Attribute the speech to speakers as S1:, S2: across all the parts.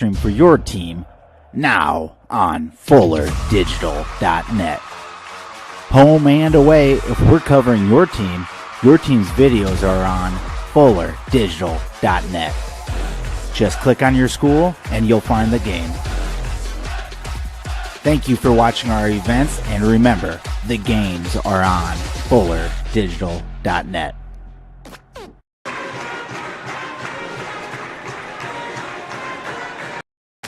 S1: Stream for your team now on FullerDigital.net. Home and away, if we're covering your team's videos are on FullerDigital.net. Just click on your school and you'll find the game. Thank you for watching our events, and remember, the games are on FullerDigital.net.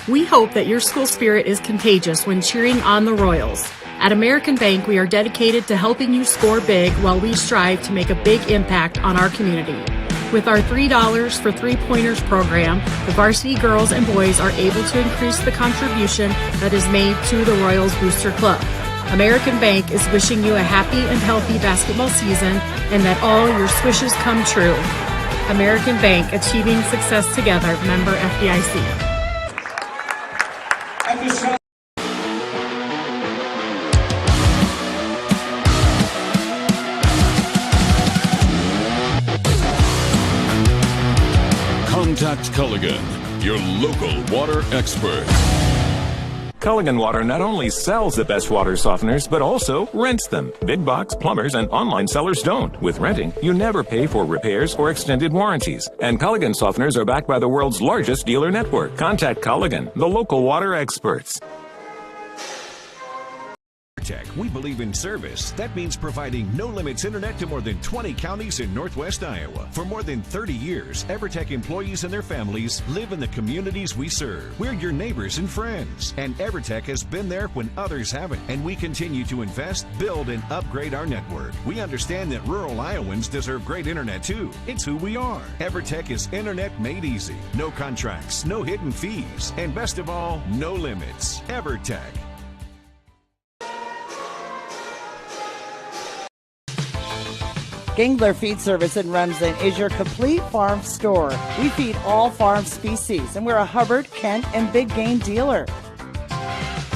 S2: We hope that your school spirit is contagious when cheering on the Royals. At American Bank, we are dedicated to helping you score big while we strive to make a big impact on our community. With our $3 for three-pointers program, the varsity girls and boys are able to increase the contribution that is made to the Royals Booster Club. American Bank is wishing you a happy and healthy basketball season and that all your swishes come true. American Bank, achieving success together. Member FDIC.
S3: Contact Culligan, your local water expert.
S4: Culligan Water not only sells the best water softeners, but also rents them. Big box plumbers and online sellers don't. With renting, you never pay for repairs or extended warranties. And Culligan softeners are backed by the world's largest dealer network. Contact Culligan, the local water experts.
S5: We believe in service. That means providing no-limits internet to more than 20 counties in Northwest Iowa. For more than 30 years, EverTech employees and their families live in the communities we serve. We're your neighbors and friends. And EverTech has been there when others haven't. And we continue to invest, build, and upgrade our network. We understand that rural Iowans deserve great internet too. It's who we are. EverTech is internet made easy. No contracts, no hidden fees, and best of all, no limits. EverTech.
S6: Gangler Feed Service in Remsen is your complete farm store. We feed all farm species, and we're a Hubbard, Kent, and big game dealer.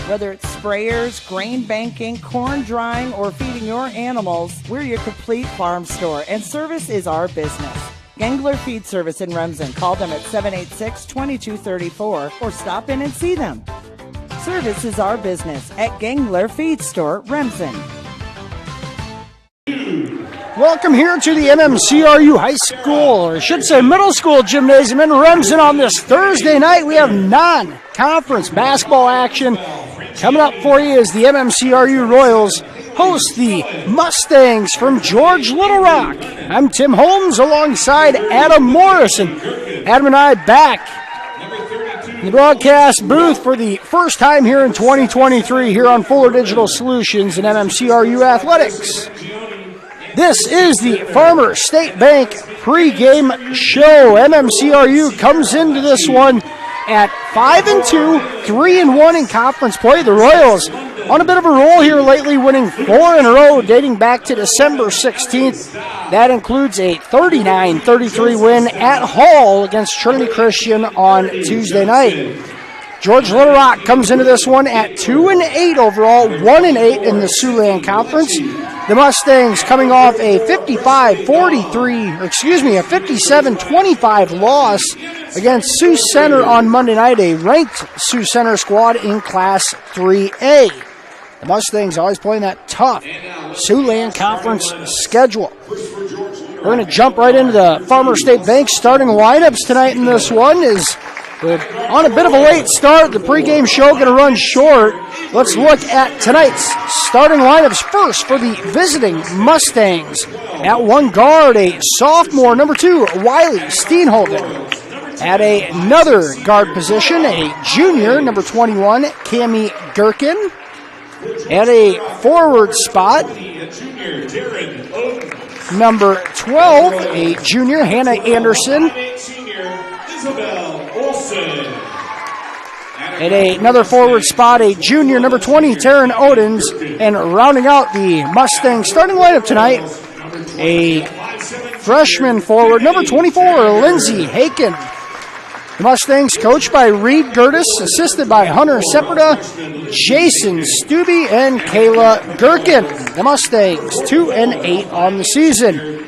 S6: Whether it's sprayers, grain banking, corn drying, or feeding your animals, we're your complete farm store, and service is our business. Gangler Feed Service in Remsen. Call them at 786-2234 or stop in and see them. Service is our business at Gangler Feed Store, Remsen.
S7: Welcome here to the MMCRU High School, or I should say Middle School Gymnasium in Remsen on this Thursday night. We have non-conference basketball action. Coming up for you is the MMCRU Royals host the Mustangs from George Little Rock. I'm Tim Holmes alongside Adam Morris, and Adam and I back in the broadcast booth for the first time here in 2023 here on Fuller Digital Solutions and MMCRU Athletics. This is the Farmer State Bank pregame show. MMCRU comes into this one at 5-2, 3-1 in conference play. The Royals on a bit of a roll here lately, winning 4 in a row dating back to December 16th. That includes a 39-33 win at Hall against Trinity Christian on Tuesday night. George Little Rock comes into this one at 2-8 overall, 1-8 in the Siouxland Conference. The Mustangs coming off a 57-25 loss against Sioux Center on Monday night, a ranked Sioux Center squad in Class 3A. The Mustangs always playing that tough Siouxland Conference schedule. We're going to jump right into the Farmer State Bank starting lineups tonight in this one. We're on a bit of a late start. The pregame show going to run short. Let's look at tonight's starting lineups first for the visiting Mustangs. At one guard, a sophomore, number 2, Wiley Steenhoven. At another guard position, a junior, number 21, Cammie Gherkin. At a forward spot, number 12, a junior, Hannah Anderson. At another forward spot, a junior, number 20, Taryn Odens. And rounding out the Mustang starting lineup tonight, a freshman forward, number 24, Lindsay Haken. The Mustangs coached by Reed Gertis, assisted by Hunter Sepulveda, Jason Stubbe, and Kayla Gherkin. The Mustangs 2-8 on the season.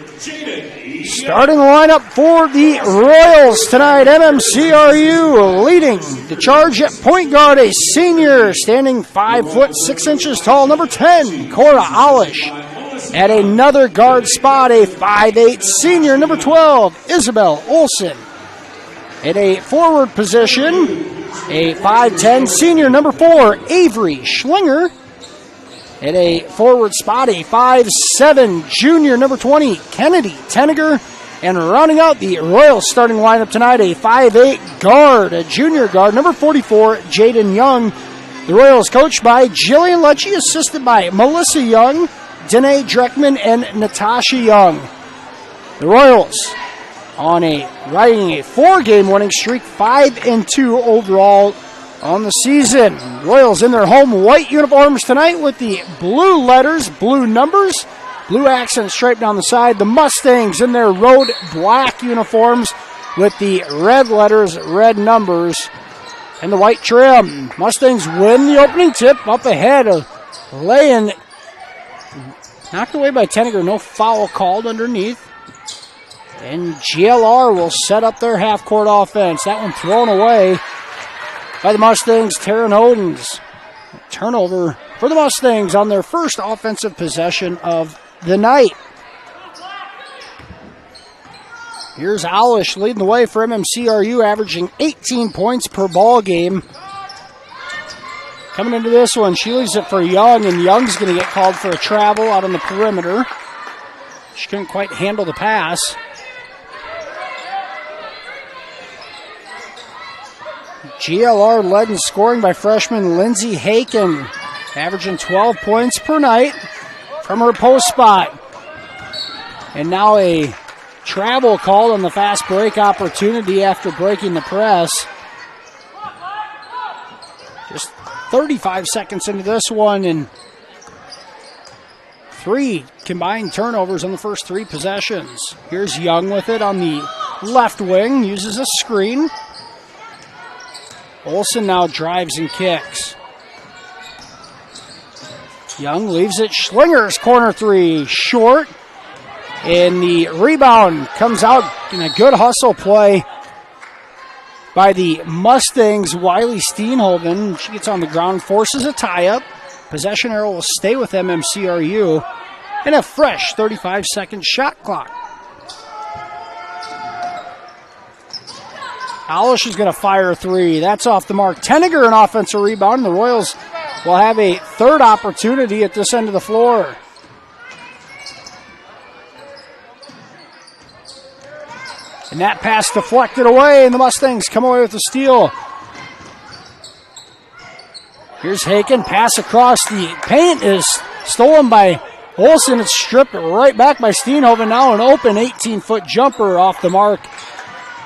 S7: Starting the lineup for the Royals tonight, MMCRU leading the charge at point guard, a senior standing 5 foot 6 inches tall, number 10, Cora Alish. At another guard spot, a 5'8 senior, number 12, Isabel Olson. At a forward position, a 5'10 senior, number 4, Avery Schlinger. At a forward spot, a 5'7 junior, number 20, Kennedy Tenniger. And rounding out the Royals starting lineup tonight, a 5'8 guard, a junior guard, number 44, Jaden Young. The Royals coached by Jillian Lecce, assisted by Melissa Young, Danae Dreckman, and Natasha Young. The Royals riding a 4-game winning streak, 5-2 overall on the season. Royals in their home white uniforms tonight with the blue letters, blue numbers, blue accent stripe down the side. The Mustangs in their road black uniforms with the red letters, red numbers, and the white trim. Mustangs win the opening tip up ahead of laying. Knocked away by Tenniger, no foul called underneath. And GLR will set up their half-court offense. That one thrown away by the Mustangs. Taryn Odens. Turnover for the Mustangs on their first offensive possession of the night. Here's Alish leading the way for MMCRU, averaging 18 points per ball game. Coming into this one, she leaves it for Young, and Young's going to get called for a travel out on the perimeter. She couldn't quite handle the pass. GLR led in scoring by freshman Lindsay Haken, averaging 12 points per night from her post spot. And now a travel called on the fast break opportunity after breaking the press. Just 35 seconds into this one, and 3 combined turnovers on the first 3 possessions. Here's Young with it on the left wing, uses a screen. Olsen now drives and kicks. Young leaves it. Schlinger's corner 3, short. And the rebound comes out in a good hustle play by the Mustangs, Wiley Steenhoven. She gets on the ground, forces a tie-up. Possession arrow will stay with MMCRU. And a fresh 35-second shot clock. Alish is going to fire a 3. That's off the mark. Tenniger an offensive rebound. The Royals will have a third opportunity at this end of the floor. And that pass deflected away, and the Mustangs come away with the steal. Here's Haken. Pass across the paint is stolen by Olsen. It's stripped right back by Steenhoven. Now an open 18-foot jumper off the mark.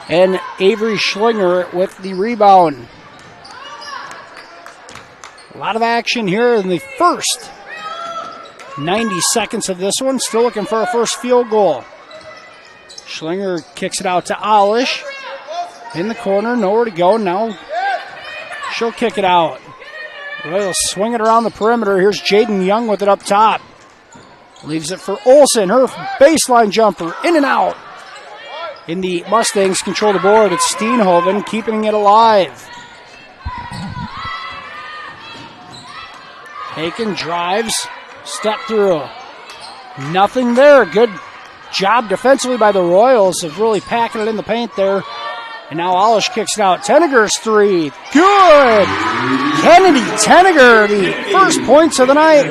S7: And Avery Schlinger with the rebound. A lot of action here in the first 90 seconds of this one. Still looking for a first field goal. Schlinger kicks it out to Alish. In the corner, nowhere to go. Now she'll kick it out. Royals swing it around the perimeter. Here's Jaden Young with it up top. Leaves it for Olsen. Her baseline jumper, in and out. In the Mustangs control the board. It's Steenhoven keeping it alive. Haken drives, step through. Nothing there. Good job defensively by the Royals of really packing it in the paint there. And now Alish kicks it out. Tenniger's 3. Good! Kennedy Tenniger, the first points of the night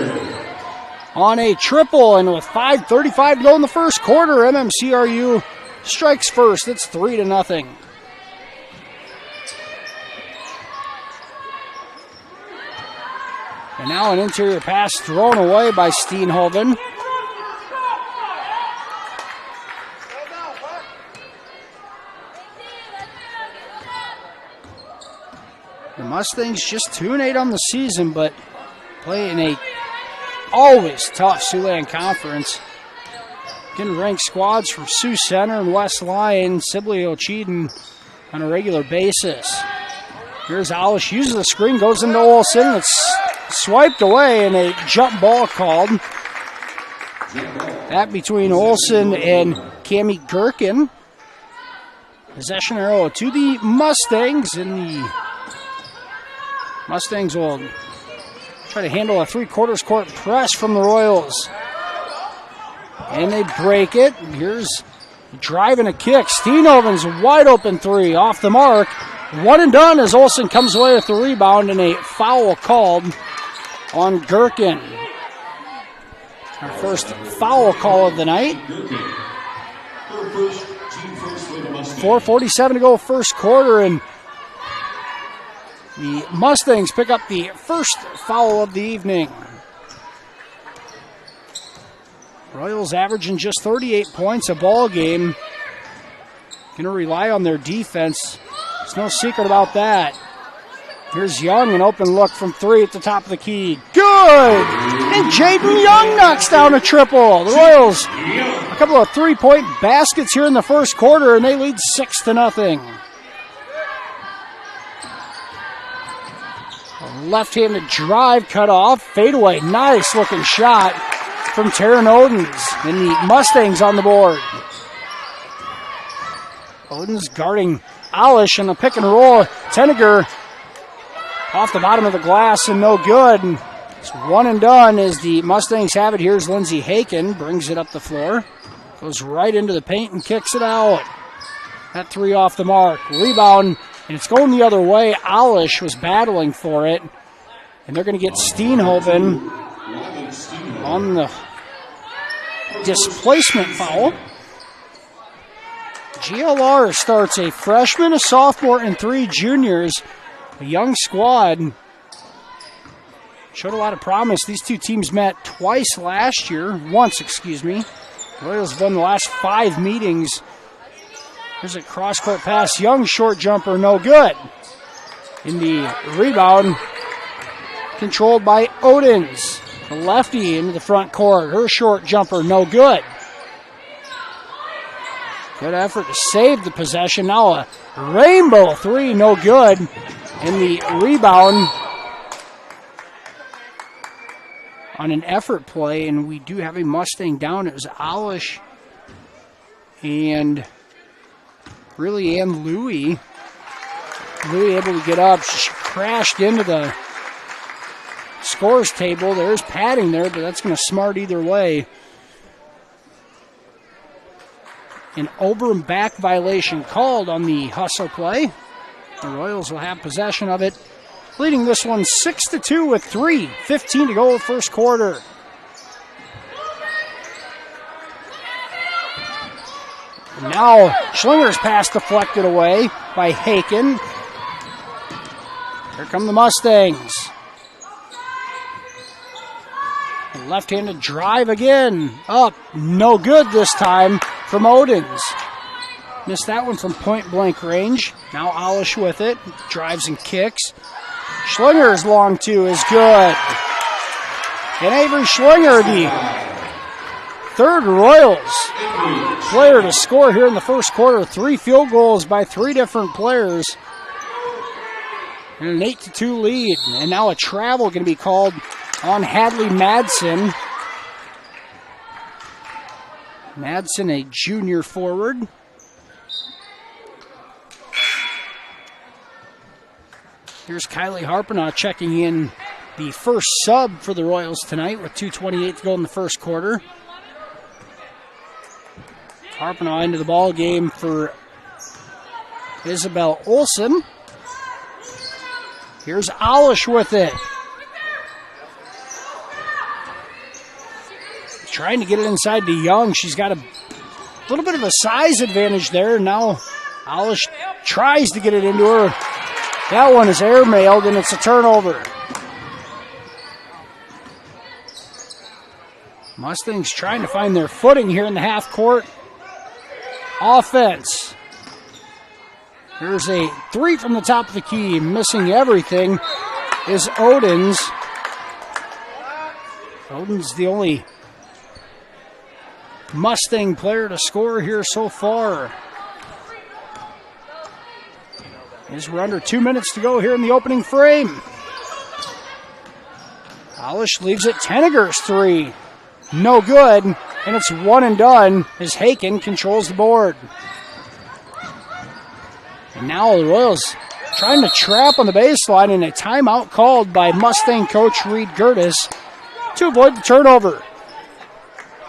S7: on a triple. And with 5:35 to go in the first quarter, MMCRU strikes first. It's 3-0. And now an interior pass thrown away by Steenhoven. The Mustangs just 2-8 on the season, but play in a always tough Siouxland Conference. Getting ranked squads from Sioux Center and West Lyon, Sibley, Ocheyedan on a regular basis. Here's Alish, uses the screen, goes into Olsen. It's swiped away and a jump ball called. That between Olsen and Cammie Gherkin. Possession arrow to the Mustangs, and the Mustangs will try to handle a 3/4 court press from the Royals. And they break it. Here's a drive and a kick. Steenhoven's wide open three off the mark. One and done as Olsen comes away with the rebound and a foul called on Gherkin. Our first foul call of the night. 4:47 to go first quarter, and the Mustangs pick up the first foul of the evening. Royals averaging just 38 points a ball game. Going to rely on their defense. There's no secret about that. Here's Young, an open look from three at the top of the key. Good! And Jaden Young knocks down a triple. The Royals, a couple of three-point baskets here in the first quarter, and they lead 6-0. A left-handed drive cut off. Fadeaway, nice looking shot from Taryn Odens. And the Mustangs on the board. Odens guarding Alish in the pick and roll. Tenniger off the bottom of the glass and no good. It's one and done as the Mustangs have it. Here's Lindsey Haken, brings it up the floor. Goes right into the paint and kicks it out. That three off the mark. Rebound, and it's going the other way. Alish was battling for it. And they're going to get Steenhoven on the displacement foul. GLR starts a freshman, a sophomore, and three juniors. A young squad. Showed a lot of promise. These two teams met once, excuse me. Royals have won the last 5 meetings. Here's a cross-court pass. Young short jumper, no good. In the rebound, controlled by Odens. The lefty into the front court. Her short jumper, no good. Good effort to save the possession. Now a rainbow three, no good. In the rebound on an effort play, and we do have a Mustang down. It was Alish and Louie. Louie able to get up. She crashed into the scores table. There's padding there, but that's going to smart either way. An Oberon back violation called on the hustle play. The Royals will have possession of it, leading this one 6-2 with 3:15 to go first quarter. And now Schlinger's pass deflected away by Haken. Here come the Mustangs. A left-handed drive again. Up, no good this time from Odens. Missed that one from point-blank range. Now Alish with it. Drives and kicks. Schlinger's long two is good. And Avery Schlinger, the third Royals player to score here in the first quarter. 3 field goals by 3 different players. And an 8-2 lead. And now a travel going to be called on Hadley Madsen. Madsen, a junior forward. Here's Kylie Harpenaugh checking in, the first sub for the Royals tonight with 2:28 to go in the first quarter. Harpenaugh into the ball game for Isabel Olsen. Here's Alish with it. Trying to get it inside to Young. She's got a little bit of a size advantage there. Now Alish tries to get it into her. That one is airmailed, and it's a turnover. Mustangs trying to find their footing here in the half-court offense. Here's a three from the top of the key. Missing everything is Odens. Odens the only Mustang player to score here so far. As we're under 2 minutes to go here in the opening frame. Alish leaves it. Tenniger's three. No good. and it's one and done as Haken controls the board. And now the Royals trying to trap on the baseline, and a timeout called by Mustang coach Reed Gertis to avoid the turnover.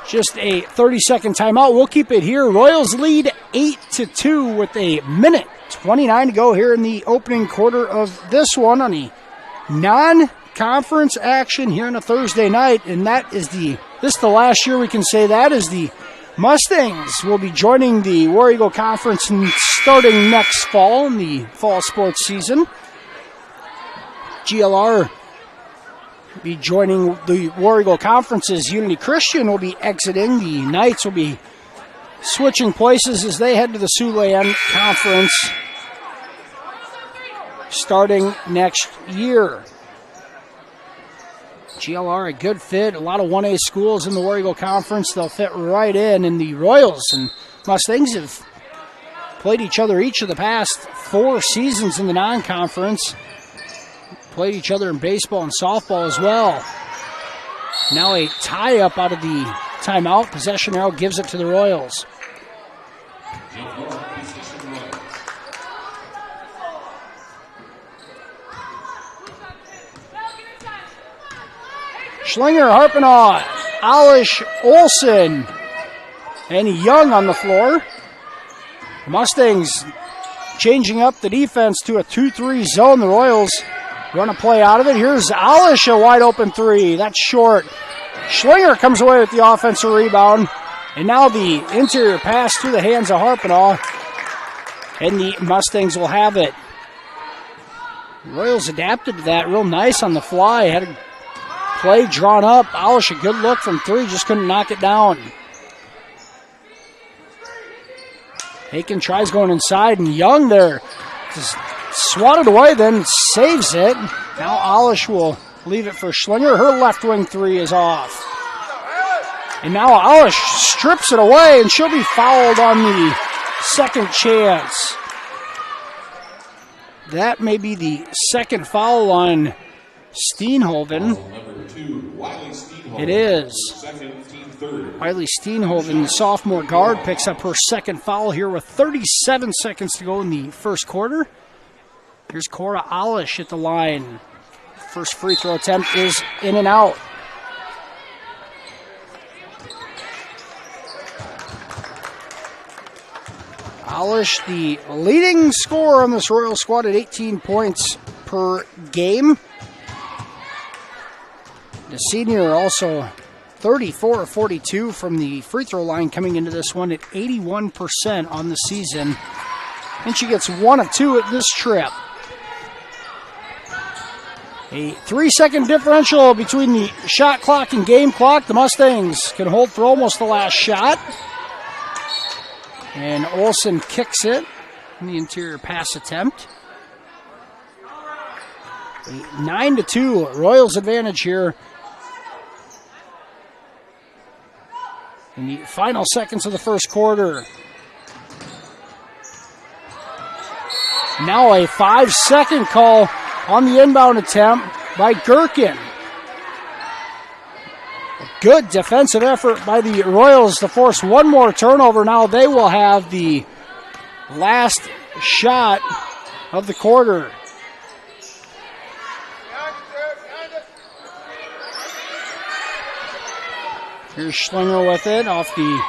S7: Just a 30-second timeout. We'll keep it here. Royals lead 8-2 with a minute 29 to go here in the opening quarter of this one on a non-conference action here on a Thursday night, and this is the last year we can say that, as the Mustangs will be joining the War Eagle Conference and starting next fall in the fall sports season. GLR will be joining the War Eagle Conferences. Unity Christian will be exiting. The Knights will be switching places as they head to the Siouxland Conference starting next year. GLR, a good fit. A lot of 1A schools in the War Eagle Conference. They'll fit right in. And the Royals and Mustangs have played each other each of the past 4 seasons in the non-conference. Played each other in baseball and softball as well. Now a tie-up out of the timeout. Possession arrow gives it to the Royals. Schlinger, Harpenaugh, Alish, Olson, and Young on the floor. The Mustangs changing up the defense to a 2-3 zone. The Royals run a play out of it. Here's Alish, a wide open three. That's short. Schlinger comes away with the offensive rebound. And now the interior pass through the hands of Harpenaugh. And the Mustangs will have it. The Royals adapted to that real nice on the fly. Had a play drawn up. Alish, a good look from 3, just couldn't knock it down. Haken tries going inside, and Young there just swatted away, then saves it. Now Alish will leave it for Schlinger. Her left wing 3 is off. And now Alish strips it away, and she'll be fouled on the second chance. That may be the second foul on Steenhoven. It is. Riley Steenhoven, the sophomore guard, picks up her second foul here with 37 seconds to go in the first quarter. Here's Cora Alish at the line. First free throw attempt is in and out. Alish, the leading scorer on this Royal squad at 18 points per game. The senior also 34 of 42 from the free throw line coming into this one at 81% on the season. And she gets 1 of 2 at this trip. A 3-second differential between the shot clock and game clock. The Mustangs can hold for almost the last shot. And Olson kicks it in the interior pass attempt. A 9-2 Royals advantage here in the final seconds of the first quarter. Now a 5-second call on the inbound attempt by Gherkin. A good defensive effort by the Royals to force one more turnover. Now they will have the last shot of the quarter. Here's Schlinger with it off the.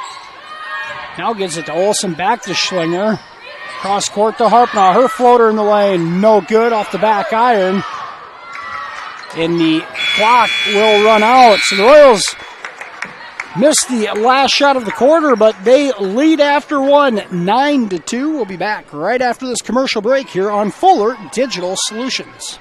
S7: Now gives it to Olson, back to Schlinger. Cross court to Harpenaugh. Her floater in the lane, no good off the back iron. And the clock will run out. So the Royals missed the last shot of the quarter, but they lead after one, 9-2. We'll be back right after this commercial break here on Fuller Digital Solutions.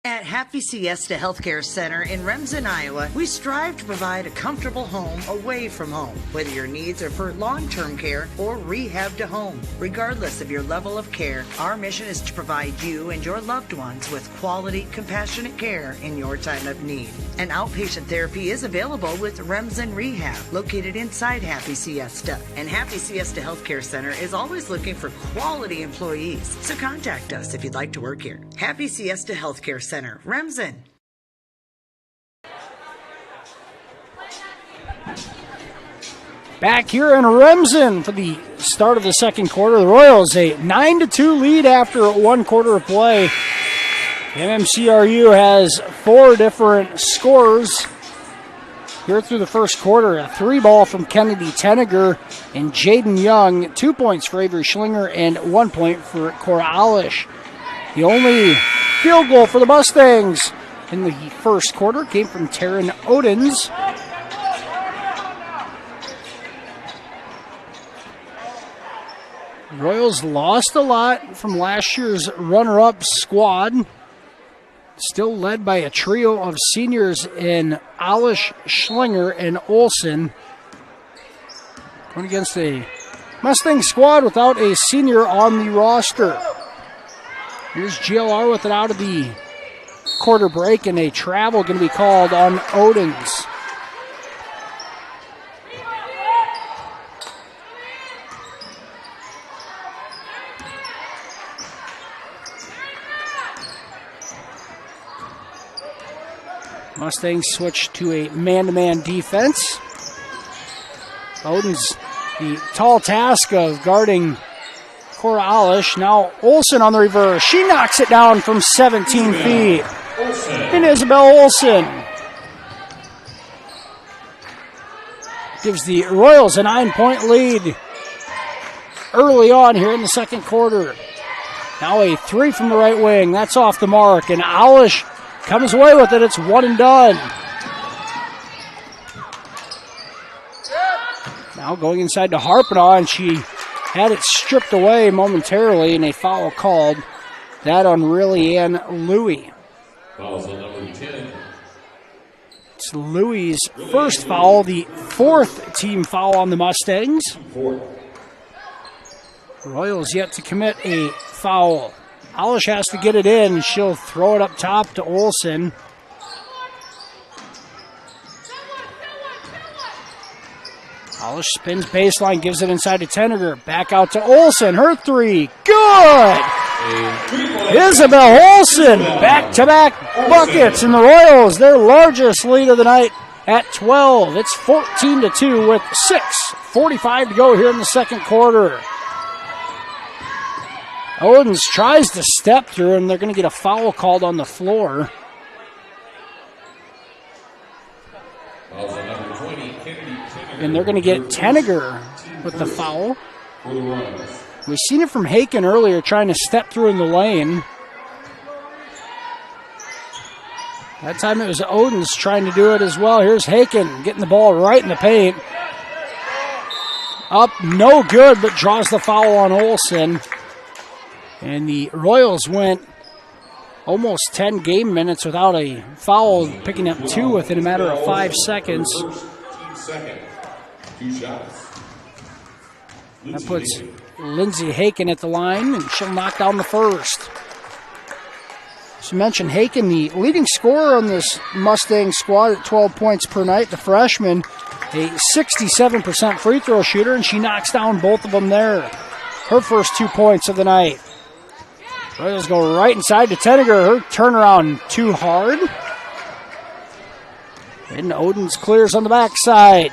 S8: At Happy Siesta Healthcare Center in Remsen, Iowa, we strive to provide a comfortable home away from home, whether your needs are for long-term care or rehab to home. Regardless of your level of care, our mission is to provide you and your loved ones with quality, compassionate care in your time of need. An outpatient therapy is available with Remsen Rehab, located inside Happy Siesta. And Happy Siesta Healthcare Center is always looking for quality employees, so contact us if you'd like to work here. Happy Siesta Healthcare Center, Remsen.
S7: Back here in Remsen for the start of the second quarter. The Royals a 9-2 lead after 1 quarter of play. MMCRU has 4 different scores here through the first quarter. A 3-ball from Kennedy Tenniger and Jaden Young. 2 points for Avery Schlinger and 1 point for Cora Alish. The only field goal for the Mustangs in the first quarter came from Taryn Odens. Royals lost a lot from last year's runner-up squad. Still led by a trio of seniors in Alish, Schlinger, and Olsen. Going against a Mustang squad without a senior on the roster. Here's GLR with it out of the quarter break, and a travel going to be called on Odens. Mustangs switch to a man-to-man defense. Odens, the tall task of guarding Cora Alish. Now Olsen on the reverse. She knocks it down from 17 feet. And Isabel Olsen gives the Royals a 9-point lead early on here in the second quarter. Now a 3 from the right wing. That's off the mark. And Alish comes away with it. It's 1 and done. Now going inside to Harpenaugh, and she had it stripped away momentarily, and a foul called. That on Riley Ann Louie.
S3: Fouls on number 10.
S7: It's Louie's first foul, the 4th team foul on the Mustangs. Royals yet to commit a foul. Alish has to get it in. She'll throw it up top to Olsen. Alish spins baseline, gives it inside to Tenniger. Back out to Olsen. Her 3. Good! Isabel Olsen, back-to-back buckets. And the Royals, their largest lead of the night at 12. It's 14-2 with 6:45 to go here in the second quarter. Odens tries to step through, and they're going to get a foul called on the floor. And they're going to get Tenniger with the foul. We've seen it from Haken earlier, trying to step through in the lane. That time it was Odens trying to do it as well. Here's Haken getting the ball right in the paint. Up, no good, but draws the foul on Olsen. And the Royals went almost 10 game minutes without a foul, picking up 2 within a matter of 5 seconds. That puts Lindsay Haken at the line, and she'll knock down the first. As you mentioned, Haken, the leading scorer on this Mustang squad at 12 points per night. The freshman, a 67% free throw shooter, and she knocks down both of them there. Her first 2 points of the night. Royals go right inside to Tenniger. Her turnaround too hard. And Odens clears on the backside.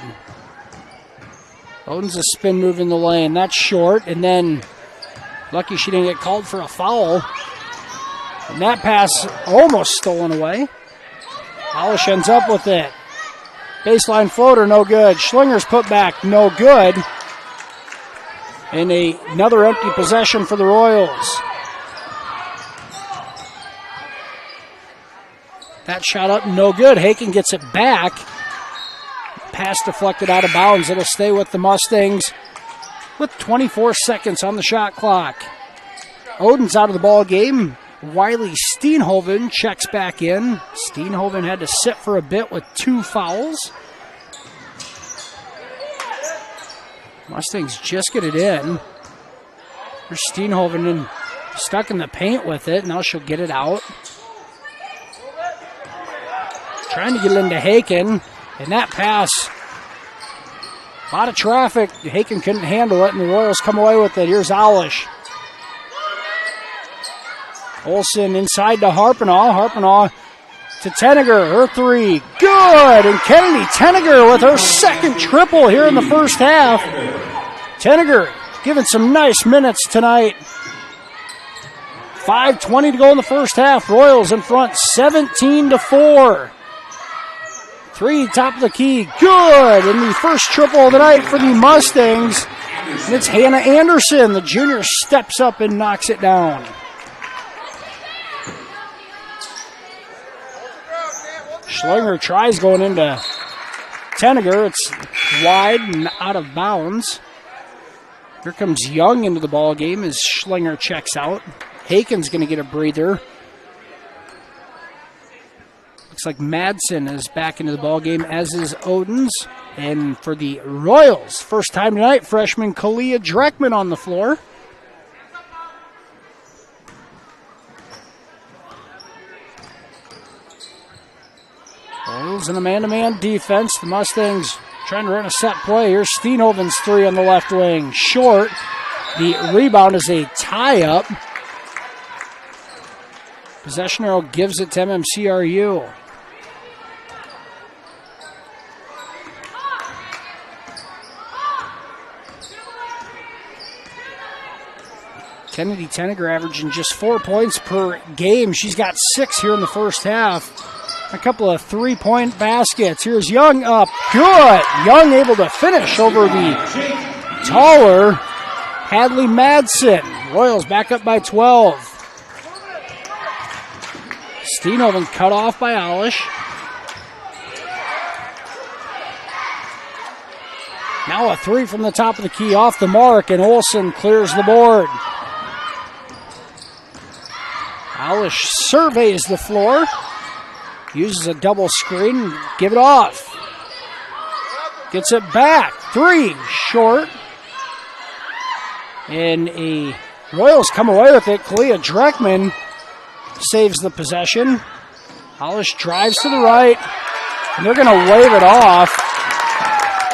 S7: Odens a spin move in the lane. That's short. And then lucky she didn't get called for a foul. And that pass almost stolen away. Alish ends up with it. Baseline floater, no good. Schlinger's put back, no good. And another empty possession for the Royals. That shot up, no good. Haken gets it back. Pass deflected out of bounds. It'll stay with the Mustangs with 24 seconds on the shot clock. Odens out of the ball game. Wiley Steenhoven checks back in. Steenhoven had to sit for a bit with 2 fouls. Mustangs just get it in. There's Steenhoven stuck in the paint with it. Now she'll get it out. Trying to get it into Haken. And that pass, a lot of traffic. Haken couldn't handle it, and the Royals come away with it. Here's Alish. Olsen inside to Harpenaugh. Harpenaugh to Tenniger. Her three, good. And Kennedy Tenniger with her second triple here in the first half. Tenniger giving some nice minutes tonight. 5:20 to go in the first half. Royals in front 17-4. Three, top of the key, good. And the first triple of the night for the Mustangs. And it's Hannah Anderson. The junior steps up and knocks it down. Schlinger tries going into Tenniger. It's wide and out of bounds. Here comes Young into the ball game as Schlinger checks out. Haken's going to get a breather. Looks like Madsen is back into the ball game, as is Odens. And for the Royals, first time tonight, freshman Kalia Dreckman on the floor. Royals in a man-to-man defense. The Mustangs trying to run a set play. Here's Steenhoven's three on the left wing. Short. The rebound is a tie-up. Possession arrow gives it to MMCRU. Kennedy Tenniger averaging just 4 points per game. She's got 6 here in the first half. A couple of three-point baskets. Here's Young up. Good. Young able to finish over the taller Hadley Madsen. Royals back up by 12. Steenhoven cut off by Alish. Now a three from the top of the key off the mark, and Olsen clears the board. Alish surveys the floor. Uses a double screen, give it off. Gets it back. Three, short. And a Royals come away with it. Kalia Dreckman saves the possession. Alish drives to the right. And they're going to wave it off.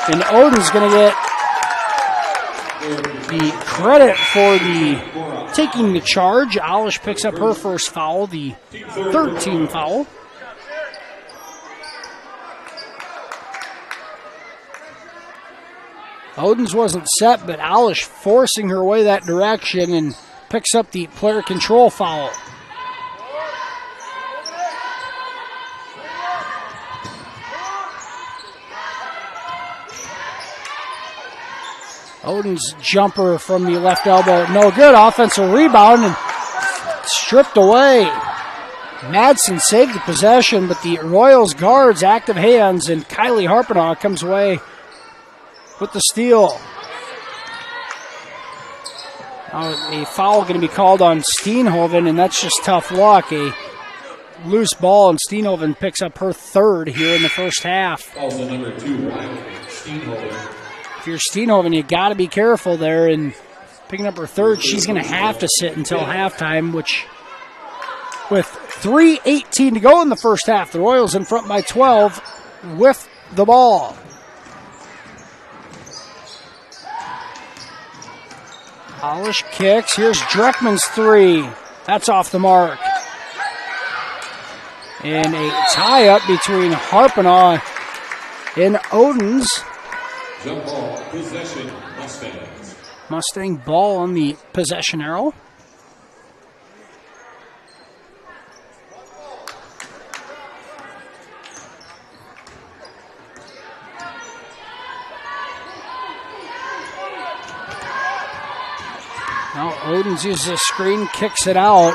S7: And Odin's going to get the credit for the taking the charge. Alish picks up her first foul, the third team foul. Odens wasn't set, but Alish forcing her way that direction and picks up the player control foul. Odens jumper from the left elbow, no good. Offensive rebound and stripped away. Madsen saved the possession, but the Royals guards active hands, and Kylie Harpenaugh comes away with the steal. Now a foul going to be called on Steenhoven, and that's just tough luck. A loose ball, and Steenhoven picks up her third here in the first half.
S3: Also number 2, Ryan Steenhoven.
S7: If you're Steenhoven, you got to be careful there. And picking up her third, she's going to have to sit until halftime, which with 3:18 to go in the first half, the Royals in front by 12 with the ball. Alish kicks. Here's Dreckman's three. That's off the mark. And a tie-up between Harpenaugh and Odens.
S3: Jump ball, possession, Mustangs.
S7: Mustang ball on the possession arrow. Now Odens uses a screen, kicks it out.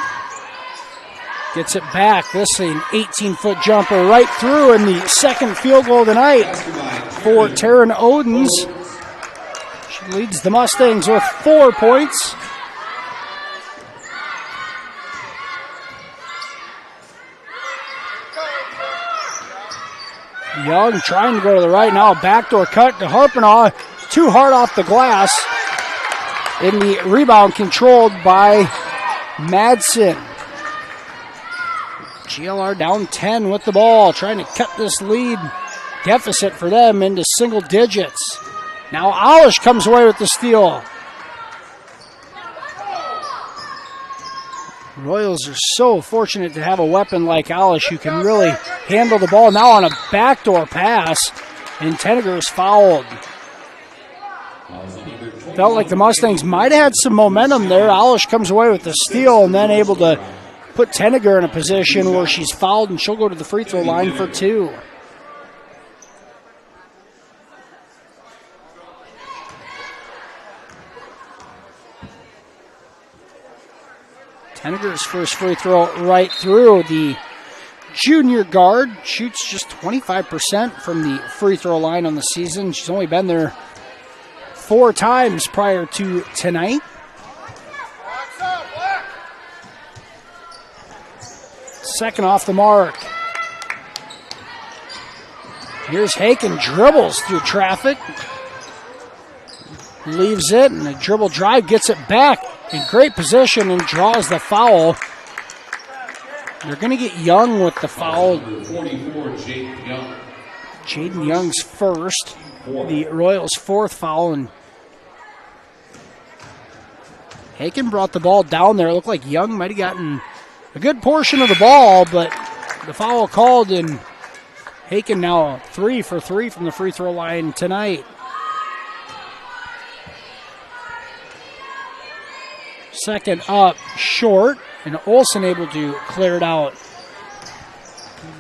S7: Gets it back. This is an 18-foot jumper right through, and the second field goal of the night for Taryn Odens. She leads the Mustangs with 4 points. Young trying to go to the right now. Backdoor cut to Harpenaugh. Too hard off the glass. In the rebound controlled by Madsen. GLR down 10 with the ball, trying to cut this lead deficit for them into single digits. Now Alish comes away with the steal. Royals are so fortunate to have a weapon like Alish who can really handle the ball. Now on a backdoor pass, and Tenneger is fouled. Felt like the Mustangs might have had some momentum there. Alish comes away with the steal and then able to put Tenneger in a position where she's fouled, and she'll go to the free throw line for 2. Tenneger's first free throw right through. The junior guard shoots just 25% from the free throw line on the season. She's only been there 4 times prior to tonight. Second off the mark. Here's Haken, dribbles through traffic. Leaves it, and a dribble drive, gets it back in great position and draws the foul. They're going to get Young with the foul.
S3: 44, Jaden Young.
S7: Jaden Young's first. The Royals' 4th foul, and Haken brought the ball down there. It looked like Young might have gotten a good portion of the ball, but the foul called, and Haken now 3 for 3 from the free throw line tonight. Second up, short, and Olsen able to clear it out.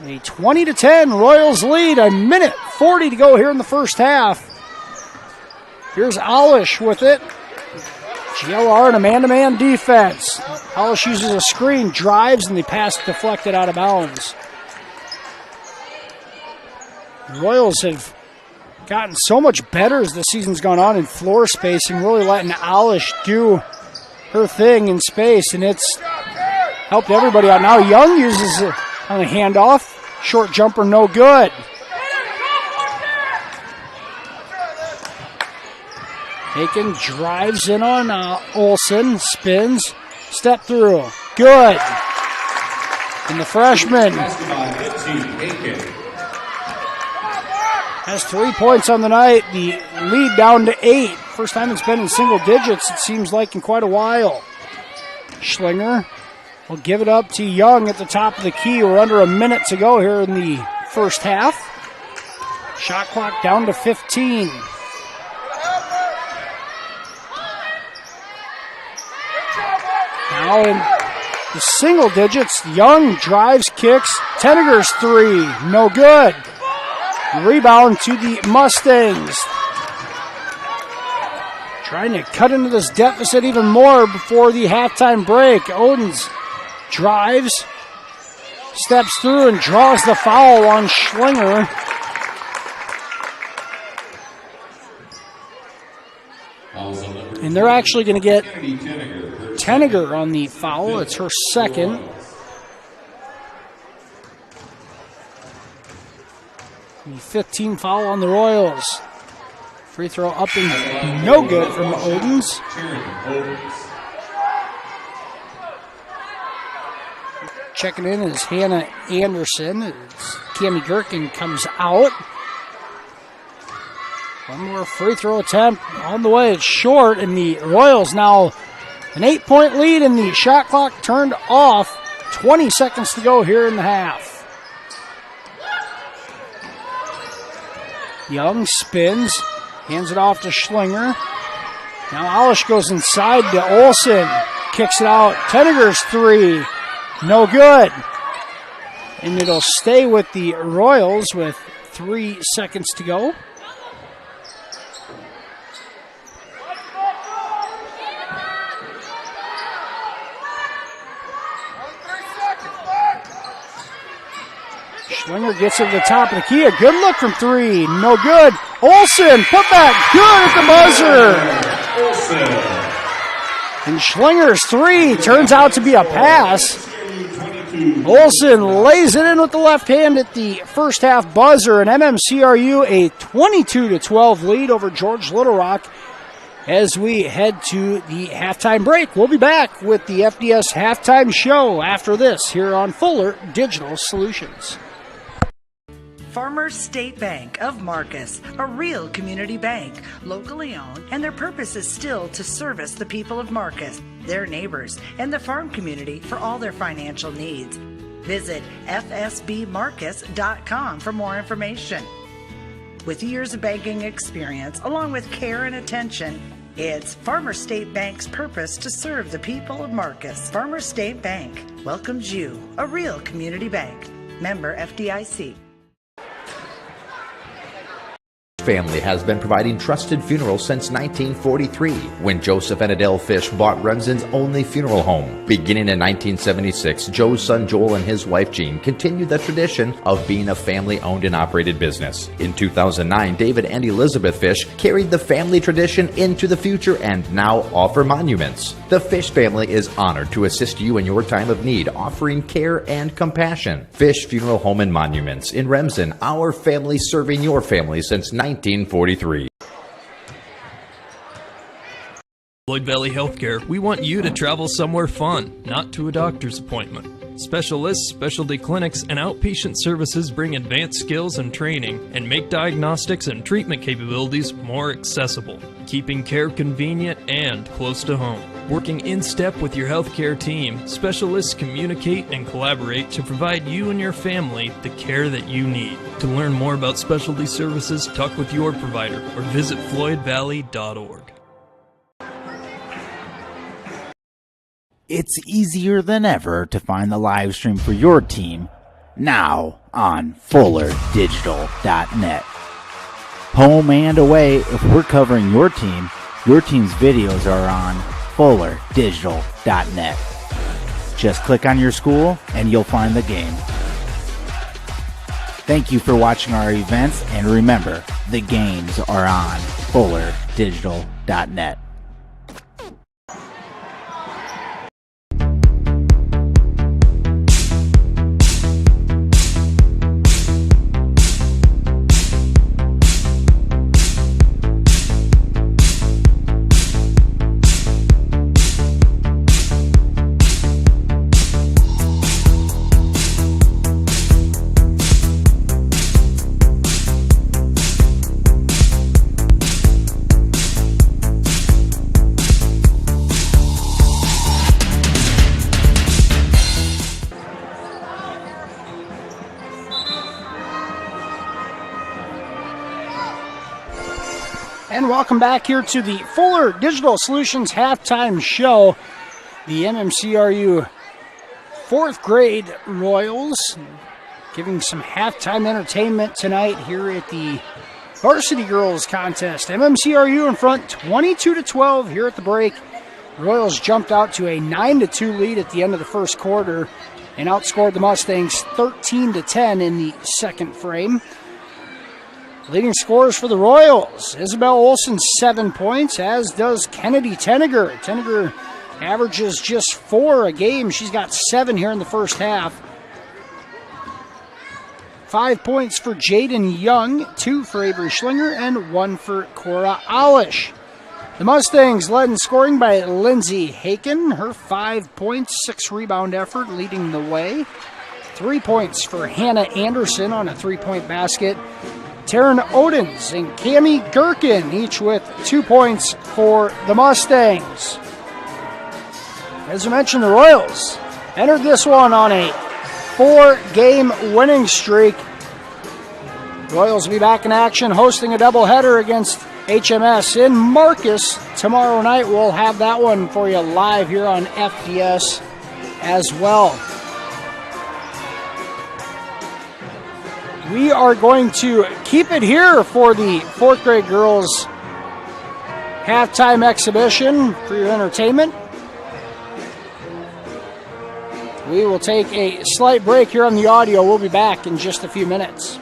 S7: A 20-10 Royals lead, a minute 40 to go here in the first half. Here's Alish with it. GLR in a man-to-man defense. Alish uses a screen, drives, and the pass deflected out of bounds. The Royals have gotten so much better as the season's gone on in floor spacing, really letting Alish do her thing in space, and it's helped everybody out. Now Young uses it on a handoff. Short jumper, no good. Haken drives in on Olsen, spins, step through, good. And the freshman has 3 points on the night. The lead down to 8. First time it's been in single digits, it seems like, in quite a while. Schlinger will give it up to Young at the top of the key. We're under a minute to go here in the first half. Shot clock down to 15. Now in the single digits, Young drives, kicks. Tenneger's 3, no good. Rebound to the Mustangs. Trying to cut into this deficit even more before the halftime break. Odens drives, steps through, and draws the foul on Schlinger. And they're actually going to get Tenneger on the foul. It's her second. The 15 foul on the Royals. Free throw up and no good from Odens. Checking in is Hannah Anderson. Cami Gherkin comes out. One more free throw attempt on the way. It's short, and the Royals now an 8-point lead, and the shot clock turned off. 20 seconds to go here in the half. Young spins, hands it off to Schlinger. Now Alish goes inside to Olsen, kicks it out. Tenneger's 3, no good. And it'll stay with the Royals with 3 seconds to go. Schlinger gets it to the top of the key. A good look from 3. No good. Olsen, put back. Good at the buzzer. And Schlinger's 3 turns out to be a pass. Olsen lays it in with the left hand at the first half buzzer. And MMCRU a 22-12 lead over George Little Rock as we head to the halftime break. We'll be back with the FDS halftime show after this here on Fuller Digital Solutions.
S8: Farmers State Bank of Marcus, a real community bank, locally owned, and their purpose is still to service the people of Marcus, their neighbors, and the farm community for all their financial needs. Visit fsbmarcus.com for more information. With years of banking experience, along with care and attention, it's Farmers State Bank's purpose to serve the people of Marcus. Farmers State Bank welcomes you, a real community bank. Member FDIC.
S9: Family has been providing trusted funerals since 1943, when Joseph and Adele Fish bought Remsen's only funeral home. Beginning in 1976, Joe's son Joel and his wife Jean continued the tradition of being a family-owned and operated business. In 2009, David and Elizabeth Fish carried the family tradition into the future and now offer monuments. The Fish family is honored to assist you in your time of need, offering care and compassion. Fish Funeral Home and Monuments in Remsen, our family serving your family since 1943.
S10: Floyd Valley Healthcare, we want you to travel somewhere fun, not to a doctor's appointment. Specialists, specialty clinics, and outpatient services bring advanced skills and training and make diagnostics and treatment capabilities more accessible, keeping care convenient and close to home. Working in step with your healthcare team, specialists communicate and collaborate to provide you and your family the care that you need. To learn more about specialty services, talk with your provider or visit floydvalley.org.
S1: It's easier than ever to find the live stream for your team now on FullerDigital.net. Home and away, if we're covering your team's videos are on FullerDigital.net. Just click on your school and you'll find the game. Thank you for watching our events, and remember, the games are on FullerDigital.net.
S7: And welcome back here to the Fuller Digital Solutions halftime show. The MMCRU 4th grade Royals giving some halftime entertainment tonight here at the Varsity Girls contest. MMCRU in front 22-12 here at the break. Royals jumped out to a 9-2 lead at the end of the first quarter and outscored the Mustangs 13-10 in the second frame. Leading scorers for the Royals, Isabel Olsen, 7 points, as does Kennedy Tenniger. Tenniger averages just 4 a game. She's got 7 here in the first half. 5 points for Jaden Young, 2 for Avery Schlinger, and 1 for Cora Alish. The Mustangs led in scoring by Lindsay Haken, her 5 points, 6 rebound effort, leading the way. 3 points for Hannah Anderson on a 3-point basket. Taryn Odens and Cammie Gherkin, each with 2 points for the Mustangs. As I mentioned, the Royals entered this one on a 4-game winning streak. Royals will be back in action, hosting a doubleheader against HMS in Marcus tomorrow night. We'll have that one for you live here on FDS as well. We are going to keep it here for the 4th grade girls halftime exhibition for your entertainment. We will take a slight break here on the audio. We'll be back in just a few minutes.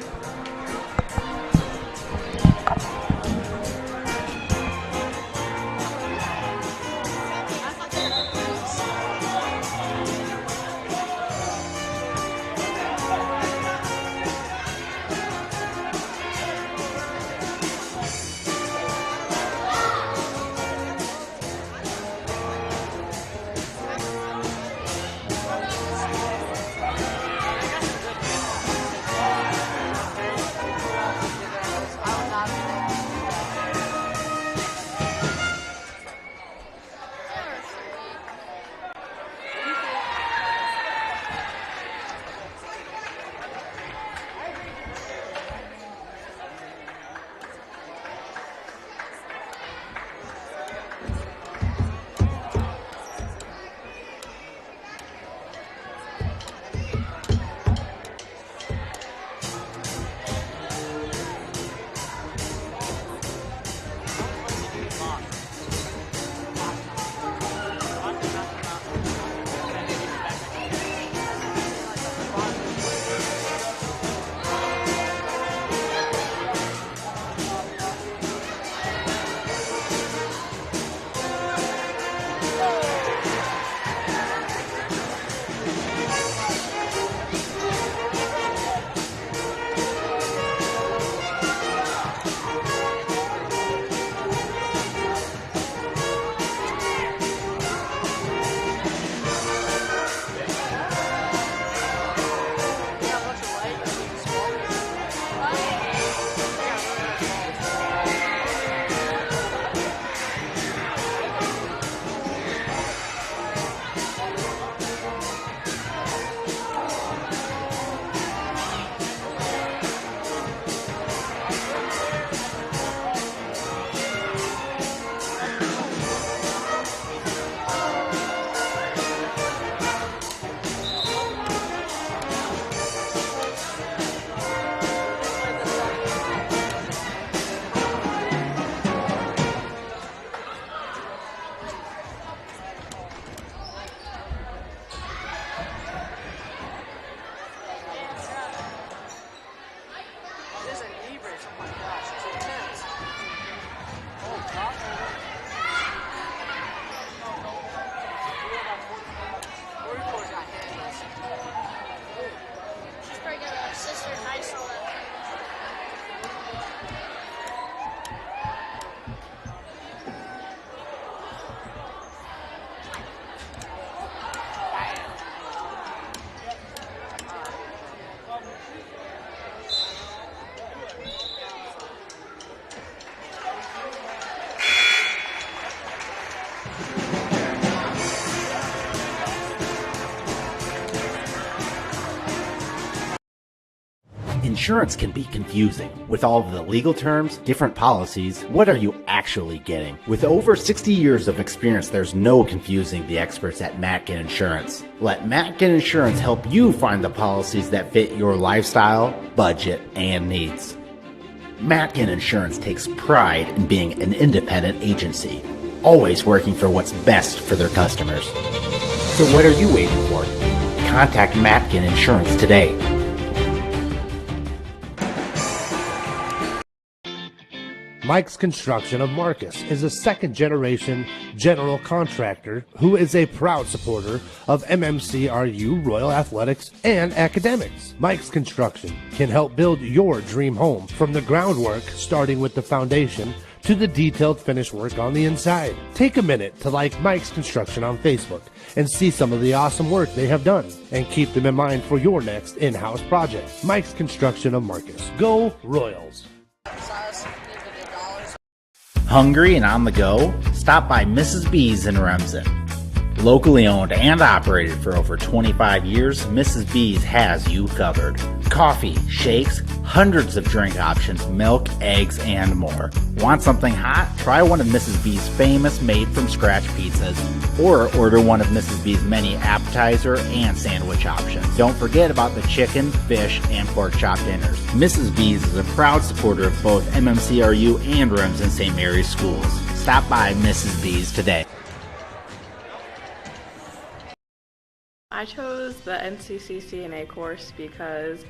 S1: Insurance can be confusing. With all of the legal terms, different policies, what are you actually getting? With over 60 years of experience, there's no confusing the experts at Matkin Insurance. Let Matkin Insurance help you find the policies that fit your lifestyle, budget, and needs. Matkin Insurance takes pride in being an independent agency, always working for what's best for their customers. So what are you waiting for? Contact Matkin Insurance today.
S11: Mike's Construction of Marcus is a second-generation general contractor who is a proud supporter of MMCRU, Royal Athletics, and academics. Mike's Construction can help build your dream home from the groundwork, starting with the foundation, to the detailed finish work on the inside. Take a minute to like Mike's Construction on Facebook and see some of the awesome work they have done, and keep them in mind for your next in-house project. Mike's Construction of Marcus. Go Royals!
S1: Hungry and on the go? Stop by Mrs. B's in Remsen. Locally owned and operated for over 25 years, Mrs. B's has you covered. Coffee, shakes, hundreds of drink options, milk, eggs, and more. Want something hot? Try one of Mrs. B's famous made-from-scratch pizzas, or order one of Mrs. B's many appetizer and sandwich options. Don't forget about the chicken, fish, and pork chop dinners. Mrs. B's is a proud supporter of both MMCRU and Remsen St. Mary's schools. Stop by Mrs. B's today.
S12: I chose the NCC CNA course because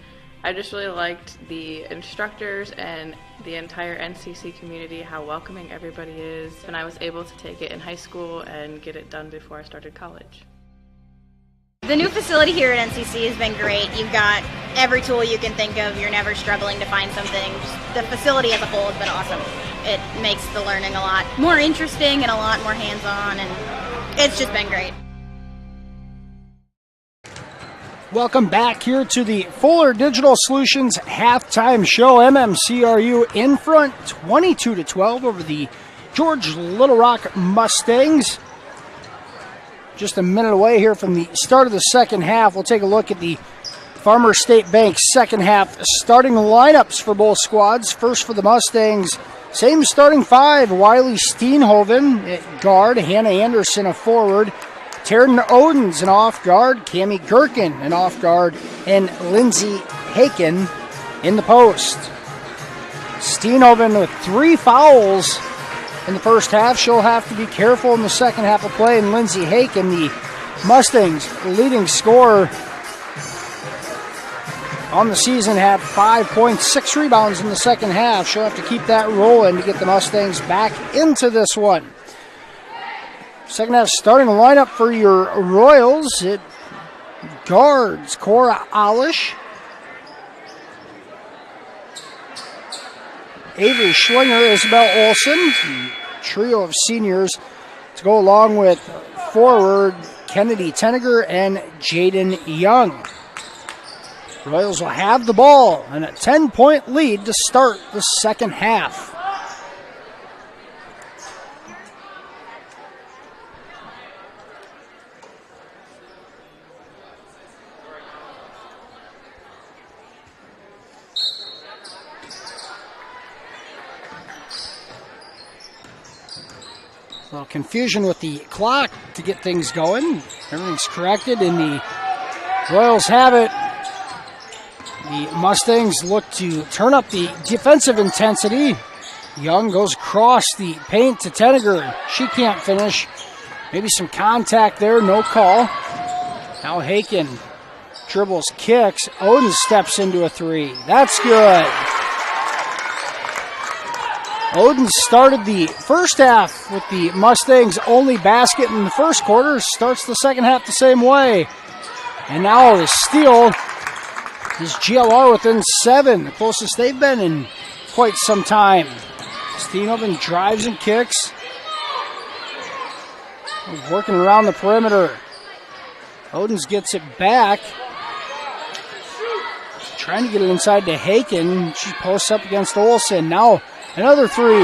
S12: I just really liked the instructors and the entire NCC community, how welcoming everybody is, and I was able to take it in high school and get it done before I started college.
S13: The new facility here at NCC has been great. You've got every tool you can think of. You're never struggling to find something. Just the facility as a whole has been awesome. It makes the learning a lot more interesting and a lot more hands-on, and it's just been great.
S7: Welcome back here to the Fuller Digital Solutions halftime show. MMCRU in front 22-12 over the George Little Rock Mustangs. Just a minute away here from the start of the second half. We'll take a look at the Farmer State Bank second half starting lineups for both squads. First for the Mustangs, same starting five. Wiley Steenhoven at guard, Hannah Anderson a forward, Taryn Odens an off guard, Cammie Gherkin an off guard, and Lindsay Haken in the post. Steenhoven with 3 fouls in the first half. She'll have to be careful in the second half of play. And Lindsay Haken, the Mustangs' leading scorer on the season, had 5.6 rebounds in the second half. She'll have to keep that rolling to get the Mustangs back into this one. Second half starting lineup for your Royals. It guards Cora Alish, Avery Schlinger, Isabel Olson, trio of seniors to go along with forward Kennedy Tenniger and Jaden Young. Royals will have the ball and a 10-point lead to start the second half. A little confusion with the clock to get things going. Everything's corrected, and the Royals have it. The Mustangs look to turn up the defensive intensity. Young goes across the paint to Tenniger. She can't finish. Maybe some contact there, no call. Now Haken dribbles, kicks. Odin steps into a three. That's good. Odin started the first half with the Mustangs' only basket in the first quarter. Starts the second half the same way. And now the steal is GLR within 7, the closest they've been in quite some time. Steenhoven drives and kicks. Working around the perimeter. Odins gets it back. Trying to get it inside to Haken. She posts up against Olsen. Now another three.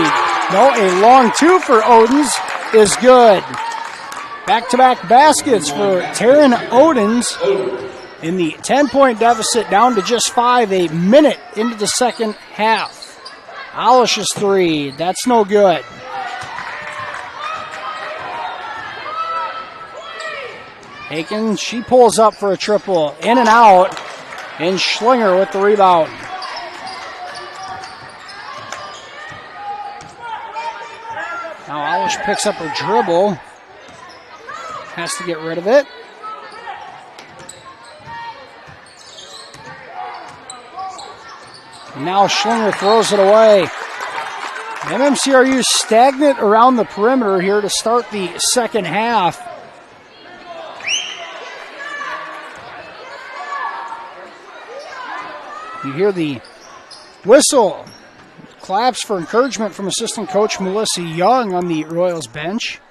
S7: No, a long two for Odins is good. Back-to-back baskets for Taryn Odins. in the 10-point deficit down to just 5, a minute into the second half. Alish's three, that's no good. Aiken, she pulls up for a triple, in and out, and Schlinger with the rebound. Now Alish picks up her dribble, has to get rid of it. Now Schlinger throws it away. MMCRU stagnant around the perimeter here to start the second half. You hear the whistle. Claps for encouragement from assistant coach Melissa Young on the Royals bench.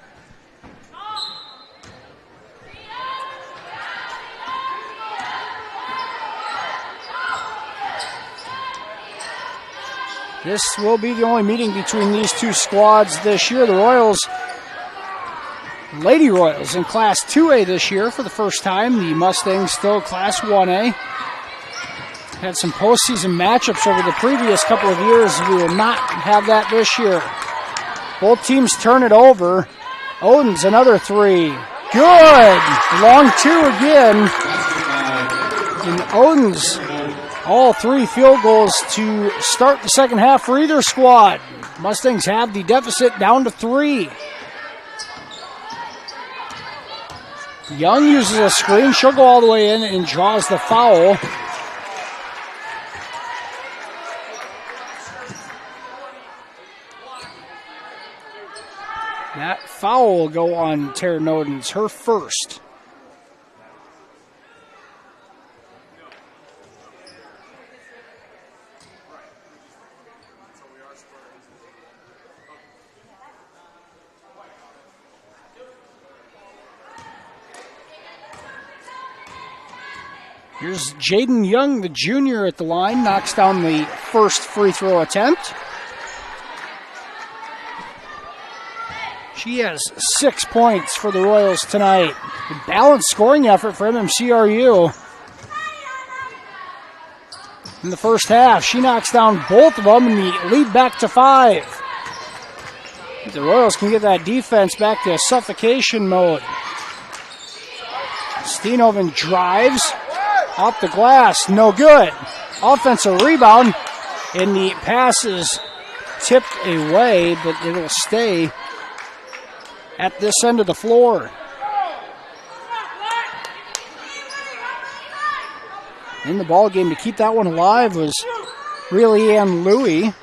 S7: This will be the only meeting between these two squads this year. The Royals, Lady Royals in Class 2A this year for the first time. The Mustangs still Class 1A. Had some postseason matchups over the previous couple of years. We will not have that this year. Both teams turn it over. Oden's another three. Good! Long two again. And Oden's all three field goals to start the second half for either squad. Mustangs have the deficit down to 3. Young uses a screen. She'll go all the way in and draws the foul. That foul will go on Tara Nodens, her first. Here's Jaden Young, the junior, at the line, knocks down the first free throw attempt. She has 6 points for the Royals tonight. A balanced scoring effort for MMCRU. In the first half, she knocks down both of them and the lead back to 5. If the Royals can get that defense back to suffocation mode. Steenhoven drives off the glass, no good. Offensive rebound, and the pass is tipped away, but it'll stay at this end of the floor. In the ball game to keep that one alive was really Ann Louie.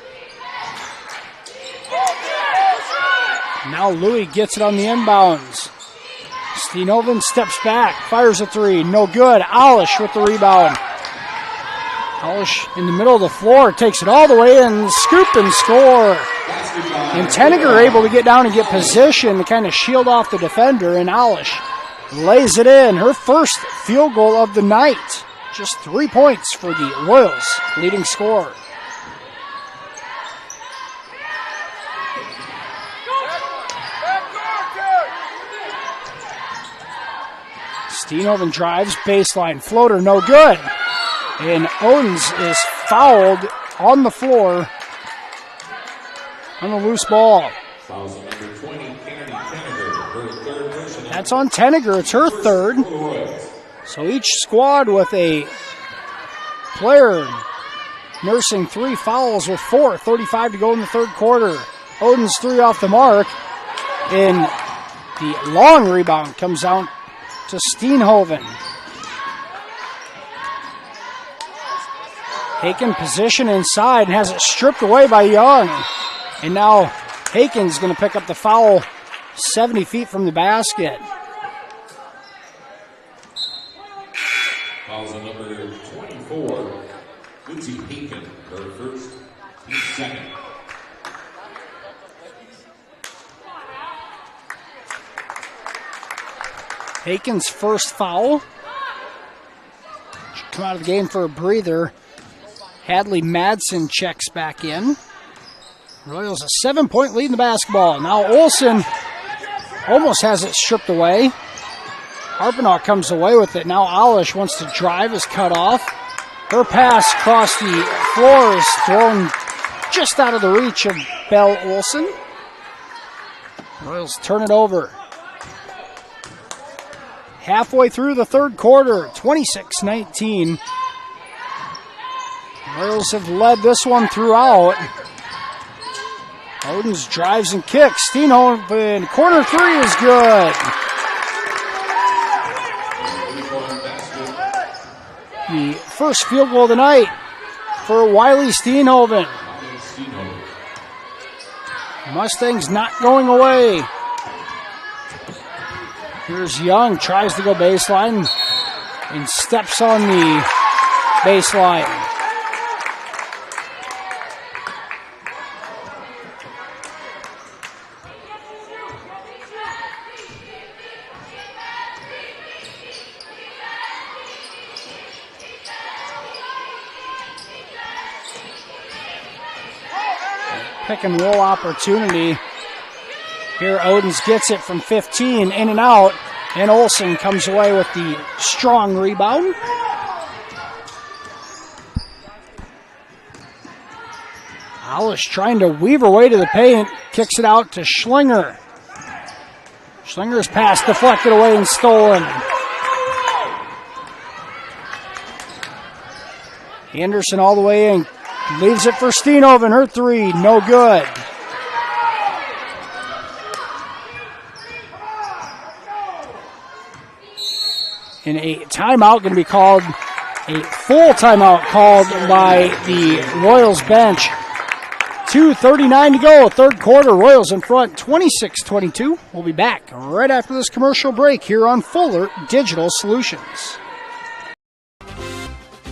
S7: Now Louie gets it on the inbounds. Steenhoven steps back, fires a three, no good. Alish with the rebound. Alish in the middle of the floor takes it all the way in, scoop and score. And Tenniger able to get down and get position to kind of shield off the defender, and Alish lays it in. Her first field goal of the night. Just 3 points for the Royals, leading scorer. Steenhoven drives, baseline floater, no good. And Owens is fouled on the floor on a loose ball. That's on Tenniger. It's her third. So each squad with a player nursing 3 fouls with 4:35 to go in the third quarter. Oden's 3 off the mark. And the long rebound comes out to Steenhoven. Haken position inside and has it stripped away by Young. And now Haken's going to pick up the foul 70 feet from the basket.
S3: Fouls on number 24, Lindsay Haken, her first, and second.
S7: Haken's first foul. Should come out of the game for a breather. Hadley Madsen checks back in. Royals a 7-point lead in the basketball. Now Olsen almost has it stripped away. Harpenaugh comes away with it. Now Alish wants to drive, is cut off. Her pass across the floor is thrown just out of the reach of Belle Olson. Royals turn it over. Halfway through the third quarter, 26-19. Royals have led this one throughout. Odens drives and kicks. Steenhoven, corner three is good. The first field goal of the night for Wiley Steenhoven. Mustangs not going away. Here's Young, tries to go baseline and steps on the baseline. Pick and roll opportunity. Here Odens gets it from 15, in and out, and Olsen comes away with the strong rebound. Alish trying to weave her way to the paint, kicks it out to Schlinger. Schlinger's pass deflected away and stolen. Anderson all the way in, leaves it for Steenhoven, her three, no good. And a timeout going to be called, a full timeout called by the Royals bench. 2:39 to go, third quarter, Royals in front, 26-22. We'll be back right after this commercial break here on Fuller Digital Solutions.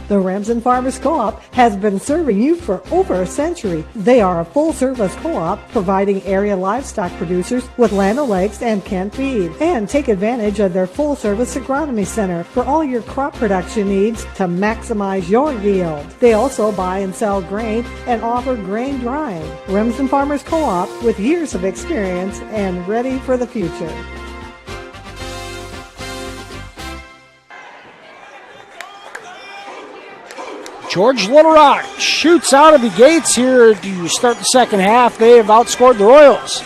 S14: The Remsen Farmers Co-op has been serving you for over a century. They are a full-service co-op providing area livestock producers with Land O'Lakes and Kent feed. And take advantage of their full-service agronomy center for all your crop production needs to maximize your yield. They also buy and sell grain and offer grain drying. Remsen Farmers Co-op with years of experience and ready for the future.
S7: George Little Rock shoots out of the gates here to start the second half. They have outscored the Royals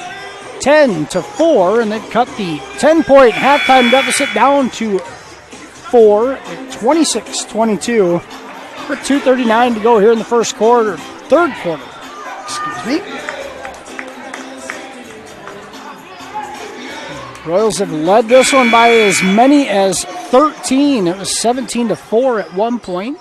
S7: 10-4, and they've cut the 10-point halftime deficit down to 4 at 26-22. For 2:39 to go here in the third quarter. Excuse me. Royals have led this one by as many as 13. It was 17-4 at one point.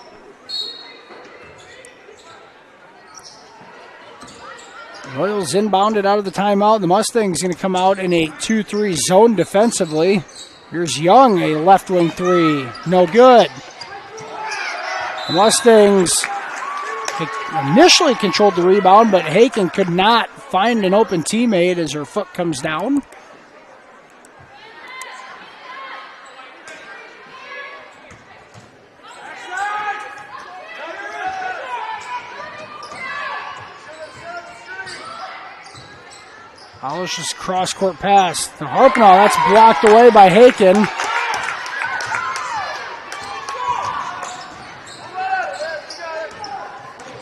S7: Royals inbounded out of the timeout. The Mustangs going to come out in a 2-3 zone defensively. Here's Young, a left wing three. No good. The Mustangs initially controlled the rebound, but Haken could not find an open teammate as her foot comes down. Alish's cross-court pass to Harpenaugh. That's blocked away by Haken.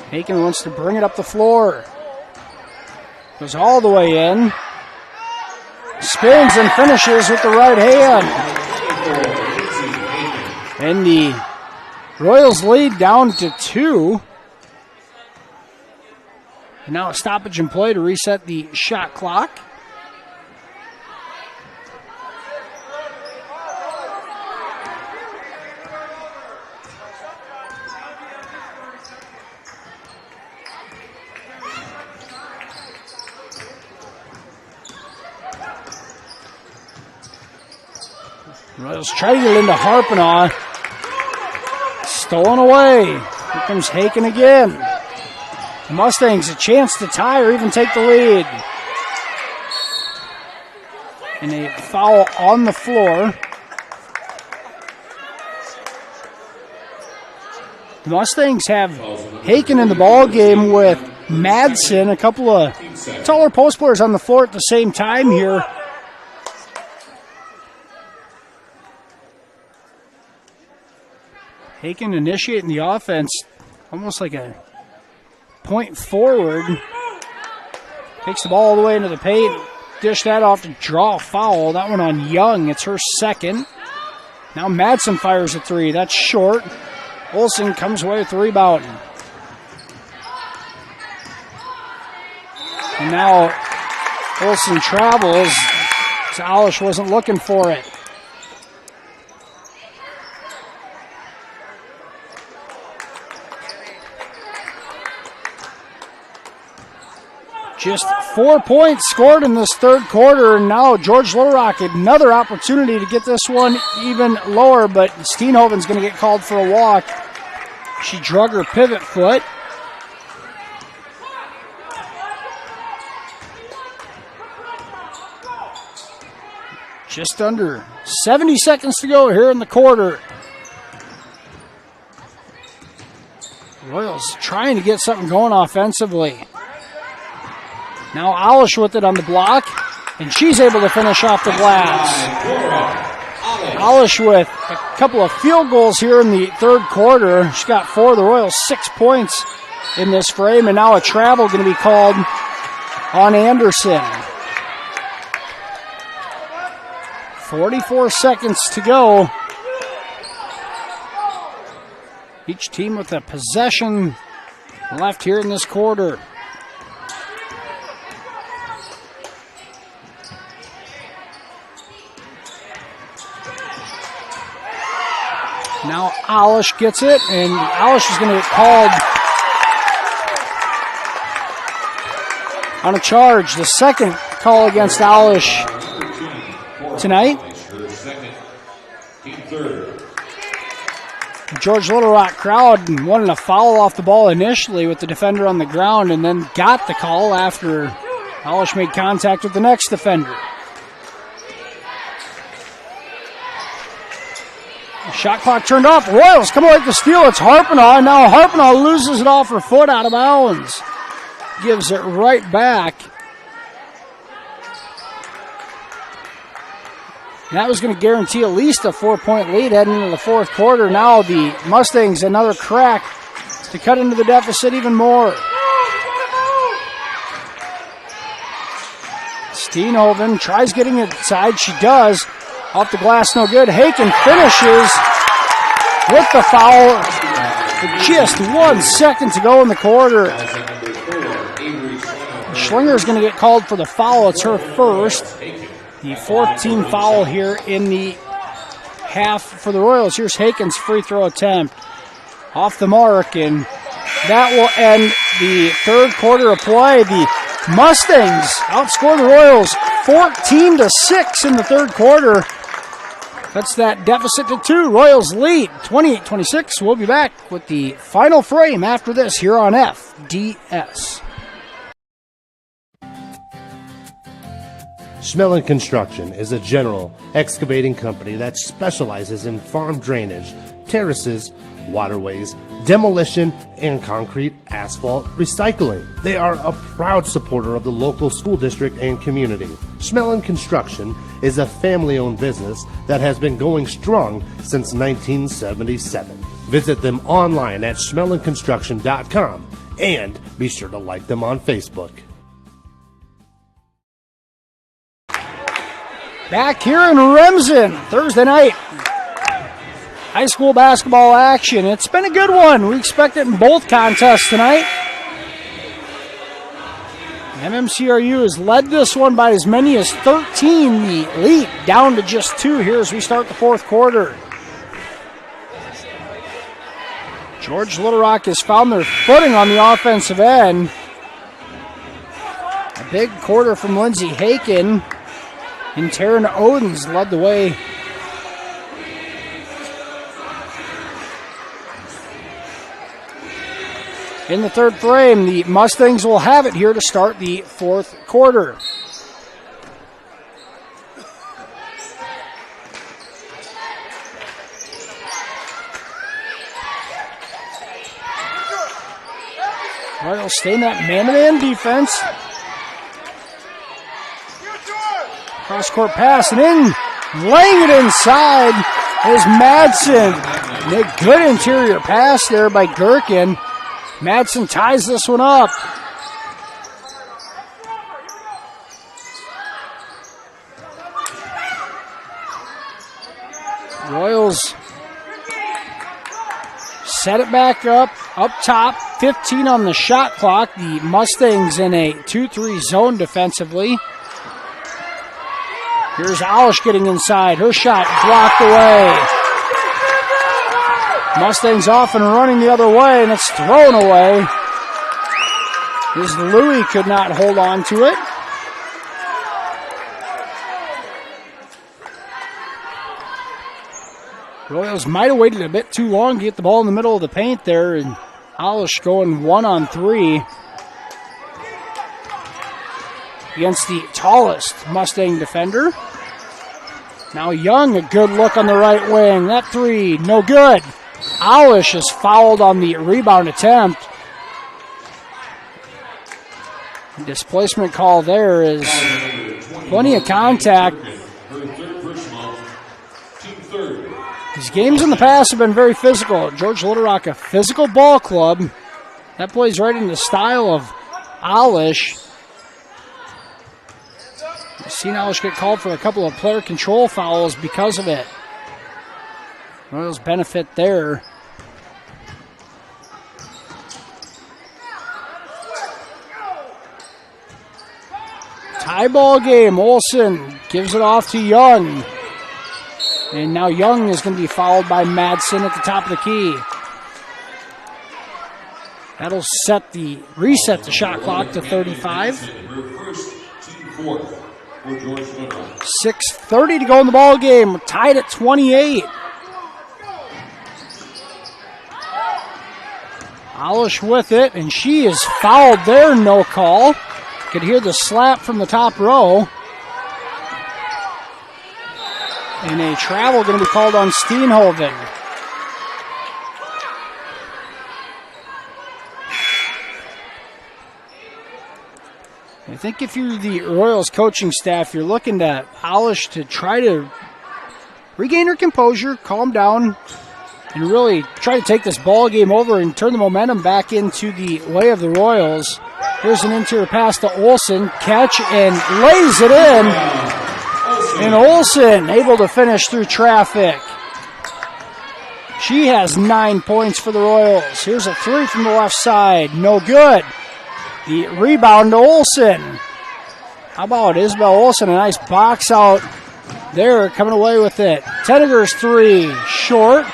S7: Haken wants to bring it up the floor. Goes all the way in. Spins and finishes with the right hand. And the Royals lead down to 2. And now a stoppage in play to reset the shot clock. Royals try to get into Harpenaugh. Stolen away. Here comes Haken again. The Mustangs a chance to tie or even take the lead. And a foul on the floor. The Mustangs have Haken in the ball game with Madsen, a couple of taller post players on the floor at the same time here. Haken initiating the offense, almost like a point forward. Takes the ball all the way into the paint. Dish that off to draw a foul. That one on Young. It's her second. Now Madsen fires a three. That's short. Olsen comes away with the rebound. And now Olsen travels. Alish wasn't looking for it. Just 4 points scored in this third quarter, and now George Little Rock another opportunity to get this one even lower, but Steenhoven's going to get called for a walk. She drug her pivot foot. Just under 70 seconds to go here in the quarter. Royals trying to get something going offensively. Now Alish with it on the block, and she's able to finish off the glass. Alish with a couple of field goals here in the third quarter. She's got 4 of the Royals, 6 points in this frame, and now a travel going to be called on Anderson. 44 seconds to go. Each team with a possession left here in this quarter. Now Alish gets it, and Alish is going to get called on a charge. The second call against Alish tonight. George Little Rock crowd wanted a foul off the ball initially with the defender on the ground, and then got the call after Alish made contact with the next defender. Shot clock turned off. Royals come away with the steal. It's Harpinaugh. Now Harpinaugh loses it off her foot out of bounds. Gives it right back. That was going to guarantee at least a 4-point lead heading into the fourth quarter. Now the Mustangs another crack to cut into the deficit even more. Steenhoven tries getting it inside. She does. Off the glass, no good. Haken finishes with the foul. With just 1 second to go in the quarter. Schlinger's going to get called for the foul. It's her first. The 14th foul here in the half for the Royals. Here's Haken's free throw attempt. Off the mark, and that will end the third quarter of play. The Mustangs outscore the Royals 14-6 in the third quarter. That's that deficit to 2. Royals lead 28-26. We'll be back with the final frame after this here on FDS.
S11: Schmelling Construction is a general excavating company that specializes in farm drainage, terraces, waterways, demolition, and concrete asphalt recycling. They are a proud supporter of the local school district and community. Schmelling Construction is a family-owned business that has been going strong since 1977. Visit them online at schmellingconstruction.com and be sure to like them on Facebook.
S7: Back here in Remsen, Thursday night. High school basketball action. It's been a good one. We expect it in both contests tonight. MMCRU has led this one by as many as 13. The lead down to just 2 here as we start the fourth quarter. George Little Rock has found their footing on the offensive end. A big quarter from Lindsay Haken. And Taryn Odens led the way. In the third frame, the Mustangs will have it here to start the fourth quarter. Royals stay in that man-to-man defense. Cross-court pass, and in, laying it inside is Madsen. Good interior pass there by Gherkin. Madsen ties this one up. Royals set it back up top. 15 on the shot clock. The Mustangs in a 2-3 zone defensively. Here's Alish getting inside. Her shot blocked away. Mustangs off and running the other way, and it's thrown away. As Louie could not hold on to it. Royals might have waited a bit too long to get the ball in the middle of the paint there, and Alish going 1-on-3 against the tallest Mustang defender. Now Young, a good look on the right wing. That three, no good. Alish is fouled on the rebound attempt. Displacement call there is plenty of contact. These games in the past have been very physical. George Little Rock, a physical ball club. That plays right into the style of Alish. We've seen Alish get called for a couple of player control fouls because of it. Royals benefit there. Tie ball game. Olsen gives it off to Young. And now Young is going to be fouled by Madsen at the top of the key. That'll reset the shot clock to 35. 6:30 to go in the ball game. We're tied at 28. Alish with it, and she is fouled there. No call. Could hear the slap from the top row. And a travel going to be called on Steenhoven. I think if you're the Royals coaching staff, you're looking at Alish to try to regain her composure, calm down, and really try to take this ball game over and turn the momentum back into the way of the Royals. Here's an interior pass to Olsen. Catch and lays it in. And Olsen able to finish through traffic. She has 9 points for the Royals. Here's a three from the left side. No good. The rebound to Olsen. How about Isabel Olsen? A nice box out there, coming away with it. Tenniger's three, short.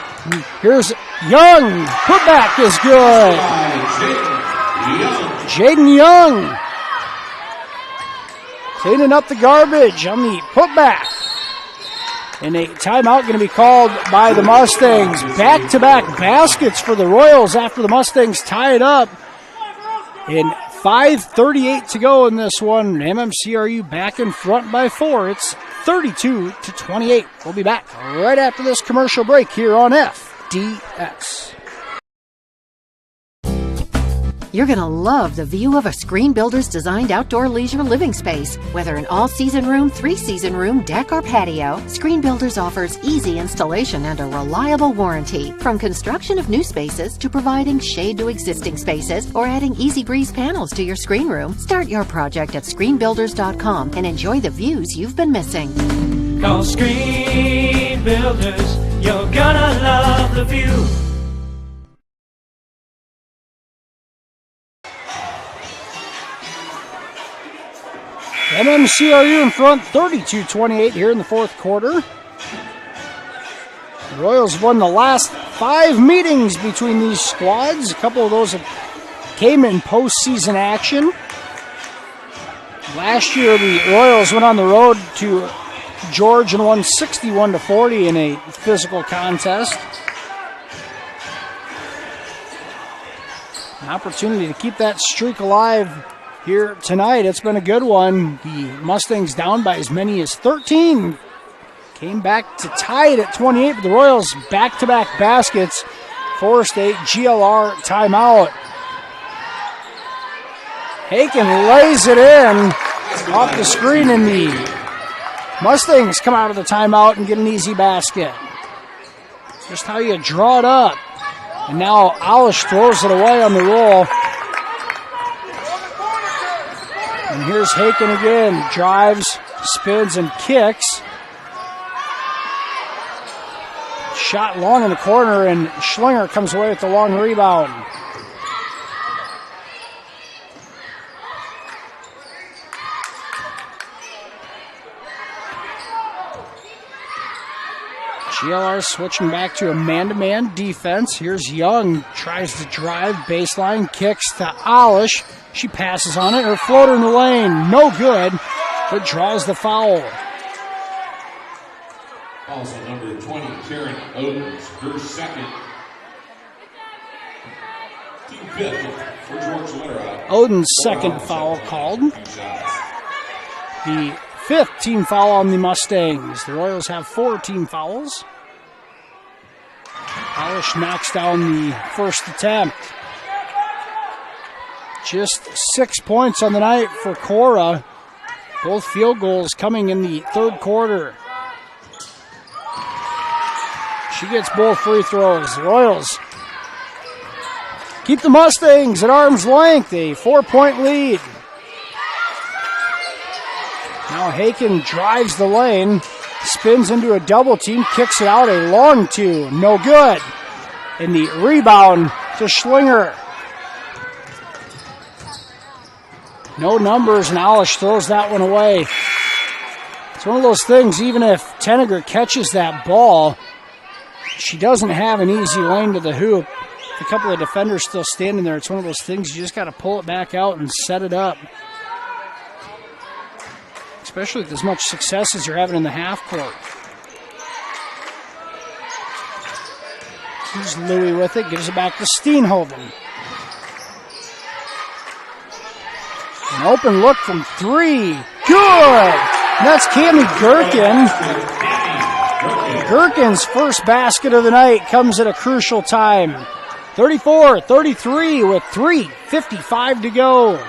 S7: Here's Young. Putback is good. Jaden Young cleaning up the garbage on the putback. And a timeout going to be called by the Mustangs. Back-to-back baskets for the Royals after the Mustangs tie it up. And 5:38 to go in this one. MMCRU back in front by 4. It's 32-28. We'll be back right after this commercial break here on FDX.
S15: You're going to love the view of a Screen Builders designed outdoor leisure living space. Whether an all-season room, 3-season room, deck, or patio, Screen Builders offers easy installation and a reliable warranty. From construction of new spaces to providing shade to existing spaces or adding Easy Breeze panels to your screen room, start your project at screenbuilders.com and enjoy the views you've been missing.
S16: Call Screen Builders, you're gonna love the view.
S7: MMCRU in front, 32-28 here in the fourth quarter. The Royals won the last 5 meetings between these squads. A couple of those came in postseason action. Last year, the Royals went on the road to George and won 61-40 in a physical contest. An opportunity to keep that streak alive here tonight. It's been a good one. The Mustangs down by as many as 13. Came back to tie it at 28, but the Royals back-to-back baskets forced a GLR timeout. Haken lays it in off the screen, and the Mustangs come out of the timeout and get an easy basket. Just how you draw it up. And now Alish throws it away on the roll. And here's Haken again. Drives, spins, and kicks. Shot long in the corner, and Schlinger comes away with the long rebound. GLR switching back to a man-to-man defense. Here's Young, tries to drive, baseline, kicks to Alish. She passes on it, her floater in the lane, no good, but draws the foul.
S3: Also number 20, Karen Odens, her second. Team fifth for George Litterow.
S7: Odens' second foul called. The fifth team foul on the Mustangs. The Royals have 4 team fouls. Alish knocks down the first attempt. Just 6 points on the night for Cora. Both field goals coming in the third quarter. She gets both free throws. The Royals keep the Mustangs at arm's length. A 4-point lead. Now Haken drives the lane, spins into a double team, kicks it out, a long two, no good. And the rebound to Schlinger. No numbers, and Alish throws that one away. It's one of those things, even if Tenneger catches that ball, she doesn't have an easy lane to the hoop. A couple of defenders still standing there. It's one of those things you just got to pull it back out and set it up. Especially with as much success as you're having in the half court. Here's Louie with it, gives it back to Steenhoven. An open look from 3. Good! And that's Cami Gherkin. Gherkin's first basket of the night comes at a crucial time. 34-33 with 3:55 to go.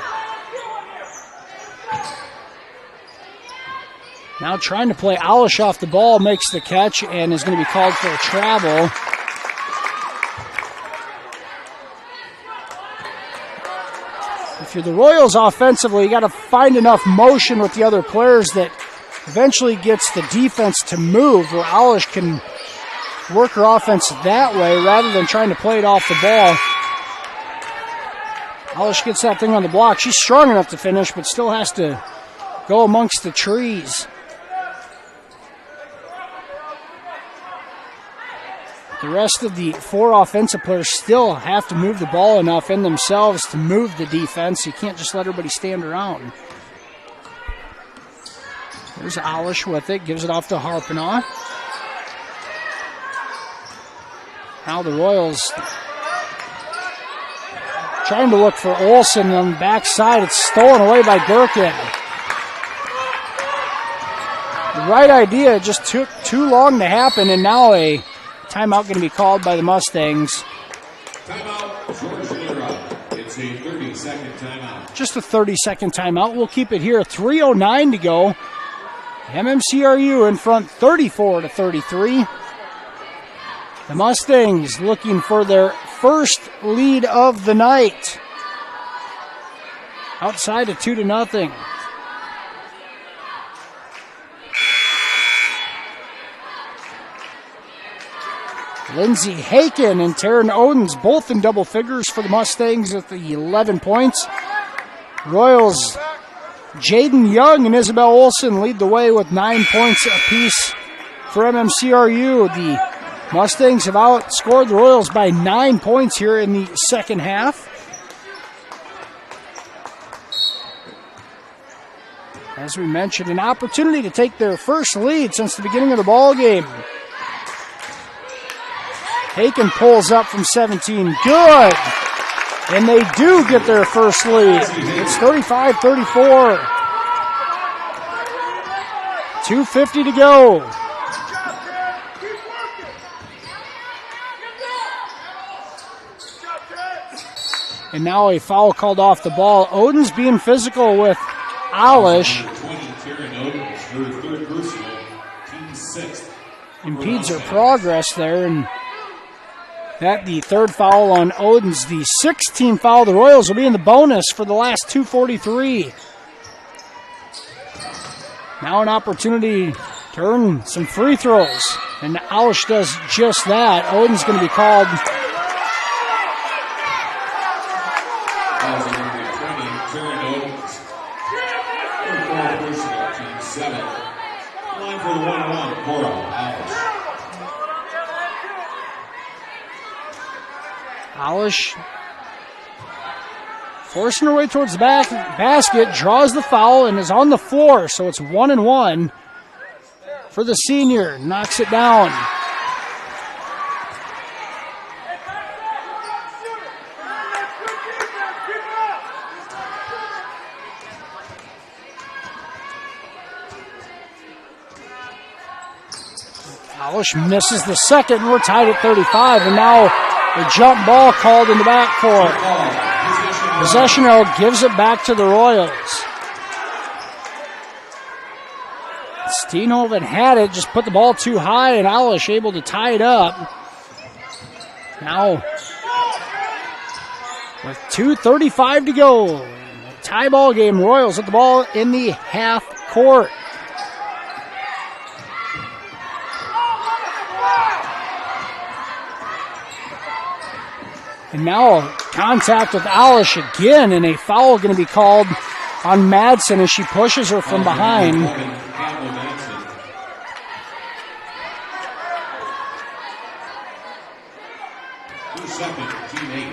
S7: Now trying to play Alish off the ball, makes the catch and is going to be called for a travel. If you're the Royals offensively, you got to find enough motion with the other players that eventually gets the defense to move where Alish can work her offense that way rather than trying to play it off the ball. Alish gets that thing on the block. She's strong enough to finish, but still has to go amongst the trees. The rest of the 4 offensive players still have to move the ball enough in themselves to move the defense. You can't just let everybody stand around. There's Alish with it, gives it off to Harpinaugh. Now the Royals trying to look for Olsen on the backside. It's stolen away by Gherkin. The right idea, it just took too long to happen, and now a timeout going to be called by the Mustangs.
S3: Timeout, George Litterow. It's a 30-second timeout.
S7: Just a 30-second timeout. We'll keep it here. 3:09 to go. MMCRU in front 34-33. The Mustangs looking for their first lead of the night. Outside of 2-0. Lindsey Haken and Taryn Odens both in double figures for the Mustangs at the 11 points. Royals, Jaden Young and Isabel Olsen lead the way with 9 points apiece for MMCRU. The Mustangs have outscored the Royals by 9 points here in the second half. As we mentioned, an opportunity to take their first lead since the beginning of the ball game. Haken pulls up from 17. Good! And they do get their first lead. It's 35-34. 2:50 to go. And now a foul called off the ball. Odens being physical with Alish. Impedes her progress there, and That the third foul on Oden's, the 16th foul. The Royals will be in the bonus for the last 2:43. Now an opportunity to earn some free throws. And Alish does just that. Oden's going to be called.
S3: Line for the 1-1, Cora
S7: Alish forcing her way towards the basket, draws the foul, and is on the floor. So it's 1-1 for the senior. Knocks it down. Alish misses the second, and we're tied at 35. And now a jump ball called in the backcourt. Possession arrow gives it back to the Royals. Steenhoven had it, just put the ball too high, and Alish able to tie it up. Now, with 2:35 to go, tie ball game. Royals with the ball in the half court. And now contact with Alish again, and a foul going to be called on Madsen as she pushes her from behind.
S3: 2 seconds, team 8.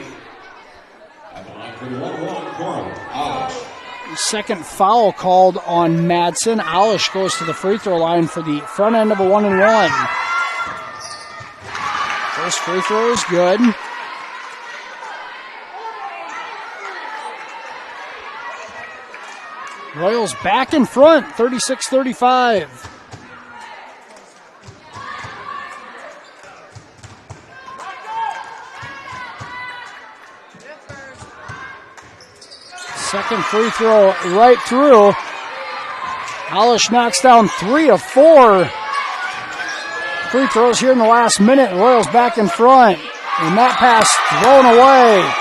S3: At the line for the 1-1, Cora Alish.
S7: Second foul called on Madsen. Alish goes to the free throw line for the front end of a 1-1. First free throw is good. Royals back in front, 36-35. Second free throw right through. Alish knocks down 3 of 4 free throws here in the last minute. Royals back in front. And that pass thrown away.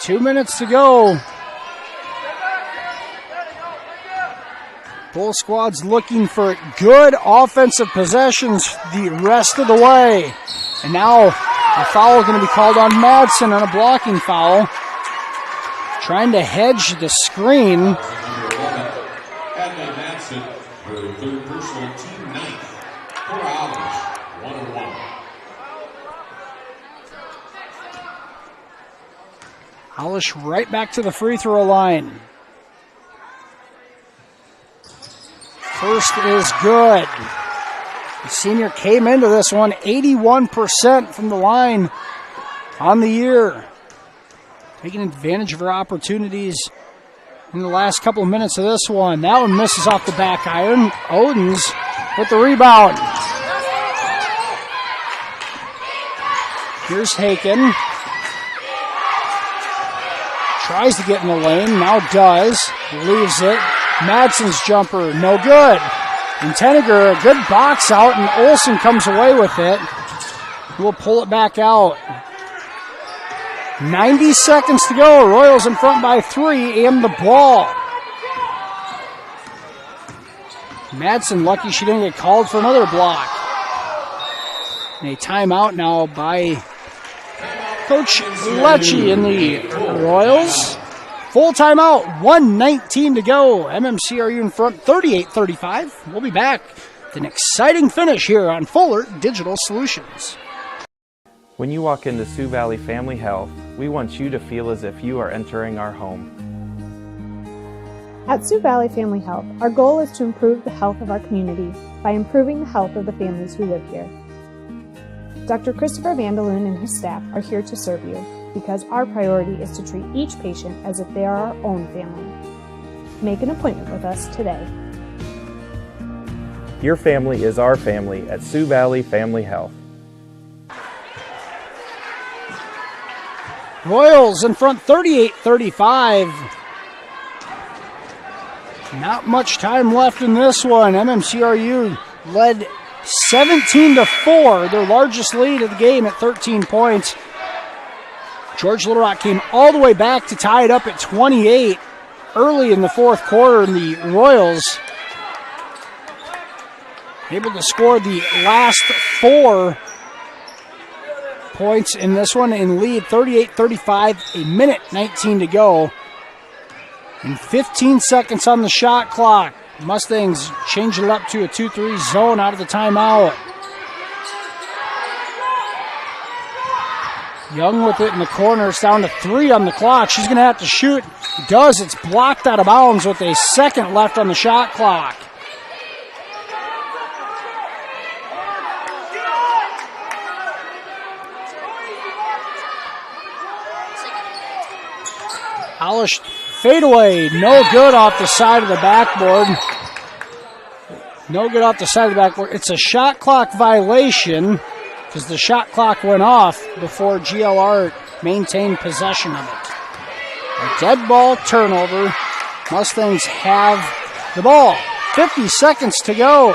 S7: Two minutes to go. Both squads looking for good offensive possessions the rest of the way. And now a foul going to be called on Madsen on a blocking foul. Trying to hedge the screen.
S3: Adlai Madsen, her third personal, team 9th. Cora Alish, 1-1.
S7: Alish right back to the free throw line. First is good. The senior came into this one 81% from the line on the year. Taking advantage of her opportunities in the last couple of minutes of this one. That one misses off the back iron. Oden's with the rebound. Here's Haken. Tries to get in the lane, now does. Leaves it. Madsen's jumper, no good. And Tenniger, a good box out, and Olsen comes away with it. We'll pull it back out. 90 seconds to go. Royals in front by 3 and the ball. Madsen lucky she didn't get called for another block. And a timeout now by Coach Lecce in the Royals. Full timeout, 1:19 to go. MMCRU in front, 38-35. We'll be back with an exciting finish here on Fuller Digital Solutions.
S17: When you walk into Sioux Valley Family Health, we want you to feel as if you are entering our home.
S18: At Sioux Valley Family Health, our goal is to improve the health of our community by improving the health of the families who live here. Dr. Christopher Vandaloon and his staff are here to serve you because our priority is to treat each patient as if they are our own family. Make an appointment with us today.
S17: Your family is our family at Sioux Valley Family Health.
S7: Royals in front 38-35. Not much time left in this one. MMCRU led 17-4, their largest lead of the game at 13 points. George Little Rock came all the way back to tie it up at 28 early in the fourth quarter, and the Royals able to score the last 4 points in this one and lead 38-35, a minute 19 to go. And 15 seconds on the shot clock. Mustangs change it up to a 2-3 zone out of the timeout. Young with it in the corner. It's down to 3 on the clock. She's going to have to shoot. Does. It's blocked out of bounds with a second left on the shot clock. Polish fadeaway, no good off the side of the backboard. No good off the side of the backboard. It's a shot clock violation because the shot clock went off before GLR maintained possession of it. A dead ball turnover. Mustangs have the ball. 50 seconds to go.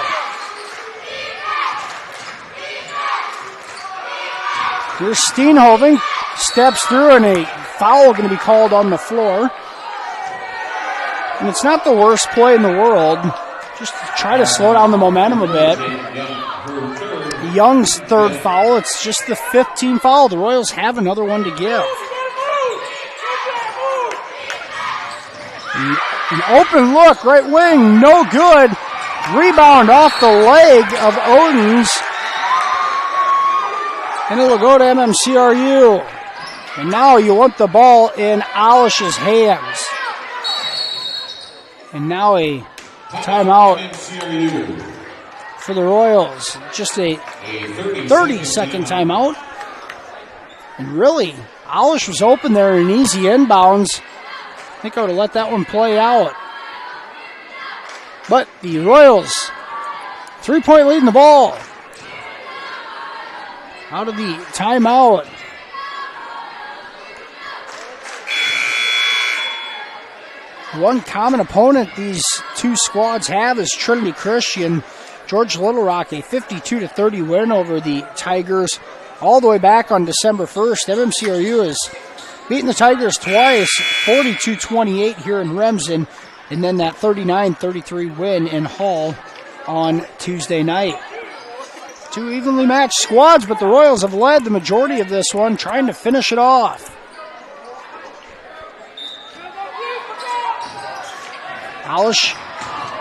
S7: Here's Steenhoven. Steps through and a foul going to be called on the floor. And it's not the worst play in the world. Just to try to slow down the momentum a bit. Young's third foul. It's just the 5th team foul. The Royals have another one to give. An open look, right wing, no good. Rebound off the leg of Odens. And it'll go to MMCRU. And now you want the ball in Alish's hands. And now a timeout for the Royals. Just a 30-second timeout. And really, Alish was open there in easy inbounds. I think I would have let that one play out. But the Royals, 3-point lead in the ball. Out of the timeout. One common opponent these two squads have is Trinity Christian. George Little Rock, a 52-30 win over the Tigers all the way back on December 1st. MMCRU has beaten the Tigers twice, 42-28 here in Remsen, and then that 39-33 win in Hall on Tuesday night. Two evenly matched squads, but the Royals have led the majority of this one, trying to finish it off. Alish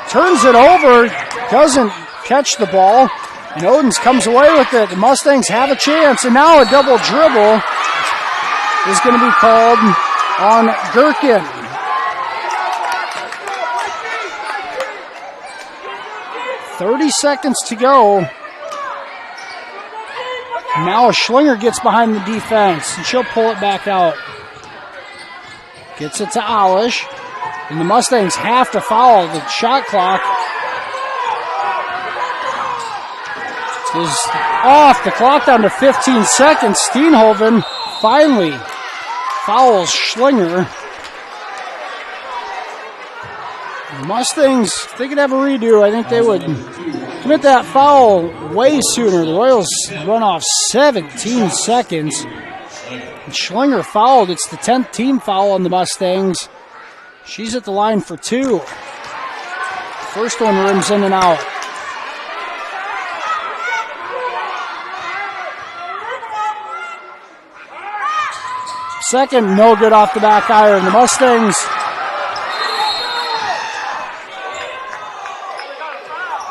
S7: turns it over, doesn't catch the ball, and Odens comes away with it. The Mustangs have a chance, and now a double dribble is going to be called on Gherkin. .30 seconds to go. Now Schlinger gets behind the defense, and she'll pull it back out. Gets it to Alish. And the Mustangs have to foul. The shot clock is off. The clock down to 15 seconds. Steenhoven finally fouls Schlinger. The Mustangs, if they could have a redo, I think they would commit that foul way sooner. The Royals run off 17 seconds. And Schlinger fouled. It's the 10th team foul on the Mustangs. She's at the line for 2. First one rims in and out. Second, no good off the back iron. The Mustangs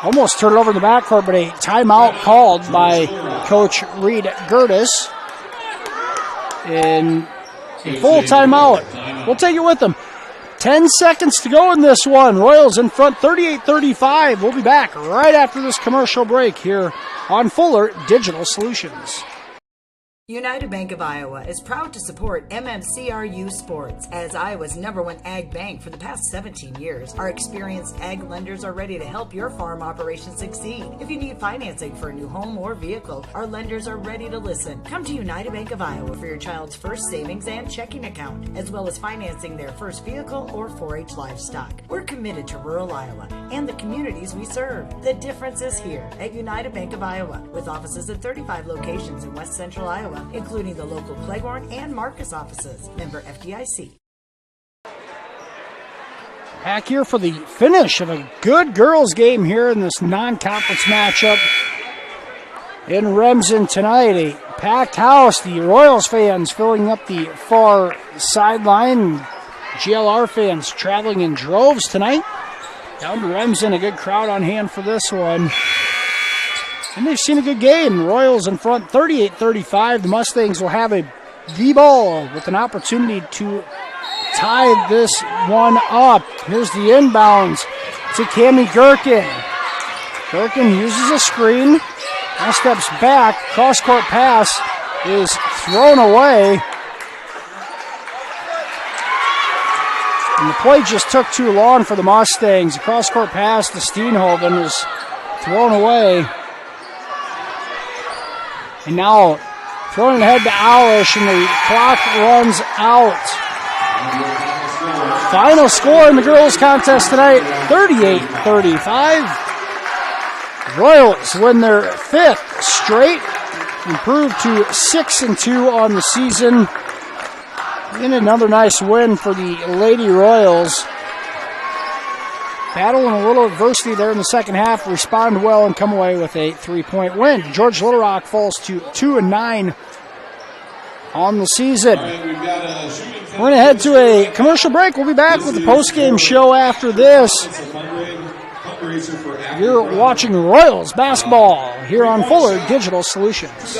S7: almost turned it over in the backcourt, but a timeout called by Coach Reed Gertis. And a full timeout. We'll take it with them. 10 seconds to go in this one. Royals in front 38-35. We'll be back right after this commercial break here on Fuller Digital Solutions.
S8: United Bank of Iowa is proud to support MMCRU sports. As Iowa's #1 ag bank for the past 17 years, our experienced ag lenders are ready to help your farm operation succeed. If you need financing for a new home or vehicle, our lenders are ready to listen. Come to United Bank of Iowa for your child's first savings and checking account, as well as financing their first vehicle or 4-H livestock. We're committed to rural Iowa and the communities we serve. The difference is here at United Bank of Iowa, with offices at 35 locations in West Central Iowa, including the local Cleghorn and Marcus offices. Member FDIC.
S7: Back here for the finish of a good girls game here in this non-conference matchup in Remsen tonight. A packed house. The Royals fans filling up the far sideline. GLR fans traveling in droves tonight. Down to Remsen, a good crowd on hand for this one. And they've seen a good game. Royals in front 38-35. The Mustangs will have the ball with an opportunity to tie this one up. Here's the inbounds to Cammie Gherkin. Gherkin uses a screen. Now steps back. Cross-court pass is thrown away. And the play just took too long for the Mustangs. The cross-court pass to Steenhoven is thrown away. And now throwing it ahead to Aulish, and the clock runs out. Final score in the girls' contest tonight, 38-35. Royals win their 5th straight, improve to 6-2 on the season. And another nice win for the Lady Royals. Battling a little adversity there in the second half, respond well and come away with a 3-point win. George Little Rock falls to 2-9 on the season. We're going to head to a commercial break. We'll be back with the post-game show after this. You're watching Royals basketball here on Fuller Digital Solutions.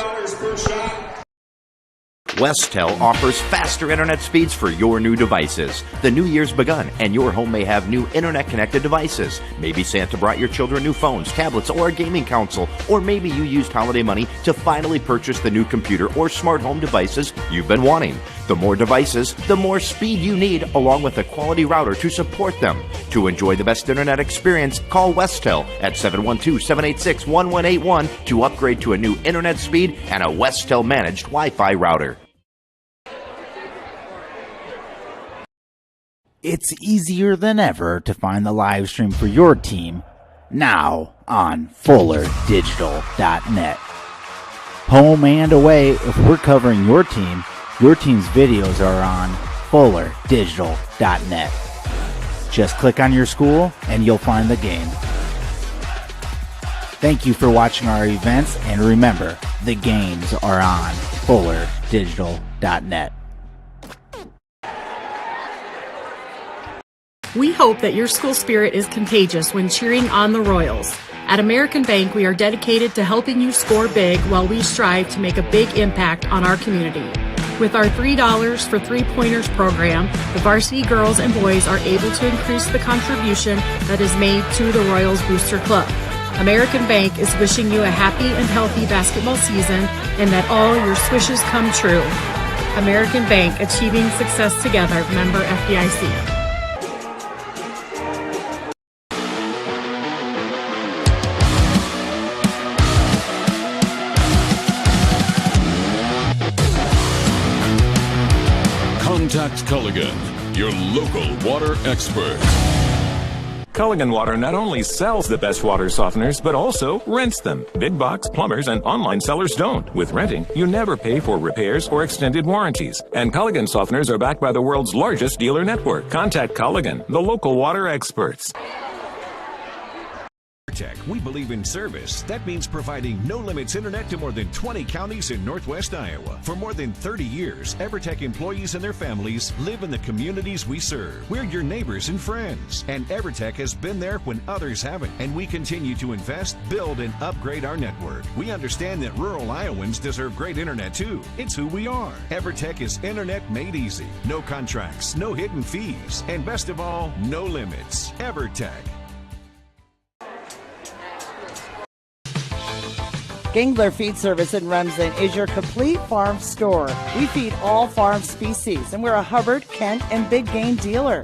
S9: Westel offers faster internet speeds for your new devices. The new year's begun, and your home may have new internet-connected devices. Maybe Santa brought your children new phones, tablets, or a gaming console. Or maybe you used holiday money to finally purchase the new computer or smart home devices you've been wanting. The more devices, the more speed you need, along with a quality router to support them. To enjoy the best internet experience, call Westel at 712-786-1181 to upgrade to a new internet speed and a Westel-managed Wi-Fi router.
S1: It's easier than ever to find the live stream for your team now on FullerDigital.net. Home and away, if we're covering your team's videos are on FullerDigital.net. Just click on your school and you'll find the game. Thank you for watching our events, and remember, the games are on FullerDigital.net.
S2: We hope that your school spirit is contagious when cheering on the Royals. At American Bank, we are dedicated to helping you score big while we strive to make a big impact on our community. With our $3 for 3-pointers program, the varsity girls and boys are able to increase the contribution that is made to the Royals Booster Club. American Bank is wishing you a happy and healthy basketball season and that all your swishes come true. American Bank, achieving success together. Member FDIC.
S19: Contact Culligan, your local water expert.
S4: Culligan Water not only sells the best water softeners, but also rents them. Big box plumbers and online sellers don't. With renting, you never pay for repairs or extended warranties. And Culligan softeners are backed by the world's largest dealer network. Contact Culligan, the local water experts.
S5: EverTech, we believe in service. That means providing no-limits internet to more than 20 counties in Northwest Iowa. For more than 30 years, EverTech employees and their families live in the communities we serve. We're your neighbors and friends. And EverTech has been there when others haven't. And we continue to invest, build, and upgrade our network. We understand that rural Iowans deserve great internet too. It's who we are. EverTech is internet made easy. No contracts, no hidden fees. And best of all, no limits. EverTech.
S6: Gangler Feed Service in Remsen is your complete farm store. We feed all farm species, and we're a Hubbard, Kent, and big game dealer.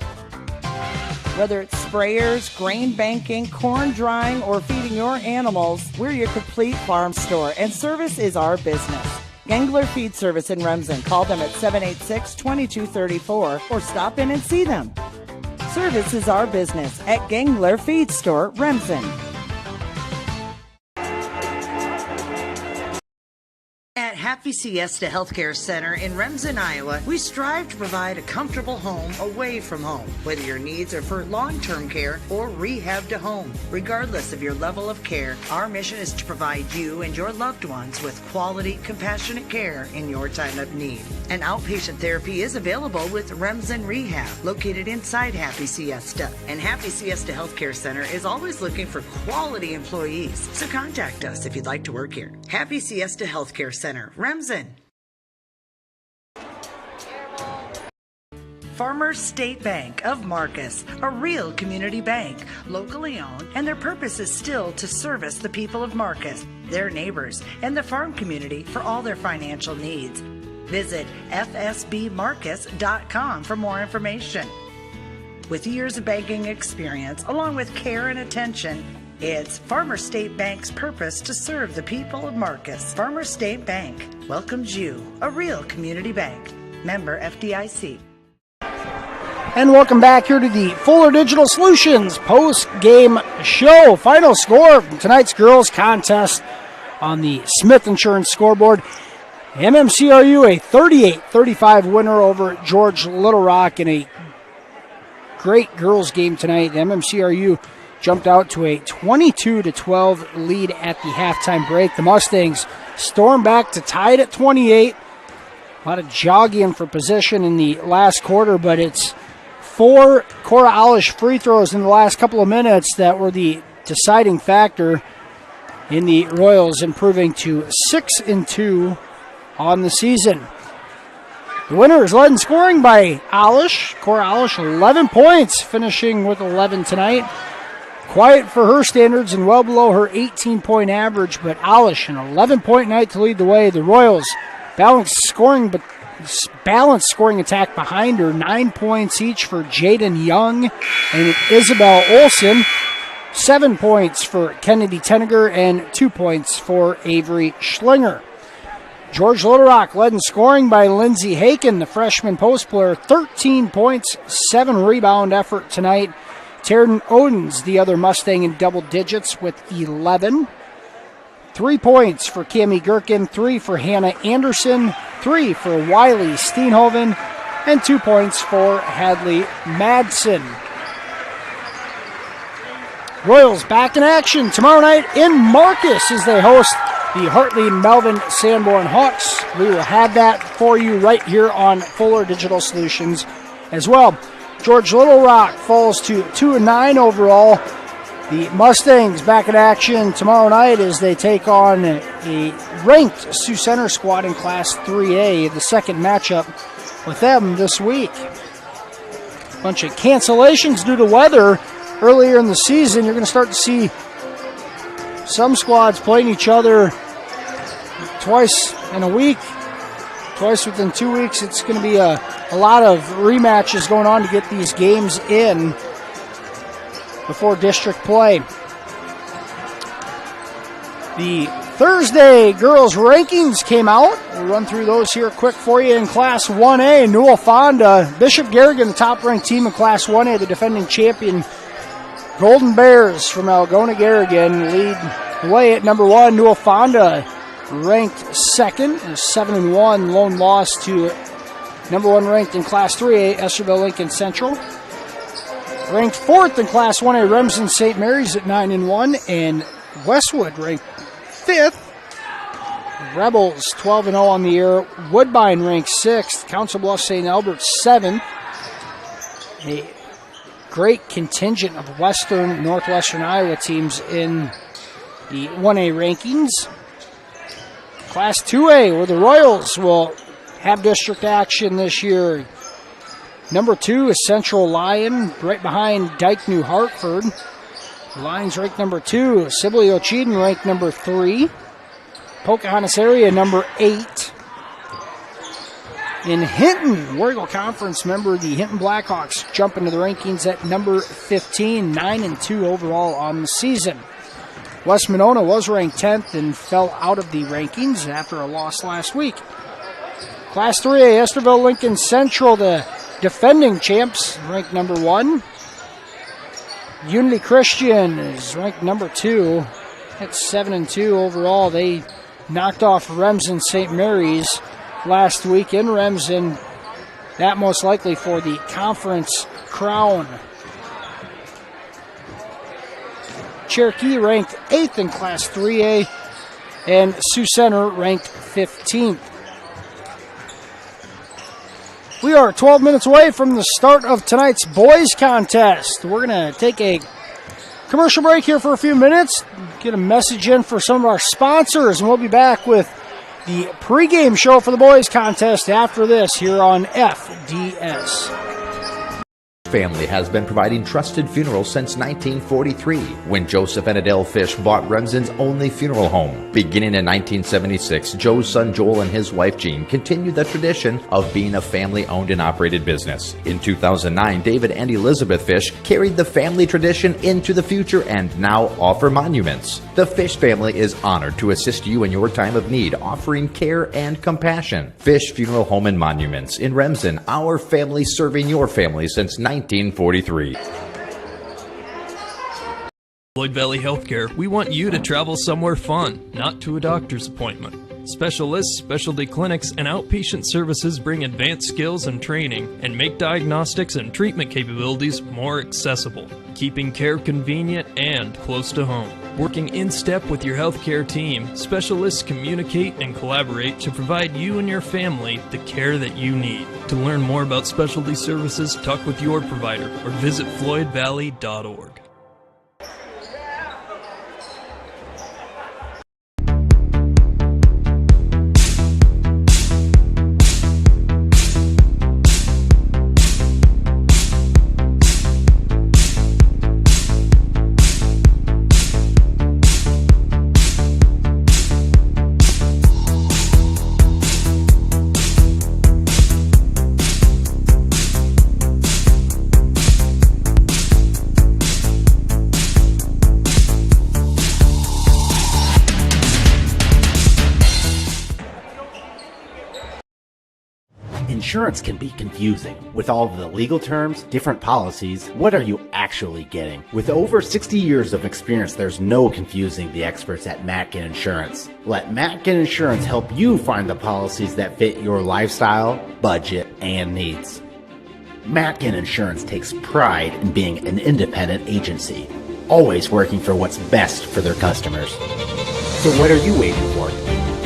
S6: Whether it's sprayers, grain banking, corn drying, or feeding your animals, we're your complete farm store, and service is our business. Gangler Feed Service in Remsen. Call them at 786-2234 or stop in and see them. Service is our business at Gangler Feed Store, Remsen.
S8: At Happy Siesta Healthcare Center in Remsen, Iowa, we strive to provide a comfortable home away from home, whether your needs are for long-term care or rehab to home. Regardless of your level of care, our mission is to provide you and your loved ones with quality, compassionate care in your time of need. An outpatient therapy is available with Remsen Rehab, located inside Happy Siesta. And Happy Siesta Healthcare Center is always looking for quality employees, so contact us if you'd like to work here. Happy Siesta Healthcare Center, Remsen. Farmers State Bank of Marcus, a real community bank, locally owned, and their purpose is still to service the people of Marcus, their neighbors, and the farm community for all their financial needs. Visit fsbmarcus.com for more information. With years of banking experience, along with care and attention, it's Farmer State Bank's purpose to serve the people of Marcus. Farmer State Bank welcomes you, a real community bank. Member FDIC.
S7: And welcome back here to the Fuller Digital Solutions post-game show. Final score from tonight's girls contest on the Smith Insurance scoreboard. MMCRU a 38-35 winner over George Little Rock in a great girls game tonight. MMCRU jumped out to a 22-12 lead at the halftime break. The Mustangs stormed back to tie it at 28. A lot of jogging for position in the last quarter, but it's 4 Cora Alish free throws in the last couple of minutes that were the deciding factor in the Royals improving to 6-2 on the season. The winner is led in scoring by Alish. Cora Alish, 11 points, finishing with 11 tonight. Quiet for her standards and well below her 18-point average, but Alish, an 11-point night to lead the way. The Royals balanced scoring attack behind her. 9 points each for Jaden Young and Isabel Olson. 7 points for Kennedy Tenniger and 2 points for Avery Schlinger. George Little Rock led in scoring by Lindsay Haken, the freshman post player. 13 points, 7 rebound effort tonight. Taryn Odens, the other Mustang, in double digits with 11. 3 points for Cammie Gherkin, 3 for Hannah Anderson, 3 for Wiley Steenhoven, and 2 points for Hadley Madsen. Royals back in action tomorrow night in Marcus as they host the Hartley Melvin Sanborn Hawks. We will have that for you right here on Fuller Digital Solutions as well. George Little Rock falls to 2-9 overall. The Mustangs back in action tomorrow night as they take on a ranked Sioux Center squad in Class 3A, the second matchup with them this week. Bunch of cancellations due to weather earlier in the season. You're going to start to see some squads playing each other twice in a week, twice within 2 weeks. It's going to be a lot of rematches going on to get these games in before district play. The Thursday girls rankings came out. We'll run through those here quick for you in Class 1A. Newell Fonda, Bishop Garrigan, the top-ranked team in Class 1A, the defending champion. Golden Bears from Algona Garrigan lead the way at number 1. Newell Fonda ranked second, a 7-1 lone loss to number 1 ranked in Class 3A, Estherville Lincoln Central. Ranked 4th in Class 1A, Remsen St. Mary's at 9-1, and Westwood ranked 5th. Rebels 12-0 on the year. Woodbine ranked 6th. Council Bluffs St. Albert 7th. A great contingent of Western, Northwestern Iowa teams in the 1A rankings. Class 2A, where the Royals will have district action this year. Number 2 is Central Lyon, right behind Dike New Hartford. The Lions ranked number 2. Sibley Ocheyedan ranked number 3. Pocahontas area, number 8. In Hinton, Warrego Conference member, the Hinton Blackhawks jump into the rankings at number 15, 9-2 overall on the season. West Monona was ranked 10th and fell out of the rankings after a loss last week. Class 3A, Esterville Lincoln Central, the defending champs, ranked number 1. Unity Christian is ranked number 2 at 7-2 overall. They knocked off Remsen St. Mary's last week in Remsen, that most likely for the conference crown. Cherokee ranked 8th in Class 3A, and Sioux Center ranked 15th. We are 12 minutes away from the start of tonight's boys contest. We're going to take a commercial break here for a few minutes, get a message in for some of our sponsors, and we'll be back with the pregame show for the boys contest after this here on FDS.
S9: Family has been providing trusted funerals since 1943, when Joseph and Adele Fish bought Remsen's only funeral home. Beginning in 1976, Joe's son Joel and his wife Jean continued the tradition of being a family-owned and operated business. In 2009, David and Elizabeth Fish carried the family tradition into the future and now offer monuments. The Fish family is honored to assist you in your time of need, offering care and compassion. Fish Funeral Home and Monuments in Remsen, our family serving your family since 1943.
S10: Lloyd Valley Healthcare, we want you to travel somewhere fun, not to a doctor's appointment. Specialists, specialty clinics, and outpatient services bring advanced skills and training and make diagnostics and treatment capabilities more accessible, keeping care convenient and close to home. Working in step with your healthcare team, specialists communicate and collaborate to provide you and your family the care that you need. To learn more about specialty services, talk with your provider or visit floydvalley.org.
S1: Insurance can be confusing. With all of the legal terms, different policies, what are you actually getting? With over 60 years of experience, there's no confusing the experts at Matkin Insurance. Let Matkin Insurance help you find the policies that fit your lifestyle, budget, and needs. Matkin Insurance takes pride in being an independent agency, always working for what's best for their customers. So what are you waiting for?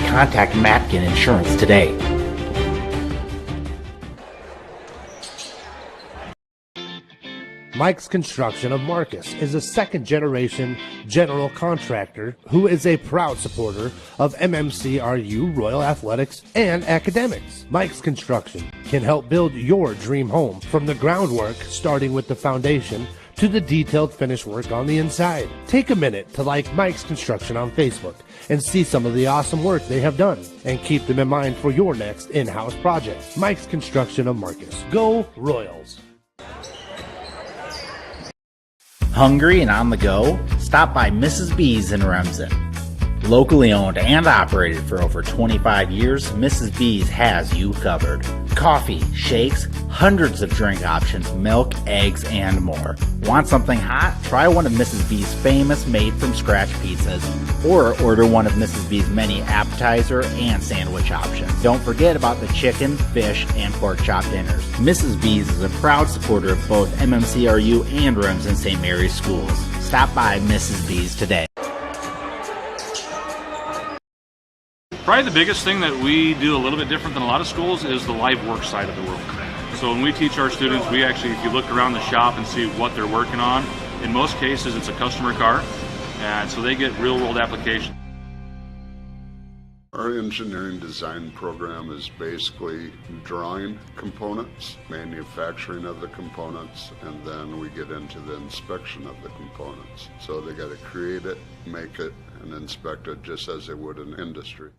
S1: Contact Matkin Insurance today.
S11: Mike's Construction of Marcus is a second-generation general contractor who is a proud supporter of MMCRU, Royal Athletics, and academics. Mike's Construction can help build your dream home from the groundwork, starting with the foundation, to the detailed finish work on the inside. Take a minute to like Mike's Construction on Facebook and see some of the awesome work they have done, and keep them in mind for your next in-house project. Mike's Construction of Marcus. Go Royals!
S1: Hungry and on the go? Stop by Mrs. B's in Remsen. Locally owned and operated for over 25 years, Mrs. B's has you covered. Coffee, shakes, hundreds of drink options, milk, eggs, and more. Want something hot? Try one of Mrs. B's famous made-from-scratch pizzas, or order one of Mrs. B's many appetizer and sandwich options. Don't forget about the chicken, fish, and pork chop dinners. Mrs. B's is a proud supporter of both MMCRU and Remsen St. Mary's schools. Stop by Mrs. B's today.
S20: Probably the biggest thing that we do a little bit different than a lot of schools is the live work side of the world. So when we teach our students, we actually, if you look around the shop and see what they're working on, in most cases it's a customer car, and so they get real world application.
S21: Our engineering design program is basically drawing components, manufacturing of the components, and then we get into the inspection of the components. So they got to create it, make it, and inspected just as they would in industry.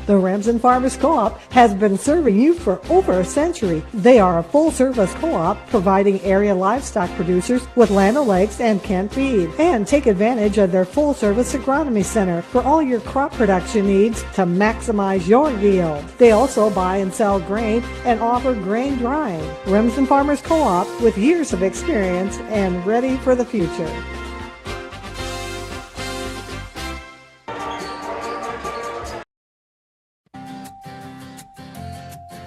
S14: The Remsen Farmers Co-op has been serving you for over a century. They are a full-service co-op providing area livestock producers with land o'lakes and canned feed. And take advantage of their full-service agronomy center for all your crop production needs to maximize your yield. They also buy and sell grain and offer grain drying. Remsen Farmers Co-op with years of experience and ready for the future.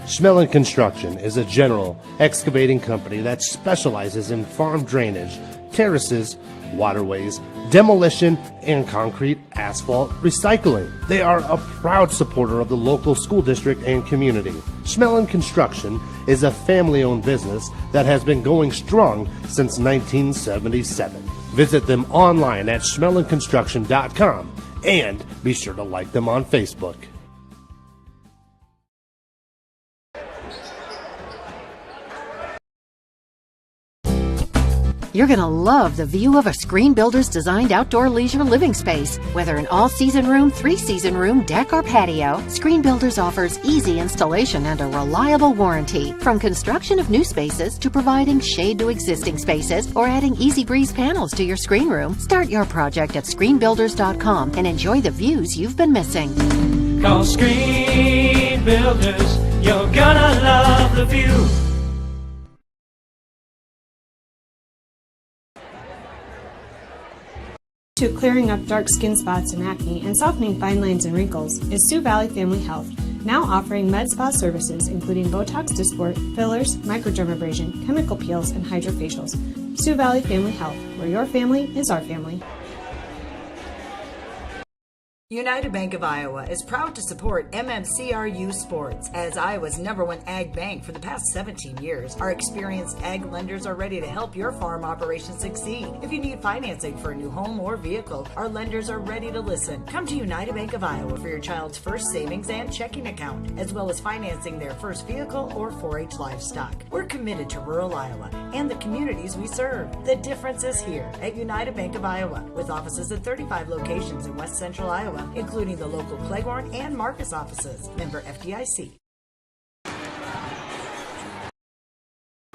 S11: Schmelling Construction is a general excavating company that specializes in farm drainage, terraces, waterways, demolition, and concrete asphalt recycling. They are a proud supporter of the local school district and community. Schmelling Construction is a family-owned business that has been going strong since 1977. Visit them online at schmellingconstruction.com and be sure to like them on Facebook.
S15: You're going to love the view of a Screen Builder's designed outdoor leisure living space. Whether an all-season room, three-season room, deck, or patio, Screen Builders offers easy installation and a reliable warranty. From construction of new spaces to providing shade to existing spaces or adding Easy Breeze panels to your screen room, start your project at screenbuilders.com and enjoy the views you've been missing.
S16: Call Screen Builders, you're gonna love the view.
S18: To clearing up dark skin spots and acne and softening fine lines and wrinkles is Sioux Valley Family Health, now offering med spa services including Botox Dysport, fillers, microdermabrasion, chemical peels, and hydrofacials. Sioux Valley Family Health, where your family is our family.
S8: United Bank of Iowa is proud to support MMCRU Sports. As Iowa's #1 ag bank for the past 17 years, our experienced ag lenders are ready to help your farm operation succeed. If you need financing for a new home or vehicle, our lenders are ready to listen. Come to United Bank of Iowa for your child's first savings and checking account, as well as financing their first vehicle or 4-H livestock. We're committed to rural Iowa and the communities we serve. The difference is here at United Bank of Iowa, with offices at 35 locations in West Central Iowa, including the local Cleghorn and Marcus offices. Member FDIC.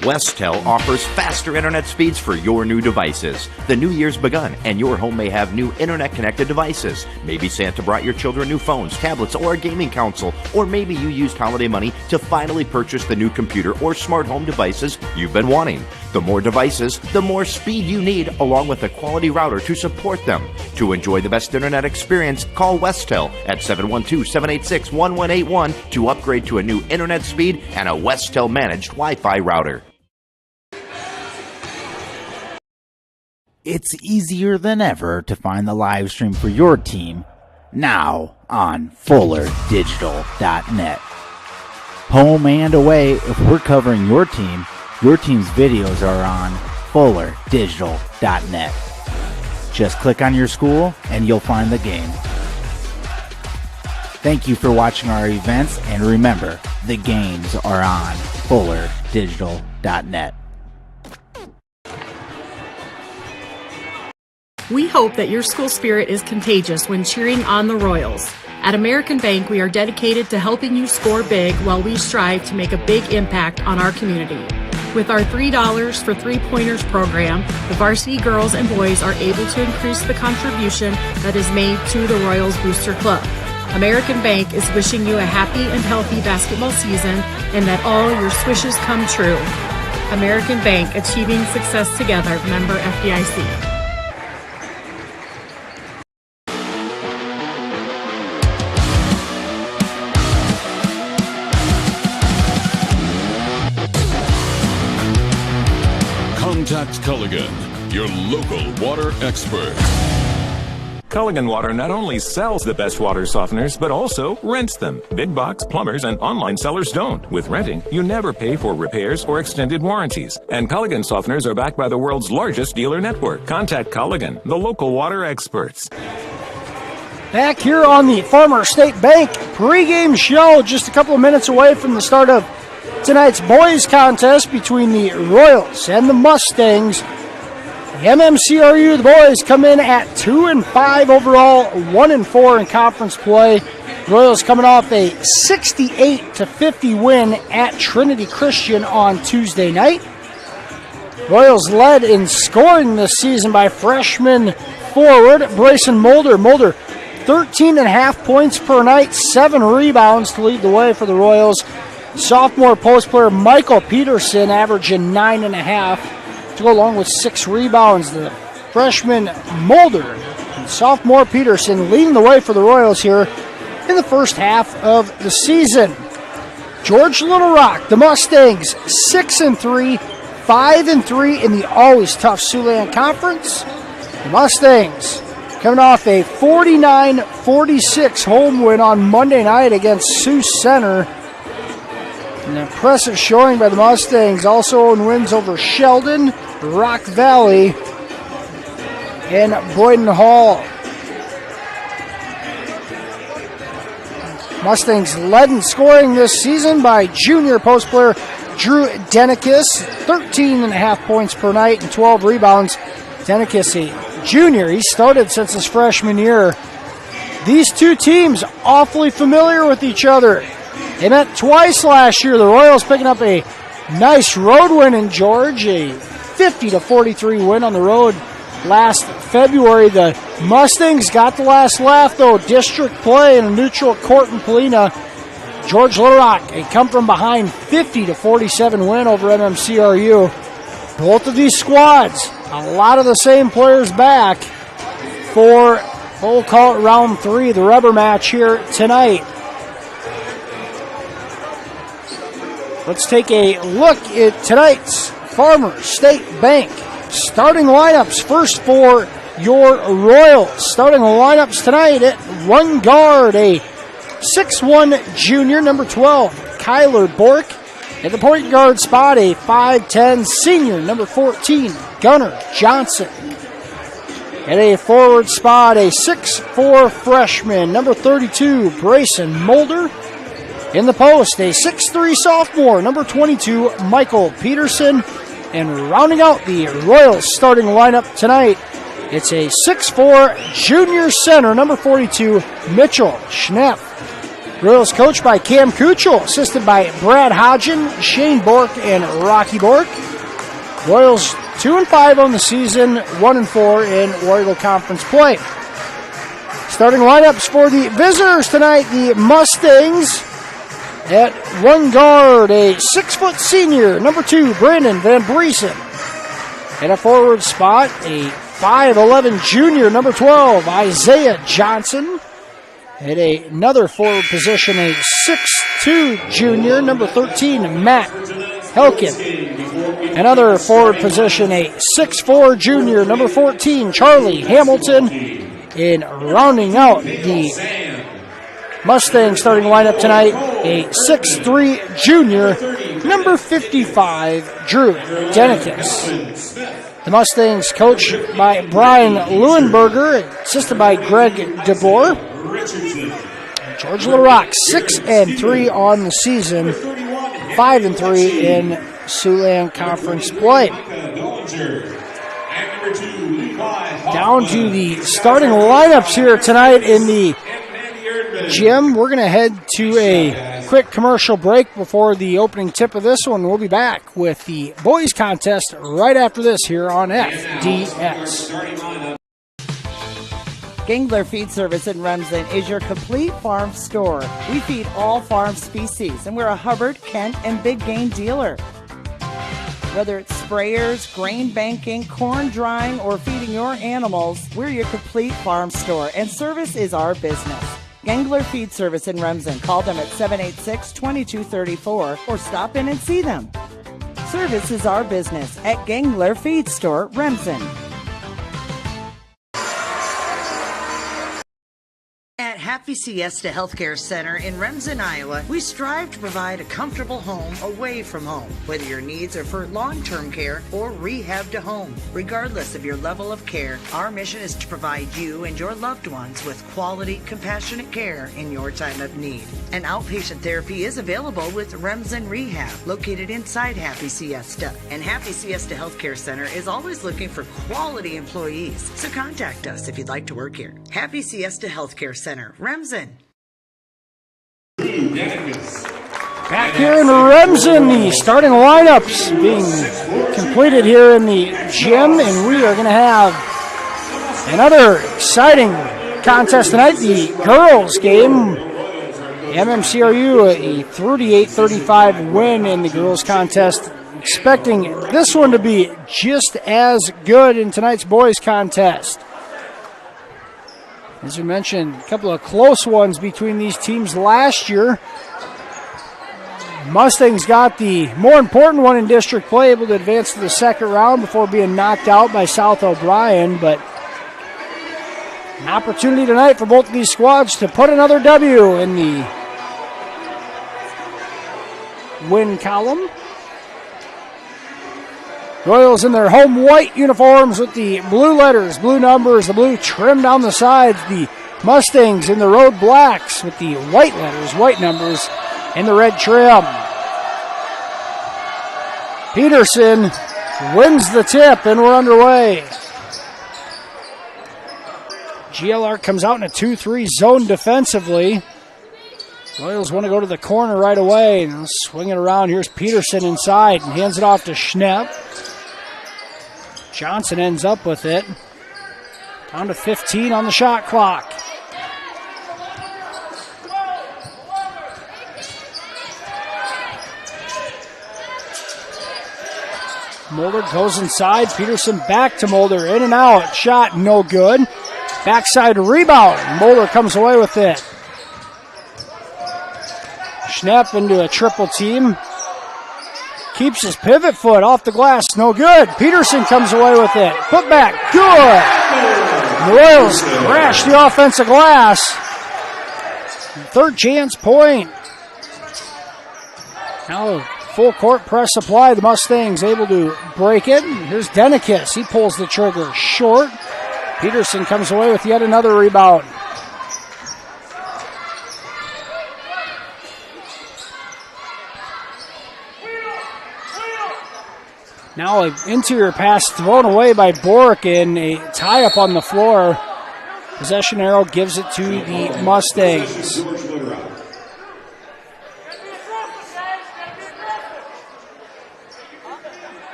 S9: Westel offers faster internet speeds for your new devices. The new year's begun, and your home may have new internet-connected devices. Maybe Santa brought your children new phones, tablets, or a gaming console. Or maybe you used holiday money to finally purchase the new computer or smart home devices you've been wanting. The more devices, the more speed you need, along with a quality router to support them. To enjoy the best internet experience, call Westel at 712-786-1181 to upgrade to a new internet speed and a Westel-managed Wi-Fi router.
S1: It's easier than ever to find the live stream for your team now on FullerDigital.net. Home and away, if we're covering your team's videos are on FullerDigital.net. Just click on your school and you'll find the game. Thank you for watching our events, and remember, the games are on FullerDigital.net.
S2: We hope that your school spirit is contagious when cheering on the Royals. At American Bank, we are dedicated to helping you score big while we strive to make a big impact on our community. With our $3 for 3-pointers program, the varsity girls and boys are able to increase the contribution that is made to the Royals Booster Club. American Bank is wishing you a happy and healthy basketball season and that all your swishes come true. American Bank, achieving success together. Member FDIC.
S19: Contact Culligan, your local water expert.
S4: Culligan Water not only sells the best water softeners, but also rents them. Big box plumbers and online sellers don't. With renting, you never pay for repairs or extended warranties. And Culligan softeners are backed by the world's largest dealer network. Contact Culligan, the local water experts.
S7: Back here on the Farmer State Bank pregame show, just a couple of minutes away from the start of tonight's boys contest between the Royals and the Mustangs. The MMCRU, the boys come in at 2-5 overall, 1-4 in conference play. Royals coming off a 68-50 win at Trinity Christian on Tuesday night. Royals led in scoring this season by freshman forward Bryson Mulder. Mulder, 13.5 points per night, 7 rebounds to lead the way for the Royals. Sophomore post player Michael Peterson averaging 9.5 to go along with 6 rebounds. The freshman Mulder and sophomore Peterson leading the way for the Royals here in the first half of the season. George Little Rock, the Mustangs, 6-3, 5-3 in the always tough Siouxland Conference. The Mustangs coming off a 49-46 home win on Monday night against Sioux Center. An impressive showing by the Mustangs. Also in wins over Sheldon, Rock Valley, and Boyden Hall. Mustangs led in scoring this season by junior post player Drew Denikis, 13.5 points per night and 12 rebounds. Denikis, a junior, he started since his freshman year. These two teams awfully familiar with each other. They met twice last year. The Royals picking up a nice road win in George, a 50-43 win on the road last February. The Mustangs got the last laugh, though. District play in a neutral court in Polina. George Little Rock, a come-from-behind 50-47 win over MMCRU. Both of these squads, a lot of the same players back for, we'll call it round 3, the rubber match here tonight. Let's take a look at tonight's Farmers State Bank starting lineups. First for your Royals. Starting lineups tonight at one guard, a 6'1 junior, number 12, Kyler Bork. At the point guard spot, a 5'10 senior, number 14, Gunnar Johnson. At a forward spot, a 6'4 freshman, number 32, Bryson Mulder. In the post, a 6'3 sophomore, number 22, Michael Peterson. And rounding out the Royals starting lineup tonight, it's a 6'4 junior center, number 42, Mitchell Schnepp. Royals coached by Cam Kuchel, assisted by Brad Hodgen, Shane Bork, and Rocky Bork. Royals 2-5 on the season, 1-4 in War Eagle Conference play. Starting lineups for the visitors tonight, the Mustangs. At one guard, a 6' senior, number 2, Brandon Van Briesen. At a forward spot, a 5'11 junior, number 12, Isaiah Johnson. At another forward position, a 6'2 junior, number 13, Matt Helkin. Another forward position, a 6'4 junior, number 14, Charlie Hamilton. And rounding out the Mustang starting lineup tonight, a 6'3 junior, number 55, Drew Denikis. The Mustangs coached by Brian Leuenberger, assisted by Greg DeBoer. George Little Rock, 6-3 on the season, 5-3 in Siouxland Conference play. Down to the starting lineups here tonight in the gym. We're going to head to a quick commercial break before the opening tip of this one. We'll be back with the boys contest right after this here on FDS.
S6: Gangler Feed Service in Remsen is your complete farm store. We feed all farm species, and we're a Hubbard, Kent, and big game dealer. Whether it's sprayers, grain banking, corn drying, or feeding your animals, we're your complete farm store, and service is our business. Gangler Feed Service in Remsen. Call them at 786-2234 or stop in and see them. Service is our business at Gangler Feed Store, Remsen.
S8: Happy Siesta Healthcare Center in Remsen, Iowa, we strive to provide a comfortable home away from home, whether your needs are for long-term care or rehab to home. Regardless of your level of care, our mission is to provide you and your loved ones with quality, compassionate care in your time of need. An outpatient therapy is available with Remsen Rehab, located inside Happy Siesta. And Happy Siesta Healthcare Center is always looking for quality employees. So contact us if you'd like to work here. Happy Siesta Healthcare Center, Remsen.
S7: Back here in Remsen, the starting lineups being completed here in the gym, and we are going to have another exciting contest tonight, the girls game. MMCRU, a 38-35 win in the girls contest. Expecting this one to be just as good in tonight's boys contest. As we mentioned, a couple of close ones between these teams last year. Mustangs got the more important one in district play, able to advance to the second round before being knocked out by South O'Brien, but an opportunity tonight for both of these squads to put another W in the win column. Royals in their home white uniforms with the blue letters, blue numbers, the blue trim down the sides. The Mustangs in the road blacks with the white letters, white numbers, and the red trim. Peterson wins the tip, and we're underway. GLR comes out in a 2-3 zone defensively. Royals want to go to the corner right away and swing it around. Here's Peterson inside and hands it off to Schnepp. Johnson ends up with it. Down to 15 on the shot clock. Mulder goes inside. Peterson back to Mulder. In and out. Shot no good. Backside rebound. Mulder comes away with it. Schnepp into a triple team. Keeps his pivot foot off the glass. No good. Peterson comes away with it. Put back. Good. The Royals crash the offensive glass. Third chance point. Now full court press supply. The Mustangs able to break it. Here's Denikis. He pulls the trigger short. Peterson comes away with yet another rebound. Now an interior pass thrown away by Bork and a tie-up on the floor. Possession arrow gives it to the Mustangs.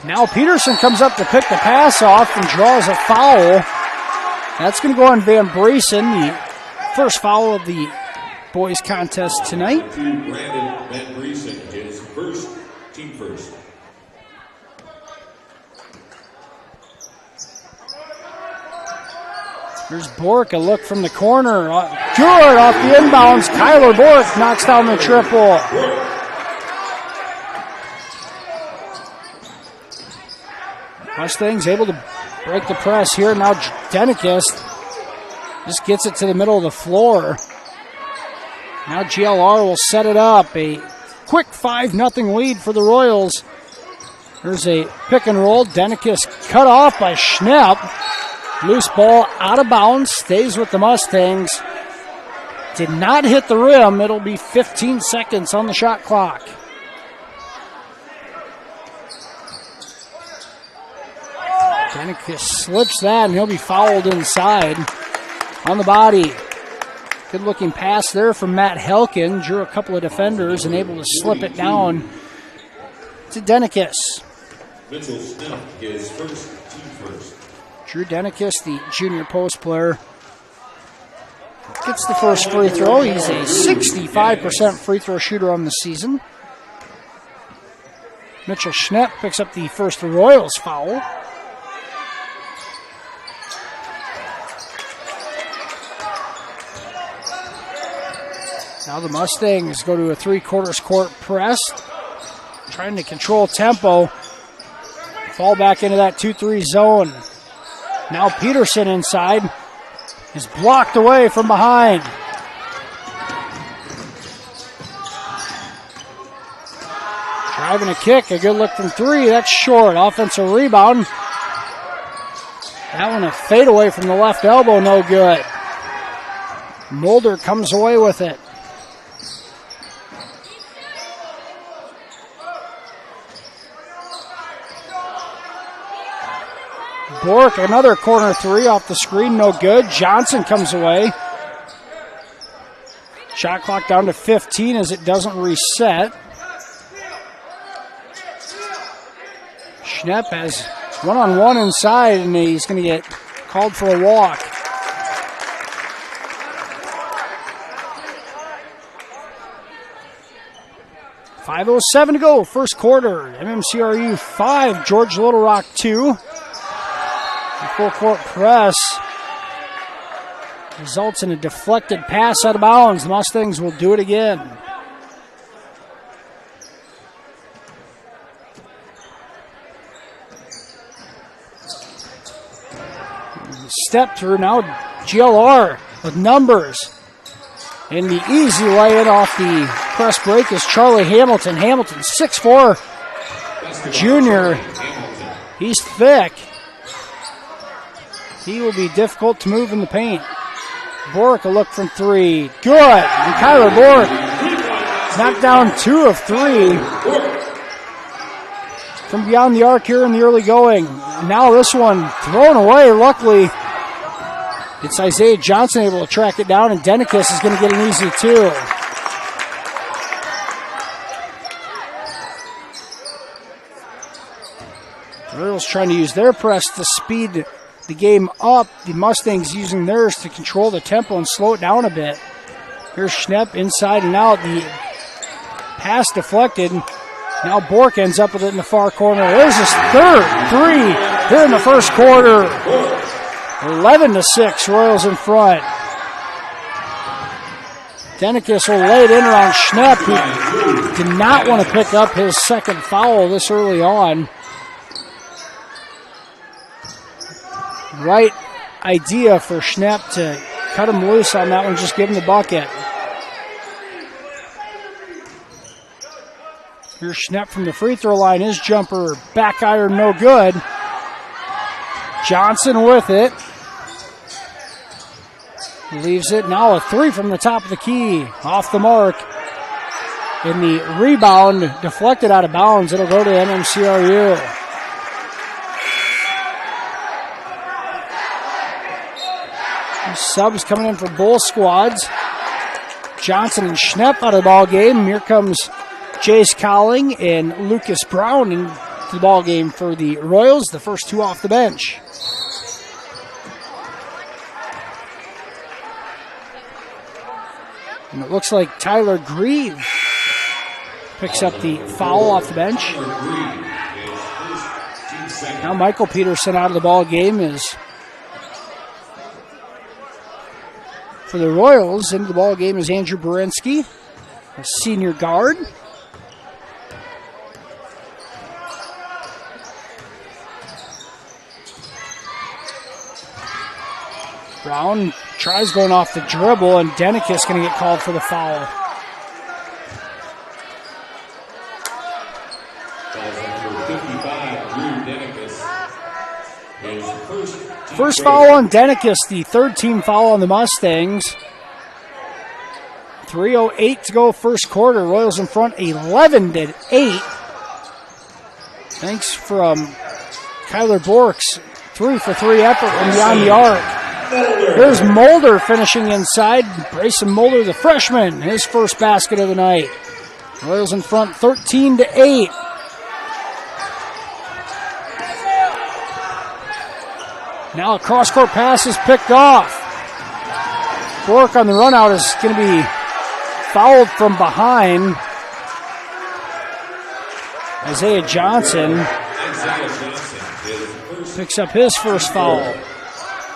S7: Now Peterson comes up to pick the pass off and draws a foul. That's going to go on Van Brayson, the first foul of the boys contest tonight.
S3: Brandon Van Brayson, his first, team first.
S7: Here's Bork, a look from the corner. Good off the inbounds. Kyler Bork knocks down the triple. Mustangs able to break the press here. Now Denikis just gets it to the middle of the floor. Now GLR will set it up. A quick 5-0 lead for the Royals. There's a pick and roll. Denikis cut off by Schnepp. Loose ball out of bounds. Stays with the Mustangs. Did not hit the rim. It'll be 15 seconds on the shot clock. Denikis slips that, and he'll be fouled inside on the body. Good looking pass there from Matt Helkin. Drew a couple of defenders and able to slip it down to Denikis.
S3: Mitchell Schnepp is first, team first.
S7: Drew Denikis, the junior post player, gets the first free throw. He's a 65% free throw shooter on the season. Mitchell Schnepp picks up the first Royals foul. Now the Mustangs go to a 3/4 court press. trying to control tempo. Fall back into that 2-3 zone. Now Peterson inside is blocked away from behind. Driving a kick, a good look from 3. That's short. Offensive rebound. That one a fadeaway from the left elbow, no good. Mulder comes away with it. Bork, another corner 3 off the screen, no good. Johnson comes away. Shot clock down to 15 as it doesn't reset. Schnepp has one-on-one inside, and he's going to get called for a walk. .5:07 to go, first quarter. MMCRU 5, George Little Rock 2. The full court press results in a deflected pass out of bounds. The Mustangs will do it again. Step through now, GLR with numbers. And the easy lay-in off the press break is Charlie Hamilton. Hamilton, 6'4", junior. He's thick. He will be difficult to move in the paint. Bork a look from 3. Good. And Kyler Bork knocked down 2 of 3 from beyond the arc here in the early going. Now this one thrown away. Luckily, it's Isaiah Johnson able to track it down, and Denikis is going to get an easy 2. Royals trying to use their press to speed the game up. The Mustangs using theirs to control the tempo and slow it down a bit. Here's Schnepp inside and out. The pass deflected. Now Bork ends up with it in the far corner. There's his third 3 here in the first quarter. 11-6, Royals in front. Denikis will lay it in around Schnepp, who did not want to pick up his second foul this early on. Right idea for Schnepp to cut him loose on that one, just give him the bucket. Here's Schnepp from the free throw line. His jumper, back iron, no good. Johnson with it. Leaves it. Now a 3 from the top of the key. Off the mark. And the rebound deflected out of bounds. It'll go to MMCRU. Subs coming in for both squads. Johnson and Schnepp out of the ball game. Here comes Jace Cowling and Lucas Brown into the ball game for the Royals. The first 2 off the bench. And it looks like Tyler Grieve picks up the foul off the bench. Now Michael Peterson out of the ball game is for the Royals. Into the ball game is Andrew Berensky, a senior guard. Brown tries going off the dribble, and Denikis going to get called for the foul. First foul on Denikis, the third team foul on the Mustangs. 3:08 to go first quarter. Royals in front 11-8. Thanks from Kyler Bork's 3-for-3 effort from beyond the arc. Here's Mulder finishing inside. Brayson Mulder, the freshman, his first basket of the night. Royals in front 13-8. Now a cross-court pass is picked off. Bork on the run-out is going to be fouled from behind. Isaiah Johnson picks up his first foul.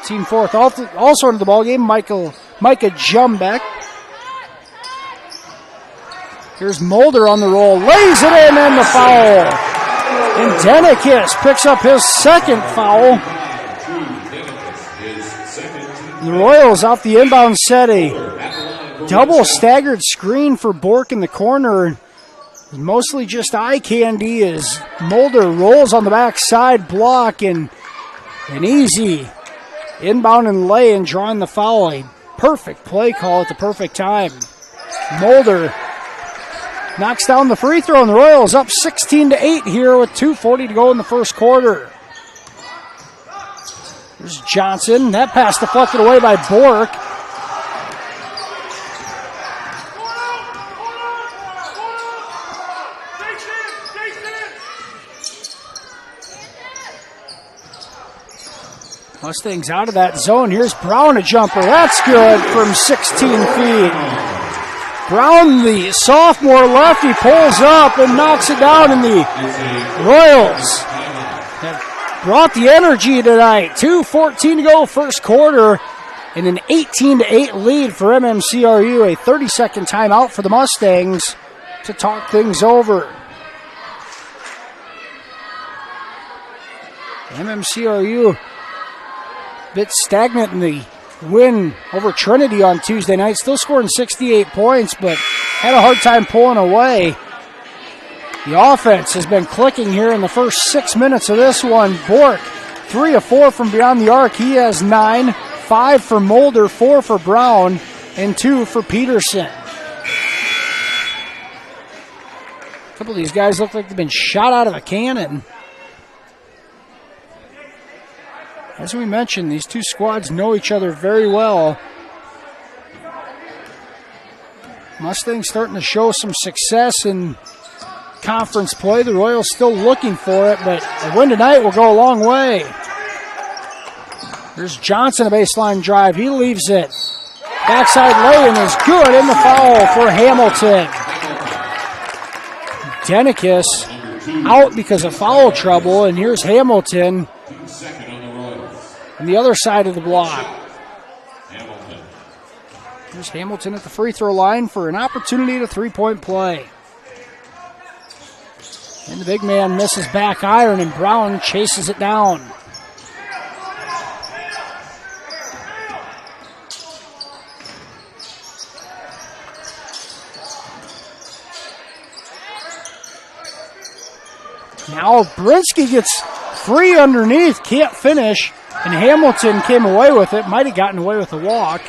S7: Team fourth. Also into the ballgame, Micah Jumbeck. Here's Mulder on the roll, lays it in, and the foul. And Denikis picks up his second foul. The Royals off the inbound set, a double staggered screen for Bork in the corner. Mostly just eye candy as Mulder rolls on the backside block, and an easy inbound and lay and drawing the foul. A perfect play call at the perfect time. Mulder knocks down the free throw, and the Royals up 16-8 here with 2:40 to go in the first quarter. There's Johnson. That pass deflected away by Bork. Mustangs out of that zone. Here's Brown, a jumper. That's good from 16 feet. Brown, the sophomore lefty, pulls up and knocks it down, and the Royals have brought the energy tonight. 2:14 to go first quarter, and an 18-8 lead for MMCRU. A 30-second timeout for the Mustangs to talk things over. MMCRU a bit stagnant in the win over Trinity on Tuesday night. Still scoring 68 points, but had a hard time pulling away. The offense has been clicking here in the first 6 minutes of this one. Bork, 3 of 4 from beyond the arc. He has 9, 5 for Mulder, 4 for Brown, and 2 for Peterson. A couple of these guys look like they've been shot out of a cannon. As we mentioned, these two squads know each other very well. Mustangs starting to show some success in conference play. The Royals still looking for it, but a win tonight will go a long way. There's Johnson, a baseline drive. He leaves it. Backside lay and is good, in the foul for Hamilton. Denikis out because of foul trouble, and here's Hamilton on the other side of the block. Here's Hamilton at the free throw line for an opportunity to three-point play. And the big man misses back iron, and Brown chases it down. Now Brinsky gets free underneath, can't finish, and Hamilton came away with it. Might have gotten away with a walk.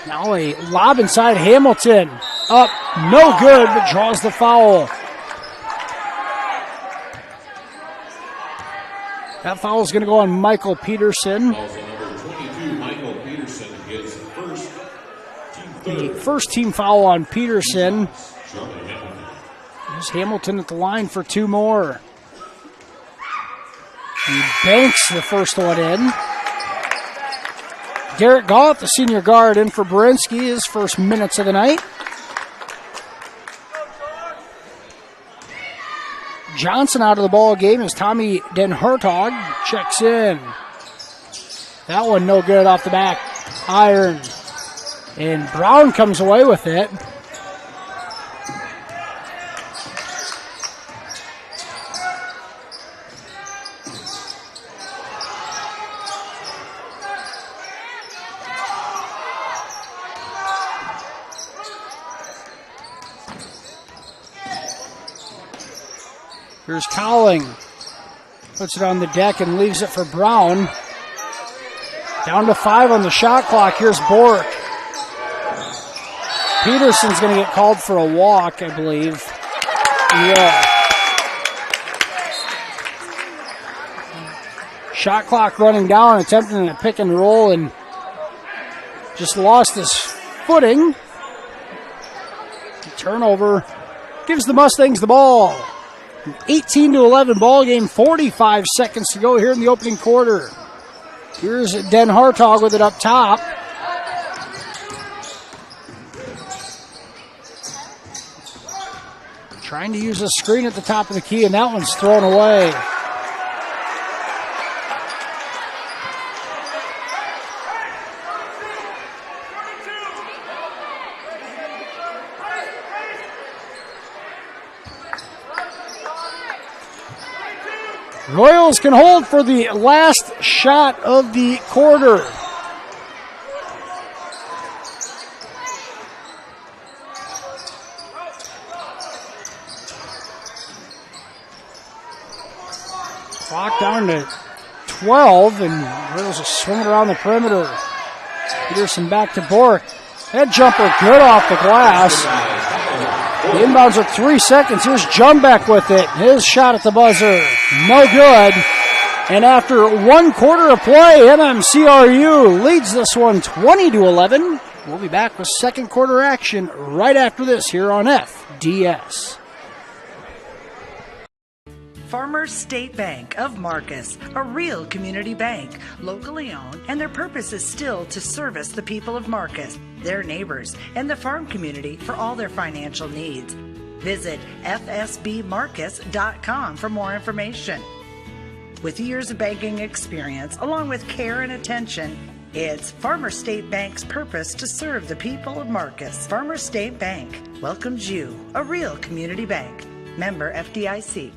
S7: Now a lob inside Hamilton. Up, no good, but draws the foul. That foul is going to go on Michael Peterson. The first team foul on Peterson. There's Hamilton at the line for 2 more. He banks the first one in. Garrett Goff, the senior guard, in for Brinsky, his first minutes of the night. Johnson out of the ball game as Tommy Den Hertog checks in. That one no good off the back. Iron. And Brown comes away with it. Here's Cowling. Puts it on the deck and leaves it for Brown. Down to 5 on the shot clock. Here's Bork. Peterson's going to get called for a walk, I believe. Yeah. Shot clock running down, attempting a pick and roll, and just lost his footing. Turnover gives the Mustangs the ball. 18-11 ball game, 45 seconds to go here in the opening quarter. Here's Den Hartog with it up top. Trying to use a screen at the top of the key, and that one's thrown away. Royals can hold for the last shot of the quarter. Clock down to 12, and Royals are swinging around the perimeter. Peterson back to Bork. Head jumper good off the glass. The inbounds with 3 seconds. Here's Jumbeck with it. His shot at the buzzer. No good. And after 1 quarter of play, MMCRU leads this one 20-11. We'll be back with second quarter action right after this here on FDS.
S8: Farmers State Bank of Marcus, a real community bank, locally owned, and their purpose is still to service the people of Marcus, their neighbors, and the farm community for all their financial needs. Visit fsbmarcus.com for more information. With years of banking experience, along with care and attention, it's Farmers State Bank's purpose to serve the people of Marcus. Farmers State Bank welcomes you, a real community bank. Member FDIC.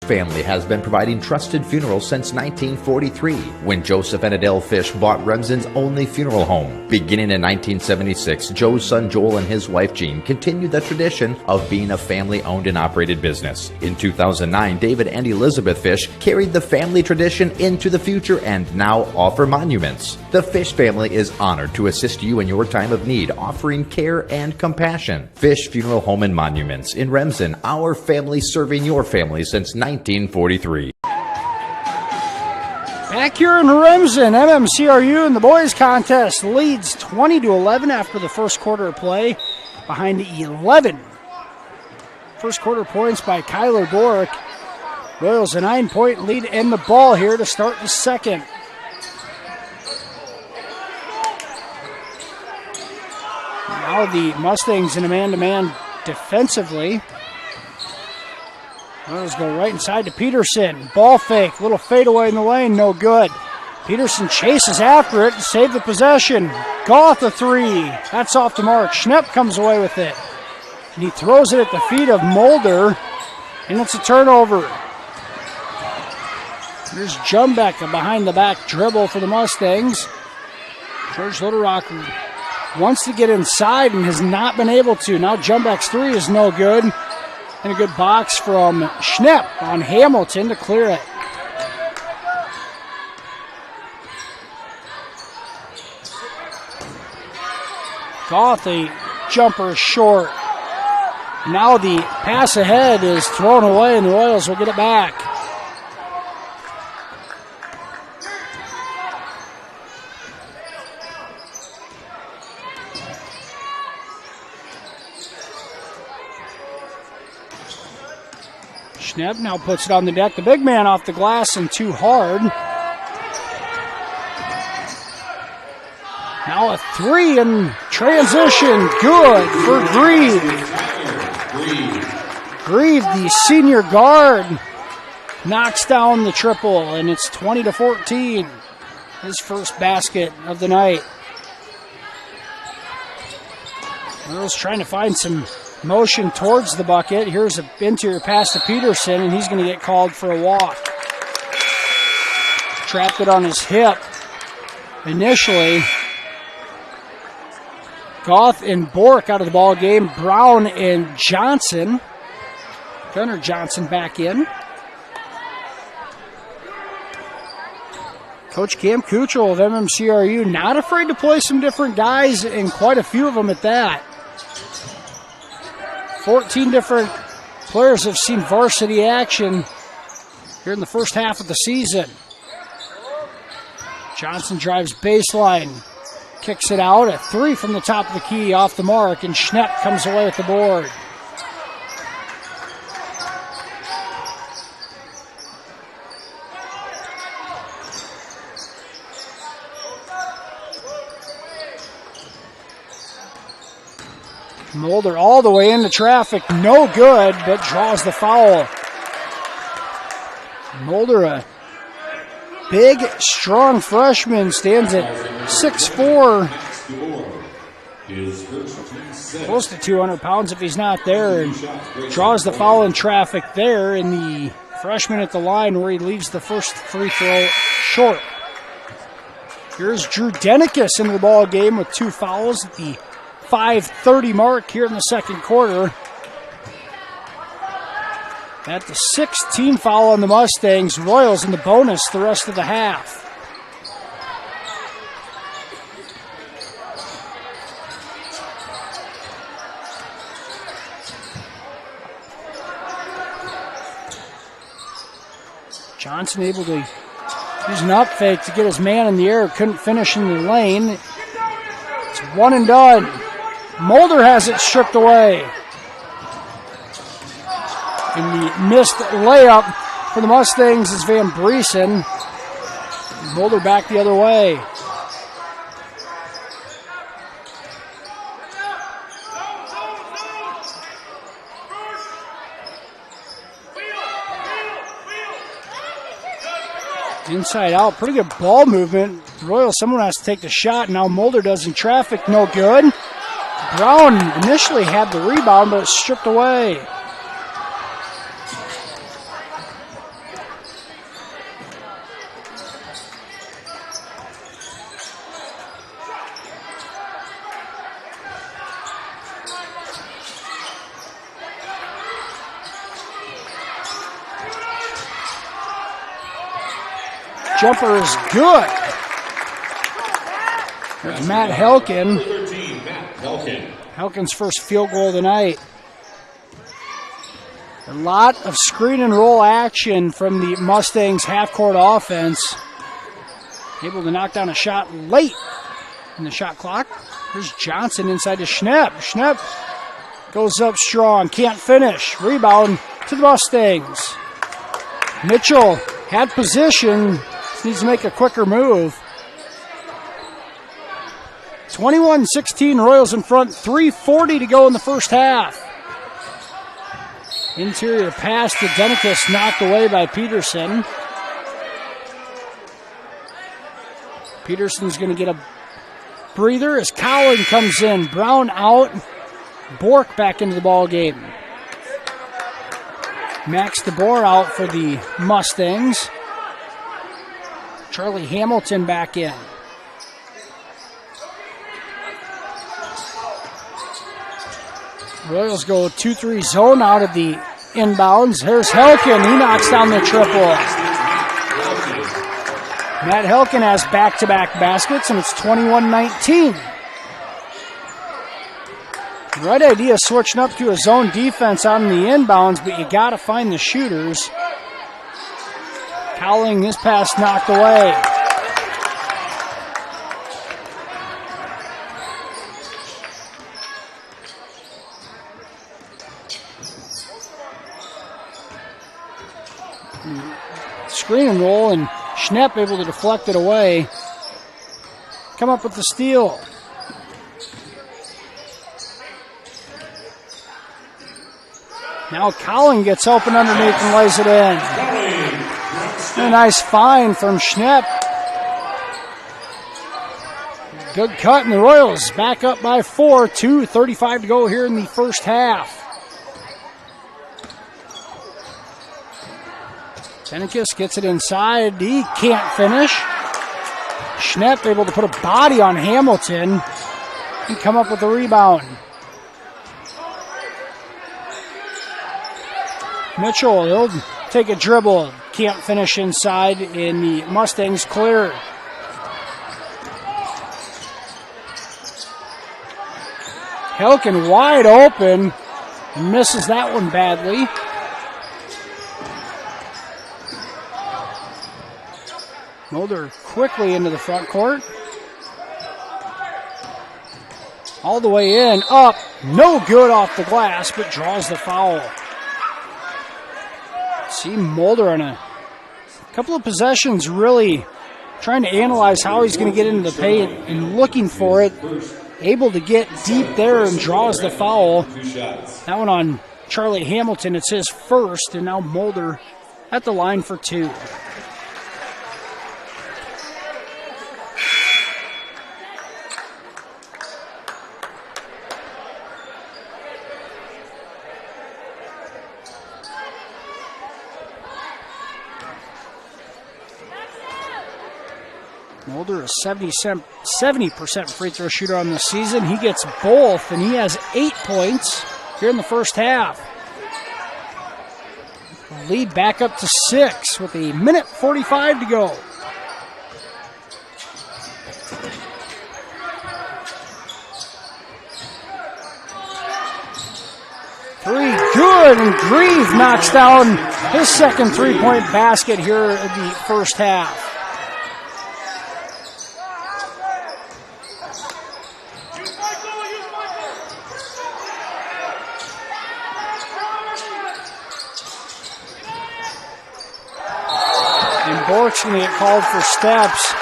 S9: Family has been providing trusted funerals since 1943, when Joseph and Adele Fish bought Remsen's only funeral home. Beginning in 1976, Joe's son Joel and his wife Jean continued the tradition of being a family-owned and operated business. In 2009, David and Elizabeth Fish carried the family tradition into the future and now offer monuments. The Fish family is honored to assist you in your time of need, offering care and compassion. Fish Funeral Home and Monuments in Remsen, our family serving your family since 1943.
S7: Back here in Remsen, MMCRU in the boys contest leads 20-11 after the first quarter of play, behind 11. First quarter points by Kyler Bork. Royals a 9-point lead in the ball here to start the second. Now the Mustangs in a man-to-man defensively. Royals go right inside to Peterson. Ball fake, little fadeaway in the lane, no good. Peterson chases after it to save the possession. Goth a three. That's off the mark. Schnepp comes away with it. And he throws it at the feet of Mulder. And it's a turnover. There's Jumbeck, a behind-the-back dribble for the Mustangs. George Little Rock wants to get inside and has not been able to. Now Jumbeck's three is no good. And a good box from Schnepp on Hamilton to clear it. Goth, a jumper short. Now the pass ahead is thrown away and the Royals will get it back. Schnepp now puts it on the deck. The big man off the glass and too hard. Now a three in transition. Good for Grieve. Grieve, the senior guard, knocks down the triple, and it's 20-14. His first basket of the night. Earl's trying to find some motion towards the bucket. Here's an interior pass to Peterson, and he's going to get called for a walk. Trapped it on his hip initially. Goth and Bork out of the ball game. Brown and Johnson. Gunnar Johnson back in. Coach Cam Kuchel of MMCRU not afraid to play some different guys, and quite a few of them at that. 14 different players have seen varsity action here in the first half of the season. Johnson drives baseline, kicks it out. A three from the top of the key off the mark, and Schnepp comes away with the board. Mulder all the way into traffic, no good, but draws the foul. Mulder, a big, strong freshman, stands at 6'4",
S3: His first team set.
S7: Close to 200 pounds if he's not there, and draws the foul in traffic there in the freshman at the line where he leaves the first free throw short. Here's Drew Denicus into the ball game with 2 fouls at the 5:30 mark here in the second quarter. At the 16th foul on the Mustangs, Royals in the bonus the rest of the half. Johnson able to use an up fake to get his man in the air. Couldn't finish in the lane. It's one and done. Mulder has it stripped away. And the missed layup for the Mustangs is Van Briesen. Mulder back the other way. Inside out, pretty good ball movement. Royal, someone has to take the shot. Now Mulder does in traffic, no good. Brown initially had the rebound, but it's stripped away. Jumper is good. There's Matt Helkin.
S3: 13, Matt Helkin.
S7: Helkin's first field goal of the night. A lot of screen and roll action from the Mustangs half-court offense. Able to knock down a shot late in the shot clock. Here's Johnson inside to Schnepp. Schnepp goes up strong, can't finish. Rebound to the Mustangs. Mitchell had position. Needs to make a quicker move. 21-16, Royals in front. 3:40 to go in the first half. Interior pass to Denicus, knocked away by Peterson. Peterson's going to get a breather as Cowling comes in. Brown out. Bork back into the ball game. Max DeBoer out for the Mustangs. Charlie Hamilton back in. Royals go 2-3 zone out of the inbounds. Here's Helkin. He knocks down the triple. Matt Helkin has back-to-back baskets, and it's 21-19. Right idea switching up to a zone defense out in the inbounds, but you got to find the shooters. Cowling, his pass knocked away. Screen and roll, and Schnepp able to deflect it away. Come up with the steal. Now Cowling gets open underneath and lays it in. A nice find from Schnepp. Good cut, and the Royals back up by 4. 2:35 to go here in the first half. Denicus gets it inside. He can't finish. Schnepp able to put a body on Hamilton and come up with the rebound. Mitchell, he'll take a dribble. Can't finish inside, and the Mustangs clear. Helkin wide open and misses that one badly. Mulder quickly into the front court. All the way in, up, no good off the glass, but draws the foul. See Mulder on a couple of possessions really trying to analyze how he's going to get into the paint and looking for it. Able to get deep there and draws the foul. That one on Charlie Hamilton, it's his first, and now Mulder at the line for 2. Mulder, a 70% free throw shooter on the season. He gets both, and he has 8 points here in the first half. Lead back up to 6 with a minute 45 to go. Three, good, and Grieve knocks down his second three-point basket here in the first half. And Bork's going to get called for steps.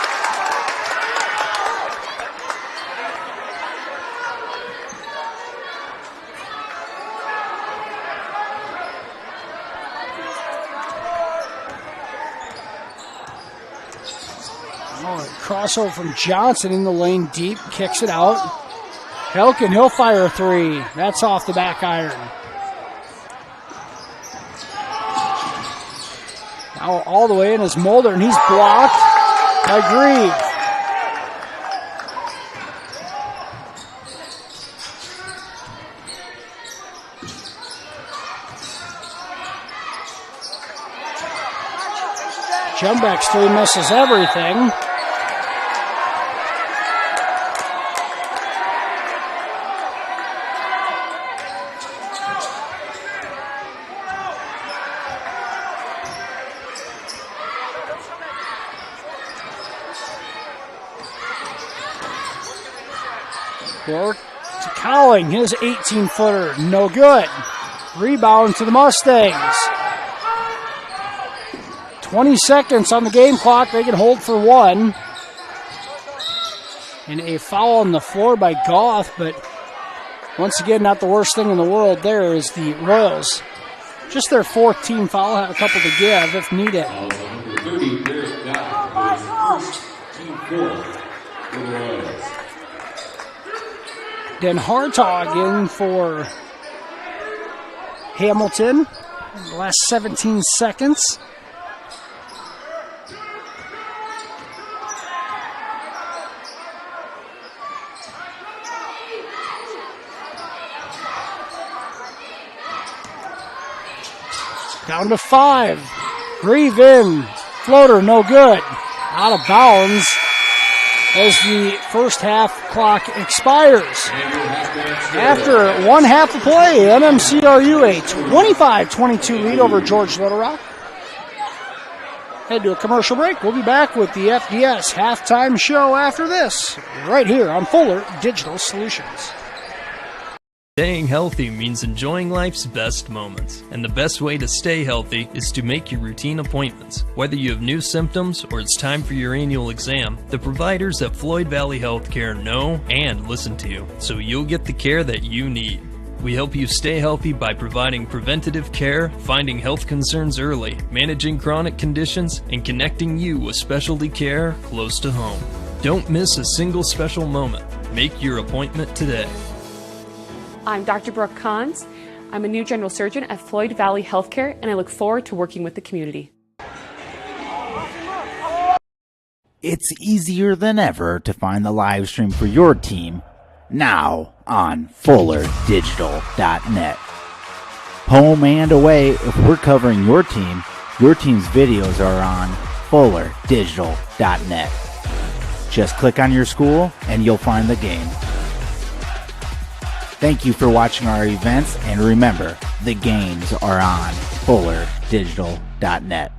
S7: Crossover from Johnson in the lane deep, kicks it out. Helkin, he'll fire a three. That's off the back iron. Now all the way in is Mulder, and he's blocked by Grieve. Jumbeck's three misses everything. Bork to Cowling, his 18-footer, no good. Rebound to the Mustangs. 20 seconds on the game clock. They can hold for one. And a foul on the floor by Goff, but once again, not the worst thing in the world there is the Royals. Just their fourth team foul, have a couple to give if needed. Den Hartog in for Hamilton in the last 17 seconds. Down to 5. Grieve in. Floater, no good. Out of bounds as the first half clock expires. After one half of play, MMCRU a 25-22 lead over George Little Rock. Head to a commercial break. We'll be back with the FDS halftime show after this, right here on Fuller Digital Solutions.
S10: Staying healthy means enjoying life's best moments, and the best way to stay healthy is to make your routine appointments. Whether you have new symptoms or it's time for your annual exam, the providers at Floyd Valley Healthcare know and listen to you, so you'll get the care that you need. We help you stay healthy by providing preventative care, finding health concerns early, managing chronic conditions, and connecting you with specialty care close to home. Don't miss a single special moment. Make your appointment today.
S12: I'm Dr. Brooke Kahns. I'm a new general surgeon at Floyd Valley Healthcare, and I look forward to working with the community.
S1: It's easier than ever to find the live stream for your team now on FullerDigital.net. Home and away, if we're covering your team's videos are on FullerDigital.net. Just click on your school and you'll find the game. Thank you for watching our events, and remember, the games are on FullerDigital.net.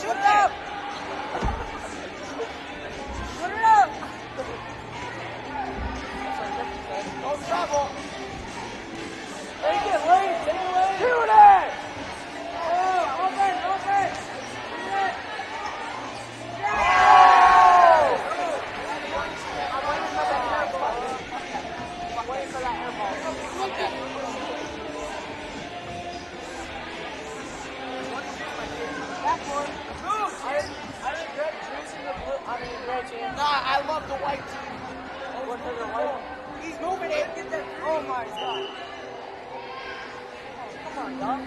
S22: Put it up!
S13: I love the white team. He's moving it. Get that. Oh my God. Come on, dog.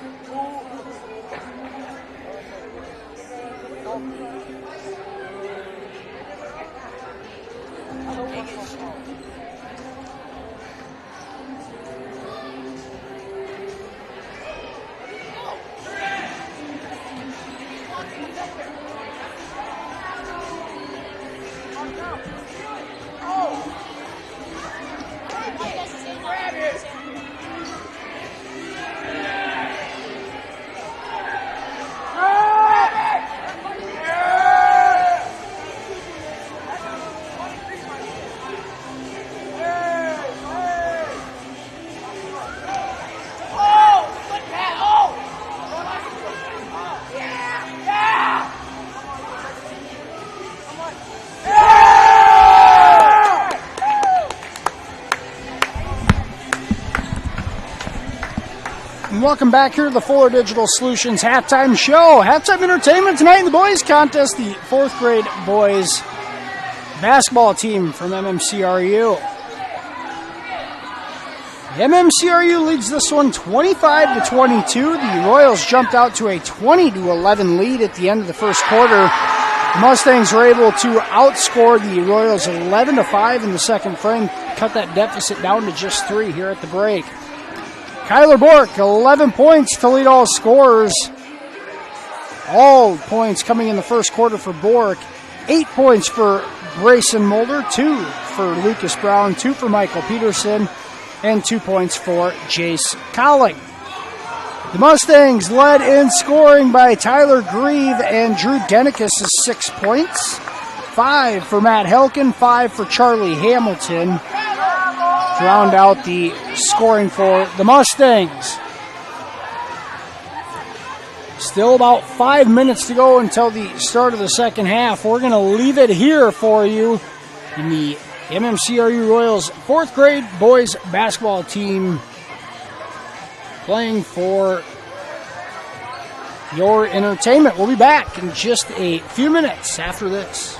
S7: Welcome back here to the Fuller Digital Solutions halftime show. Halftime entertainment tonight in the boys contest. The 4th grade boys basketball team from MMCRU. The MMCRU leads this one 25-22. The Royals jumped out to a 20-11 lead at the end of the first quarter. The Mustangs were able to outscore the Royals 11-5 in the second frame, cut that deficit down to just 3 here at the break. Kyler Bork, 11 points to lead all scorers. All points coming in the first quarter for Bork. 8 points for Grayson Mulder, 2 for Lucas Brown, 2 for Michael Peterson, and 2 points for Jace Colling. The Mustangs led in scoring by Tyler Grieve and Drew Denicus' 6 points. 5 for Matt Helkin, 5 for Charlie Hamilton. To round out the scoring for the Mustangs. Still about 5 minutes to go until the start of the second half. We're going to leave it here for you in the MMCRU Royals 4th grade boys basketball team playing for your entertainment. We'll be back in just a few minutes after this.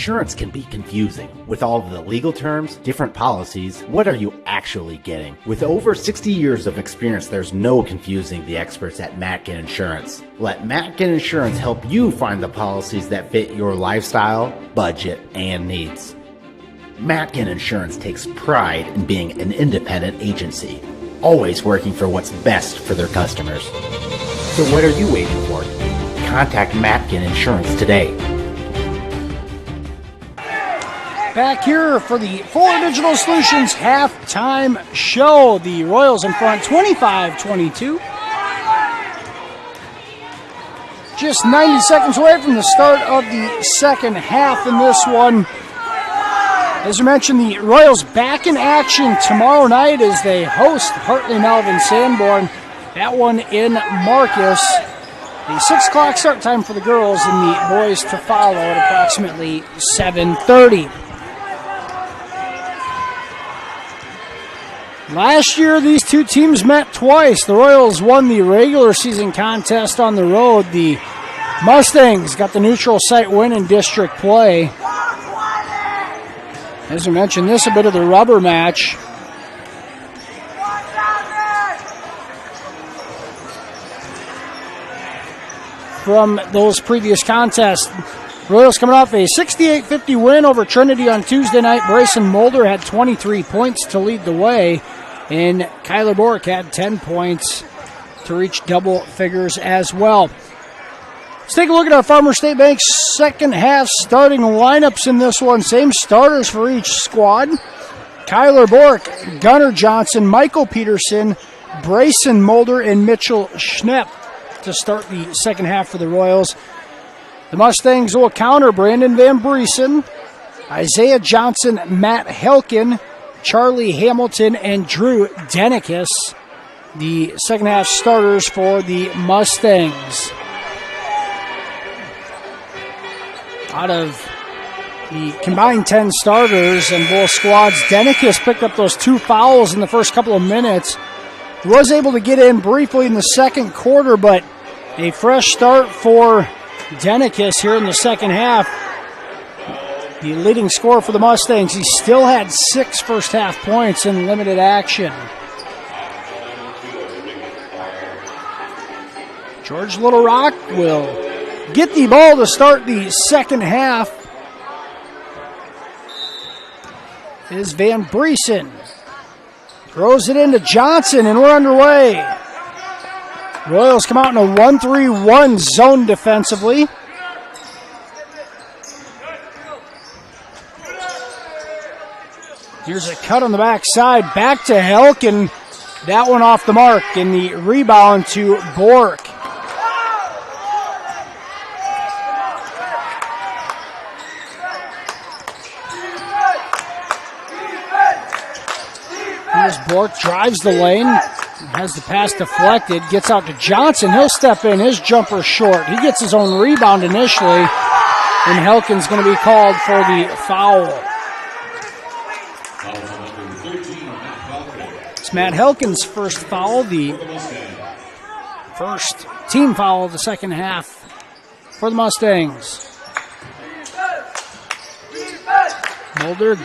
S1: Insurance can be confusing. With all of the legal terms, different policies, what are you actually getting? With over 60 years of experience, there's no confusing the experts at Matkin Insurance. Let Matkin Insurance help you find the policies that fit your lifestyle, budget, and needs. Matkin Insurance takes pride in being an independent agency, always working for what's best for their customers. So what are you waiting for? Contact Matkin Insurance today.
S7: Back here for the Fuller Digital Solutions halftime show. The Royals in front 25-22. Just 90 seconds away from the start of the second half in this one. As I mentioned, the Royals back in action tomorrow night as they host Hartley Melvin Sanborn. That one in Marcus. The 6 o'clock start time for the girls and the boys to follow at approximately 7:30. Last year, these two teams met twice. The Royals won the regular season contest on the road. The Mustangs got the neutral site win in district play. As I mentioned, this is a bit of the rubber match. From those previous contests. Royals coming off a 68-50 win over Trinity on Tuesday night. Bryson Mulder had 23 points to lead the way, and Kyler Bork had 10 points to reach double figures as well. Let's take a look at our Farmer State Bank second half starting lineups in this one. Same starters for each squad. Kyler Bork, Gunnar Johnson, Michael Peterson, Bryson Mulder, and Mitchell Schnepp to start the second half for the Royals. The Mustangs will counter Brandon Van Briesen, Isaiah Johnson, Matt Helkin, Charlie Hamilton, and Drew Denikis, the second half starters for the Mustangs. Out of the combined 10 starters in both squads, Denikis picked up those 2 fouls in the first couple of minutes. He was able to get in briefly in the second quarter, but a fresh start for Denikis here in the second half. The leading scorer for the Mustangs, he still had 6 first half points in limited action. George Little Rock will get the ball to start the second half. Is Van Briesen. Throws it into Johnson, and we're underway. Royals come out in a 1-3-1 zone defensively. Here's a cut on the backside. Back to Helkin. That one off the mark, and the rebound to Bork. Here's Bork, drives the lane, has the pass deflected, gets out to Johnson. He'll step in, his jumper short. He gets his own rebound initially, and Helkin's going to be called for the foul. It's Matt Helkin's first foul, the first team foul of the second half for the Mustangs. Mulder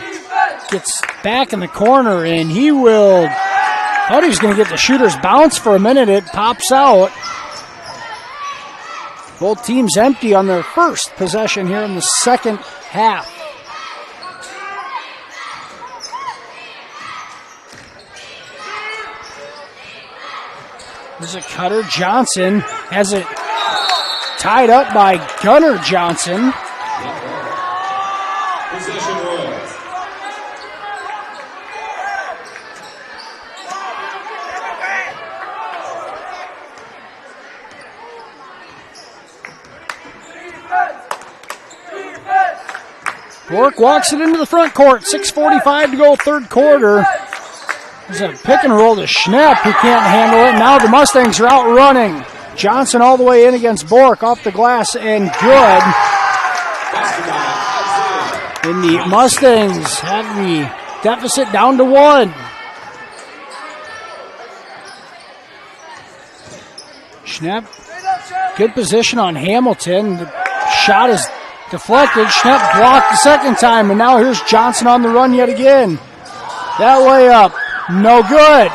S7: gets back in the corner, and he will, thought he was going to get the shooter's bounce for a minute. It pops out. Both teams empty on their first possession here in the second half. There's a cutter. Johnson has it tied up by Gunnar Johnson. Bork walks it into the front court. 6:45 to go, third quarter. There's a pick and roll to Schnepp, who can't handle it. Now the Mustangs are out running. Johnson all the way in against Bork, off the glass and good. And the Mustangs have the deficit down to 1. Schnepp, good position on Hamilton. The shot is Deflected. Schnepp blocked the second time, and now here's Johnson on the run yet again. That layup, no good.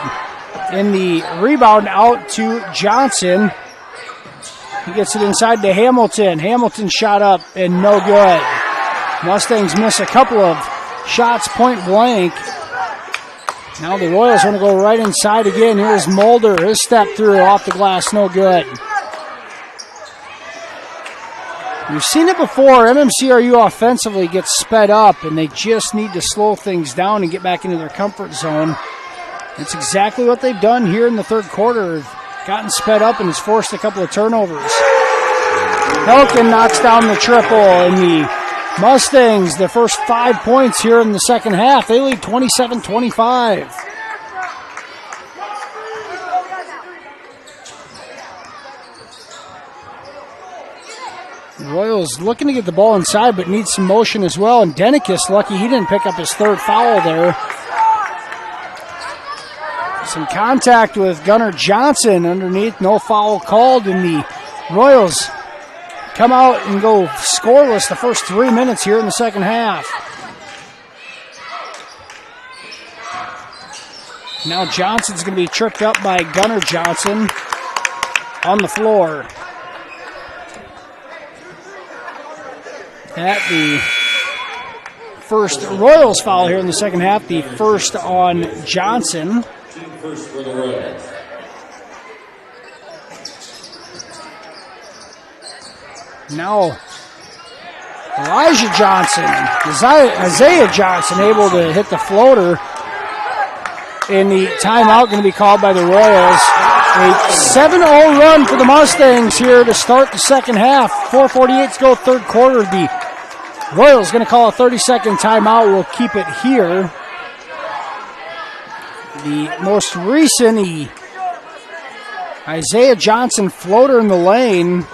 S7: And the rebound out to Johnson. He gets it inside to Hamilton. Hamilton shot up and no good. Mustangs miss a couple of shots point blank. Now the Royals want to go right inside again. Here's Mulder. His step through off the glass, no good. You've seen it before. MMCRU offensively gets sped up, and they just need to slow things down and get back into their comfort zone. That's exactly what they've done here in the third quarter. Gotten sped up and has forced a couple of turnovers. Helkin knocks down the triple, and the Mustangs, their first 5 points here in the second half. They lead 27-25. Royals looking to get the ball inside, but needs some motion as well. And Denikis, lucky he didn't pick up his third foul there. Some contact with Gunnar Johnson underneath, no foul called, and the Royals come out and go scoreless the first 3 minutes here in the second half. Now Johnson's going to be tripped up by Gunnar Johnson on the floor. At the first Royals foul here in the second half, the first on Johnson.
S3: First for the Royals.
S7: Now Elijah Johnson, Isaiah Johnson able to hit the floater. And the timeout going to be called by the Royals. A 7-0 run for the Mustangs here to start the second half. 4:48 to go, third quarter. The Royals going to call a 30-second timeout. We'll keep it here. The most recent Isaiah Johnson floater in the lane.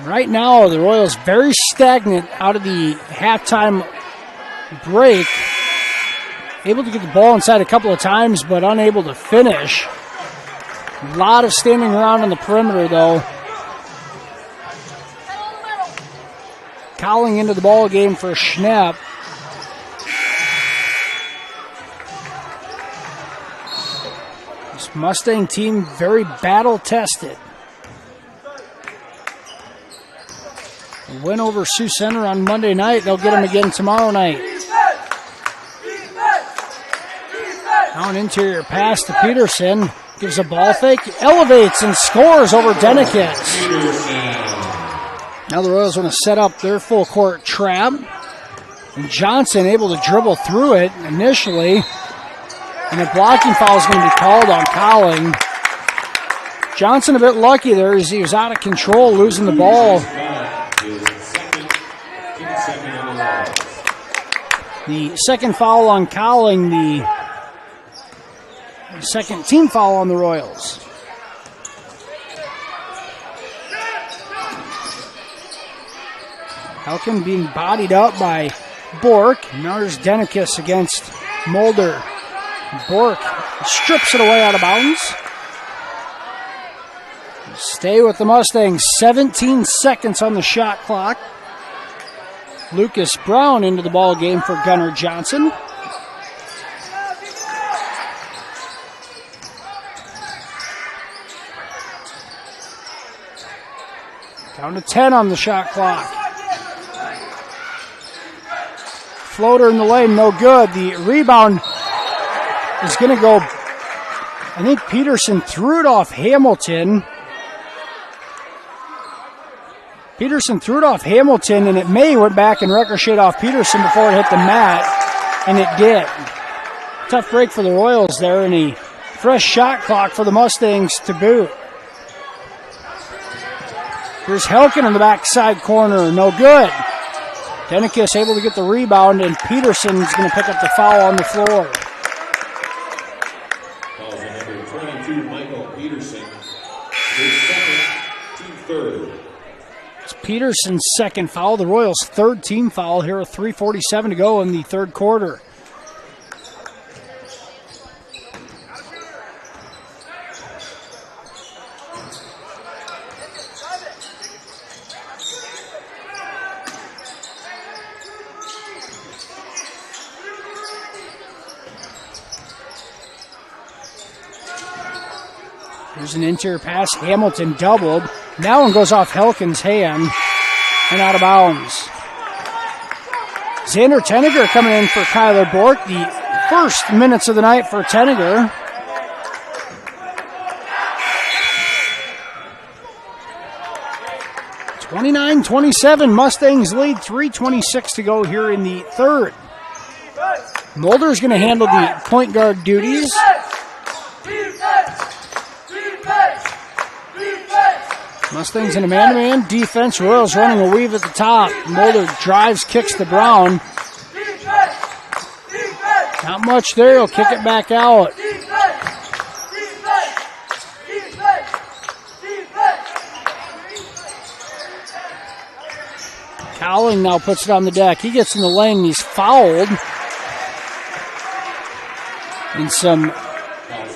S7: Right now, the Royals very stagnant out of the halftime break. Able to get the ball inside a couple of times, but unable to finish. A lot of standing around on the perimeter, though. Cowling into the ball game for Schnepp. This Mustang team very battle-tested. A win over Sioux Center on Monday night. They'll get them again tomorrow night. Now an interior pass to Peterson. Gives a ball fake, elevates and scores over Denikis. Now the Royals want to set up their full court trap. And Johnson able to dribble through it initially. And a blocking foul is going to be called on Cowling. Johnson a bit lucky there as he was out of control, losing the ball. The second foul on Cowling, the second team foul on the Royals. Helkin being bodied up by Bork. Now there's Denikis against Mulder. Bork strips it away out of bounds. Stay with the Mustangs. 17 seconds on the shot clock. Lucas Brown into the ball game for Gunnar Johnson. Down to 10 on the shot clock. Floater in the lane, no good. The rebound is going to go, I think Peterson threw it off Hamilton. Peterson threw it off Hamilton, and it may went back and ricocheted off Peterson before it hit the mat, and it did. Tough break for the Royals there, and a fresh shot clock for the Mustangs to boot. Here's Helkin in the backside corner, no good. Denikis able to get the rebound, and Peterson's going to pick up the foul on the floor.
S3: Calls on number 22, Michael Peterson. His second, team third.
S7: It's Peterson's second foul, the Royals' third team foul here with 3:47 to go in the third quarter. There's an interior pass. Hamilton doubled. That one goes off Helkin's hand and out of bounds. Xander Tenniger coming in for Kyler Bork. The first minutes of the night for Tenniger. (29-27). Mustangs lead. 3:26 to go here in the third. Mulder's going to handle the point guard duties. Mustangs in a man-to-man defense. Royals running a weave at the top. Mulder drives, kicks to Brown. Not much there. He'll kick it back out. Cowling now puts it on the deck. He gets in the lane and he's fouled. In some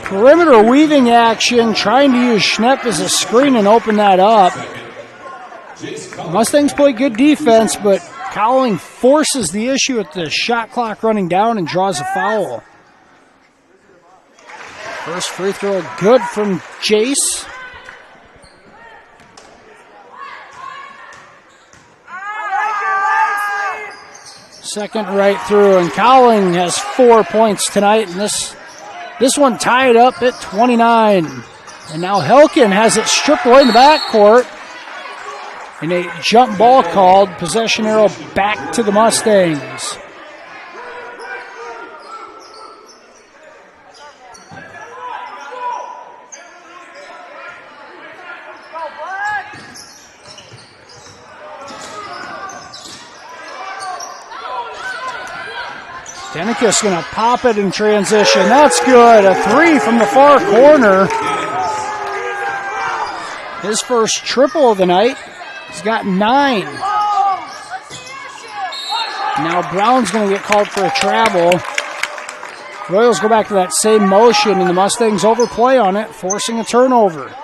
S7: perimeter weaving action, trying to use Schnepp as a screen and open that up. Mustangs play good defense, but Cowling forces the issue with the shot clock running down and draws a foul. First free throw good from Jace. Second right through, and Cowling has 4 points tonight, and this one tied up at 29. And now Helkin has it stripped away in the backcourt. And a jump ball called. Possession arrow back to the Mustangs. Denikis going to pop it in transition. That's good. A three from the far corner. His first triple of the night. He's got 9. Now Brown's going to get called for a travel. Royals go back to that same motion, and the Mustangs overplay on it, forcing a turnover.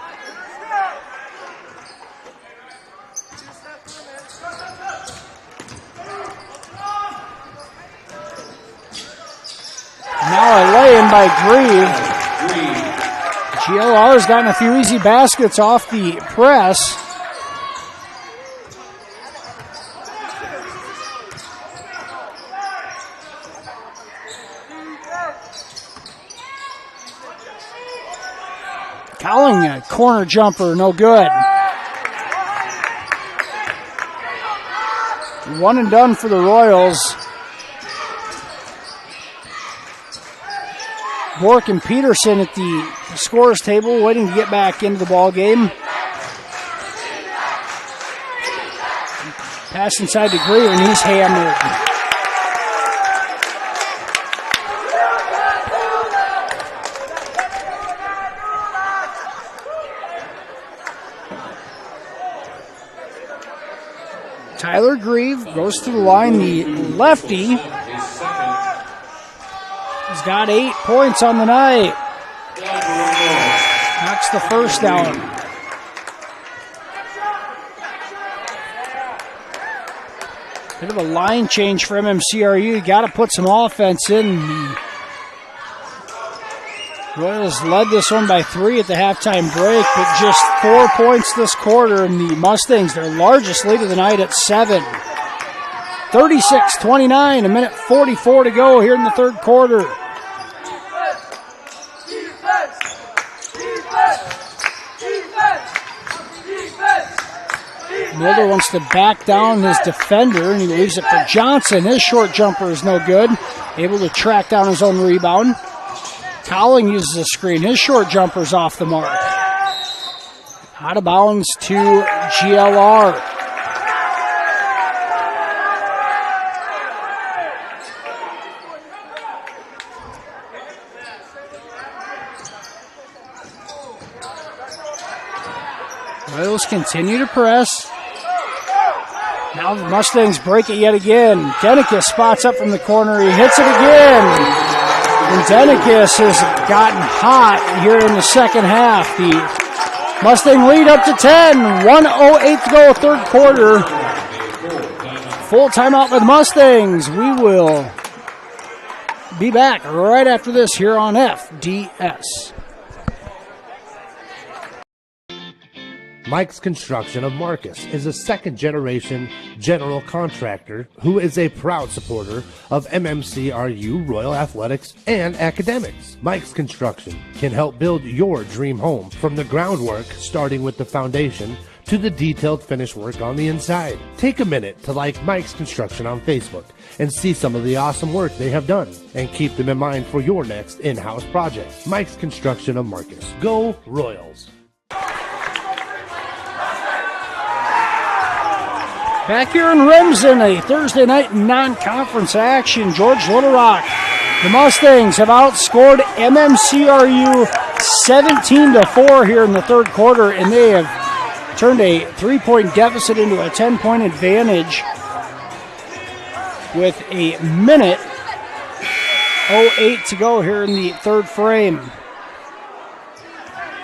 S7: Now a lay-in by Grieve. GLR's gotten a few easy baskets off the press. Cowling a corner jumper, no good. One and done for the Royals. Bork and Peterson at the scorer's table waiting to get back into the ball game. Pass inside to Greer, and he's hammered. Tyler Grieve goes to the line, the lefty. He's got 8 points on the night. Knocks the first down. Bit of a line change for MMCRU. You got to put some offense in. The Royals led this one by 3 at the halftime break, but just 4 points this quarter, and the Mustangs, their largest lead of the night, at 7. 36-29, a minute 44 to go here in the third quarter. Mulder wants to back down his defender, and he leaves it for Johnson. His short jumper is no good. Able to track down his own rebound. Cowling uses a screen. His short jumper's off the mark. Out of bounds to GLR. Royals continue to press. Now the Mustangs break it yet again. Denikis spots up from the corner. He hits it again. And Denikis has gotten hot here in the second half. The Mustang lead up to 10. 1:08 to go, third quarter. Full timeout with Mustangs. We will be back right after this here on FDS.
S11: Mike's Construction of Marcus is a second-generation general contractor who is a proud supporter of MMCRU, Royal Athletics, and academics. Mike's Construction can help build your dream home from the groundwork, starting with the foundation, to the detailed finish work on the inside. Take a minute to like Mike's Construction on Facebook and see some of the awesome work they have done, and keep them in mind for your next in-house project. Mike's Construction of Marcus. Go Royals!
S7: Back here in Remsen, a Thursday night non-conference action. George Little Rock. The Mustangs have outscored MMCRU 17-4 here in the third quarter, and they have turned a 3-point deficit into a 10-point advantage with a minute 08 to go here in the third frame.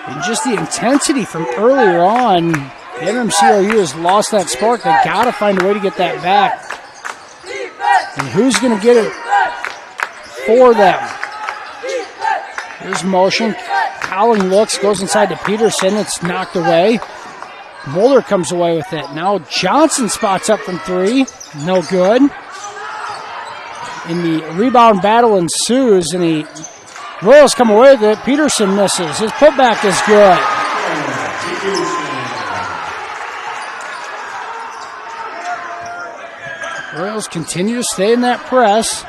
S7: And just the intensity from earlier on, MMCRU has lost that spark. They got to find a way to get that back. And who's going to get it for them? Here's motion. Cowling looks, goes inside to Peterson. It's knocked away. Mulder comes away with it. Now Johnson spots up from three. No good. And the rebound battle ensues, and the Royals come away with it. Peterson misses. His putback is good. Royals continue to stay in that press.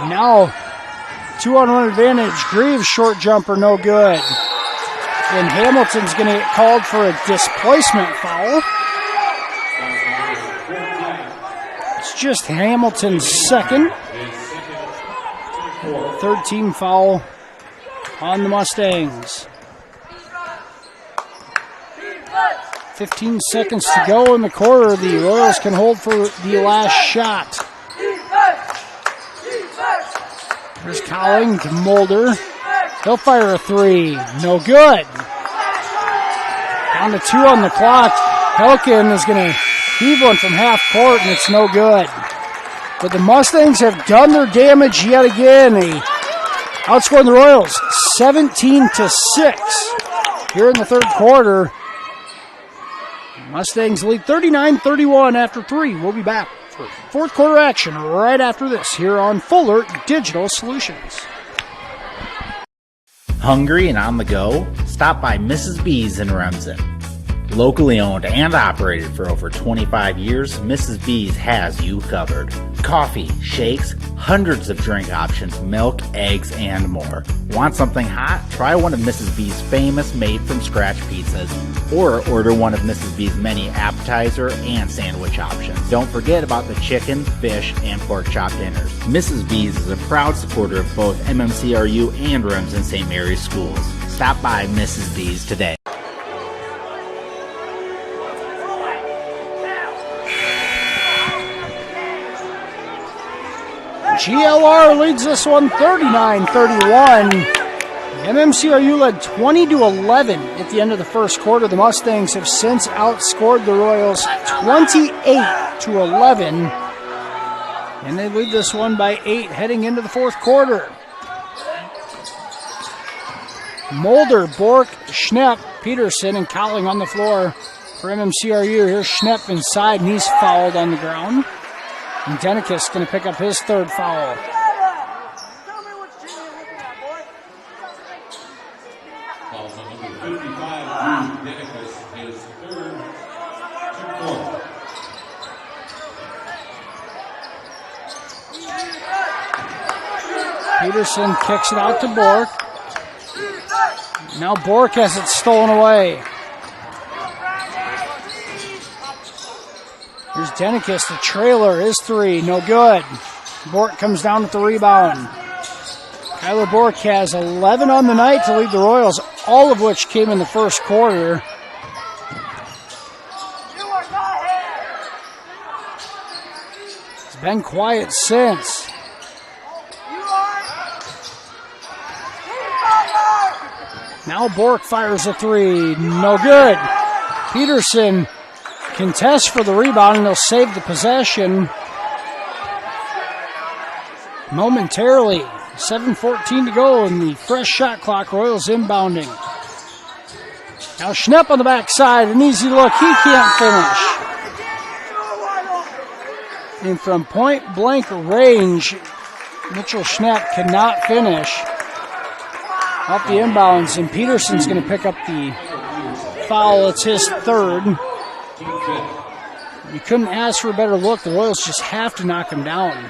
S7: Now, 2-on-1 advantage. Greaves' short jumper, no good. And Hamilton's going to get called for a displacement foul. It's just Hamilton's second. Third team foul on the Mustangs. 15 seconds to go in the quarter. The Royals can hold for the last shot. There's Cowling to Mulder. He'll fire a three. No good. Down to 2 on the clock. Helkin is going to heave one from half court, and it's no good. But the Mustangs have done their damage yet again. They outscoring the Royals 17-6 here in the third quarter. Mustangs lead 39-31 after 3. We'll be back for fourth quarter action right after this here on Fuller Digital Solutions.
S1: Hungry and on the go? Stop by Mrs. B's in Remsen. Locally owned and operated for over 25 years, Mrs. B's has you covered. Coffee, shakes, hundreds of drink options, milk, eggs, and more. Want something hot? Try one of Mrs. B's famous made-from-scratch pizzas, or order one of Mrs. B's many appetizer and sandwich options. Don't forget about the chicken, fish, and pork chop dinners. Mrs. B's is a proud supporter of both MMCRU and Remsen St. Mary's schools. Stop by Mrs. B's today.
S7: GLR leads this one 39-31. MMCRU led 20-11 at the end of the first quarter. The Mustangs have since outscored the Royals 28-11. And they lead this one by 8 heading into the fourth quarter. Mulder, Bork, Schnepp, Peterson, and Cowling on the floor for MMCRU. Here's Schnepp inside, and he's fouled on the ground. And Denikis going to pick up his third foul.
S3: Foul on number 55, Denikis, his third, 2-4.
S7: Peterson kicks it out to Bork. Now Bork has it stolen away. Here's Denikis, the trailer, his three, no good. Bork comes down with the rebound. Kyler Bork has 11 on the night to lead the Royals, all of which came in the first quarter. It's been quiet since. Now Bork fires a three, no good. Peterson contests for the rebound, and they'll save the possession momentarily. 7:14 to go in the fresh shot clock. Royals inbounding. Now Schnepp on the backside, an easy look. He can't finish. And from point blank range, Mitchell Schnepp cannot finish. Off the inbounds, and Peterson's going to pick up the foul. It's his third. You couldn't ask for a better look. The Royals just have to knock him down.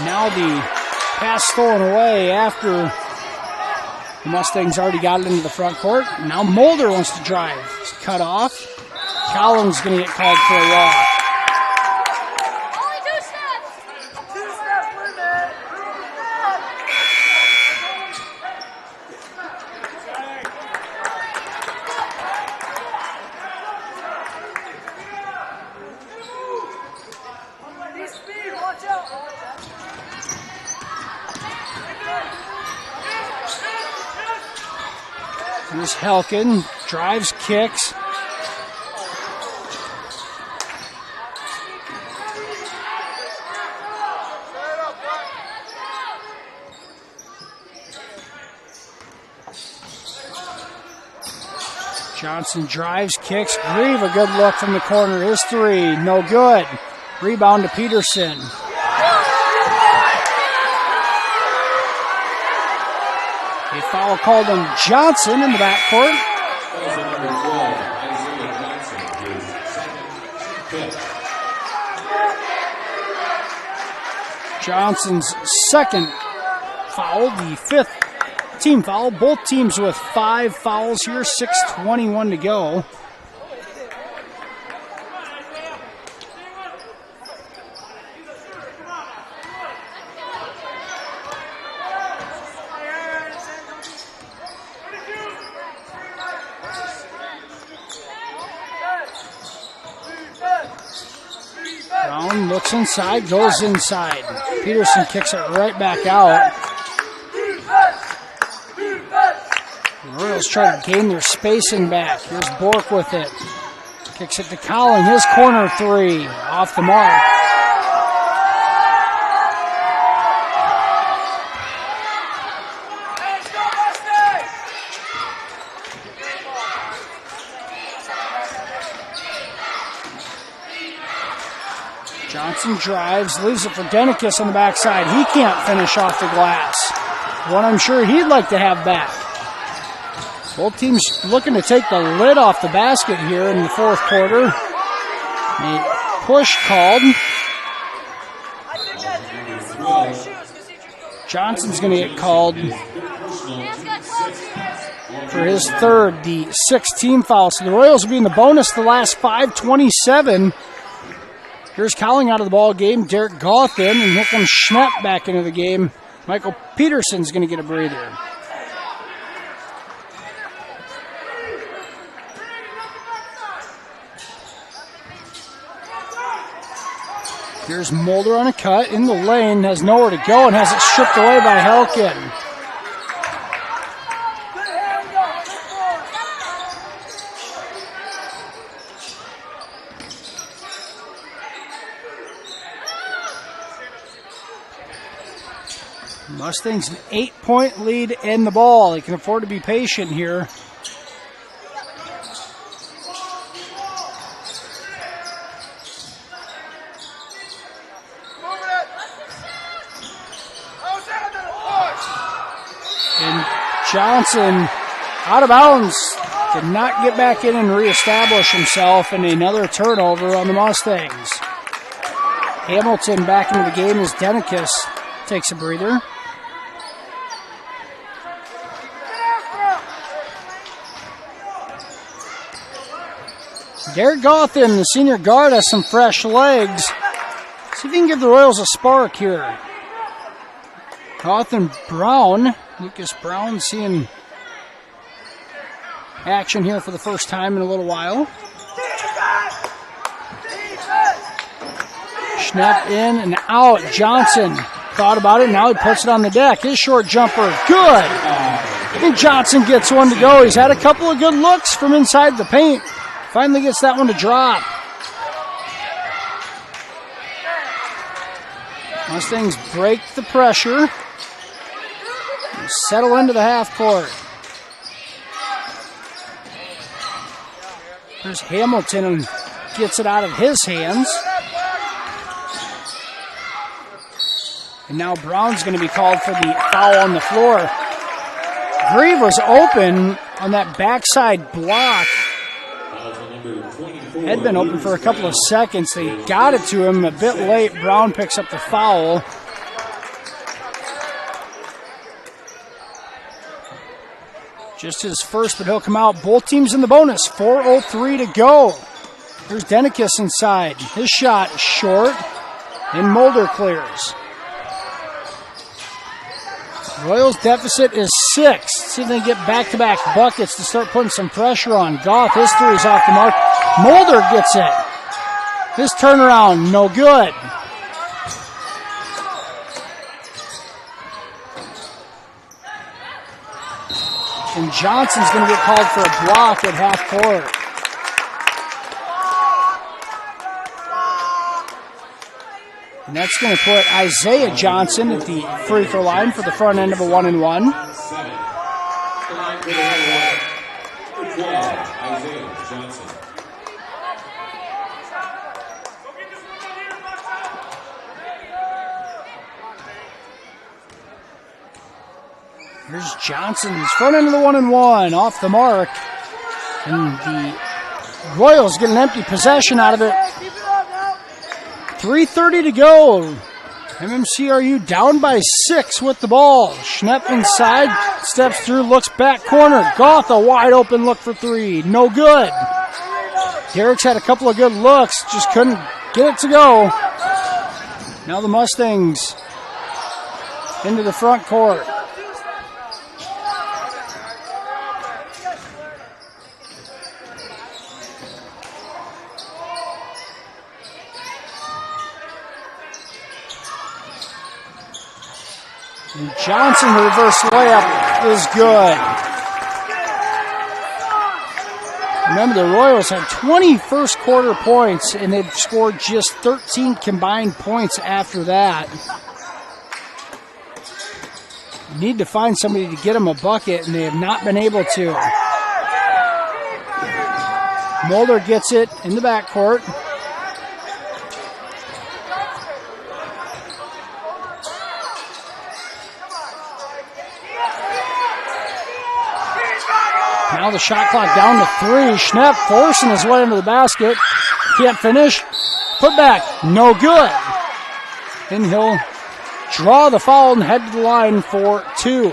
S7: Now the pass stolen away after the Mustangs already got it into the front court. Now Mulder wants to drive. It's cut off. Collins going to get called for a walk. Here's Helkin, drives, kicks. Johnson drives, kicks. Grieve, a good look from the corner. His three, no good. Rebound to Peterson. A foul called on Johnson in the backcourt. Johnson's second foul, the fifth team foul. Both teams with 5 fouls here, 6:21 to go. Brown looks inside, goes inside. Peterson kicks it right back out. The Royals try to gain their spacing back. Here's Bork with it. Kicks it to Collin. His corner three. Off the mark. Johnson drives, leaves it for Denikis on the backside. He can't finish off the glass. One I'm sure he'd like to have back. Both teams looking to take the lid off the basket here in the fourth quarter. A push called. Johnson's going to get called for his third, the 6th team foul. So the Royals will be in the bonus the last 5:27. Here's Cowling out of the ball game. Derek Gothin, and here comes Schnepp back into the game. Michael Peterson's going to get a breather. Here's Mulder on a cut in the lane, has nowhere to go, and has it stripped away by Helkin. Mustangs an 8-point lead in the ball. They can afford to be patient here. And Johnson out of bounds. Did not get back in and reestablish himself, and another turnover on the Mustangs. Hamilton back into the game as Denikis takes a breather. Derek Gothin, the senior guard, has some fresh legs. See if he can give the Royals a spark here. Gothin Brown, Lucas Brown seeing action here for the first time in a little while. Schnepp in and out. Johnson thought about it. Now he puts it on the deck. His short jumper, good. And Johnson gets one to go. He's had a couple of good looks from inside the paint. Finally gets that one to drop. Mustangs break the pressure. Settle into the half court. There's Hamilton and gets it out of his hands. And now Brown's going to be called for the foul on the floor. Grieve was open on that backside block. Had been open for a couple of seconds. They got it to him a bit late. Brown picks up the foul. Just his first, but he'll come out. Both teams in the bonus. 4:03 to go. Here's Denikis inside. His shot is short, and Mulder clears. Royals deficit is 6. See if they can get back-to-back buckets to start putting some pressure on. Goff, his three is off the mark. Mulder gets it. His turnaround, no good. And Johnson's going to get called for a block at half court. And that's going to put Isaiah Johnson at the free throw line for the front end of a 1-and-1. Here's Johnson's front end of the 1-and-1 off the mark. And the Royals get an empty possession out of it. 3:30 to go. MMCRU down by 6 with the ball. Schnepp inside, steps through, looks back corner. Goff, a wide open look for three. No good. Derek's had a couple of good looks, just couldn't get it to go. Now the Mustangs into the front court. And Johnson, the reverse layup is good. Remember, the Royals had 20 first quarter points, and they've scored just 13 combined points after that. Need to find somebody to get them a bucket, and they have not been able to. Mulder gets it in the backcourt. Now the shot clock down to 3. Schnepp forcing his way into the basket. Can't finish. Put back. No good. And he'll draw the foul and head to the line for 2.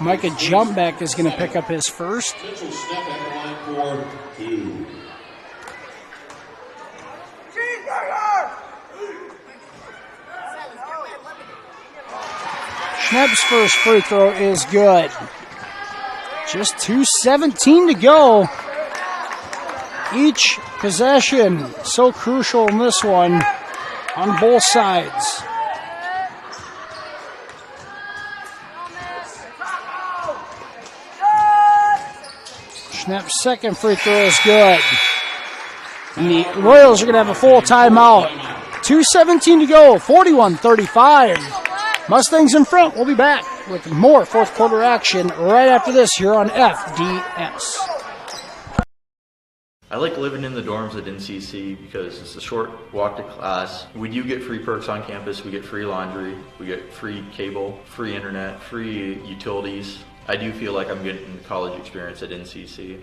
S7: Micah Jumpback is going to pick up his first. Schnepp's first free throw is good. Just 2:17 to go. Each possession so crucial in this one on both sides. Schnepp's second free throw is good. And the Royals are going to have a full timeout. 2:17 to go, 41-35. Mustangs in front. We'll be back with more fourth quarter action right after this here on FDS.
S17: I like living in the dorms at NCC because it's a short walk to class. We do get free perks on campus. We get free laundry, we get free cable, free internet, free utilities. I do feel like I'm getting college experience at NCC.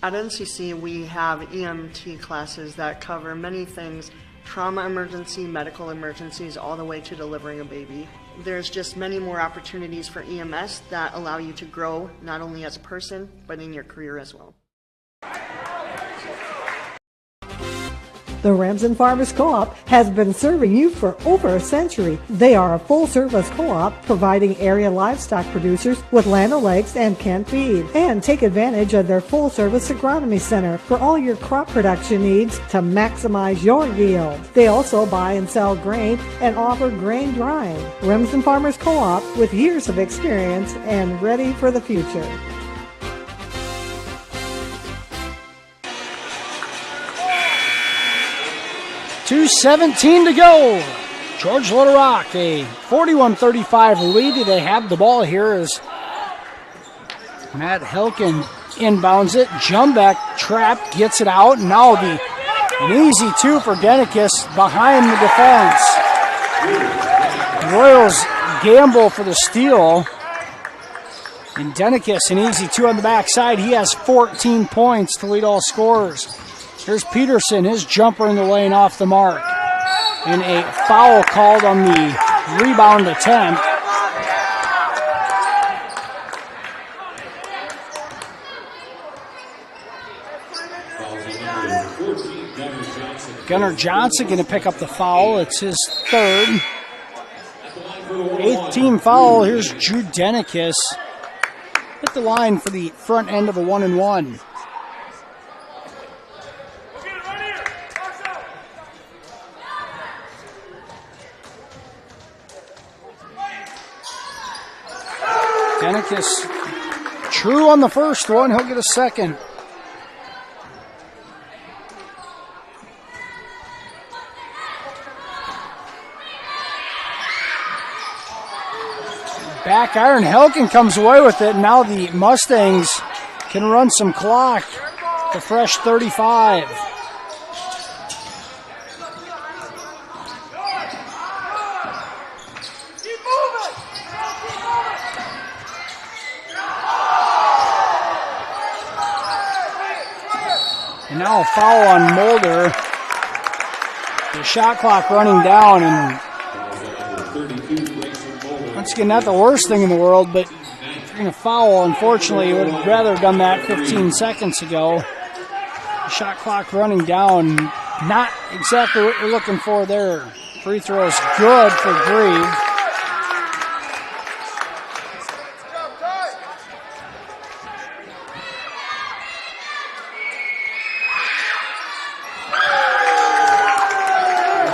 S22: At NCC, we have EMT classes that cover many things: trauma emergency, medical emergencies, all the way to delivering a baby. There's just many more opportunities for EMS that allow you to grow not only as a person, but in your career as well.
S14: The Remsen Farmers Co-op has been serving you for over a century. They are a full-service co-op providing area livestock producers with land o'lakes and canned feed. And take advantage of their full-service agronomy center for all your crop production needs to maximize your yield. They also buy and sell grain and offer grain drying. Remsen Farmers Co-op with years of experience and ready for the future.
S7: 2:17 to go. George Little Rock, a 41-35 lead. They have the ball here as Matt Helkin inbounds it. Jumbeck trap, gets it out. Now an easy two for Denikis behind the defense. Royals gamble for the steal. And Denikis, an easy two on the backside. He has 14 points to lead all scorers. Here's Peterson, his jumper in the lane off the mark. And a foul called on the rebound attempt. Gunnar Johnson going to pick up the foul. It's his third. 8th team foul. Here's Drew Denikis. Hit the line for the front end of a 1-and-1. Denikis true on the first one. He'll get a second. Back iron. Helkin comes away with it. Now the Mustangs can run some clock. The fresh 35. And now a foul on Mulder. The shot clock running down, and once again, not the worst thing in the world, but if you're going to foul, unfortunately, you would have rather done that 15 seconds ago. The shot clock running down, not exactly what you're looking for there. Free throw is good for Grieve.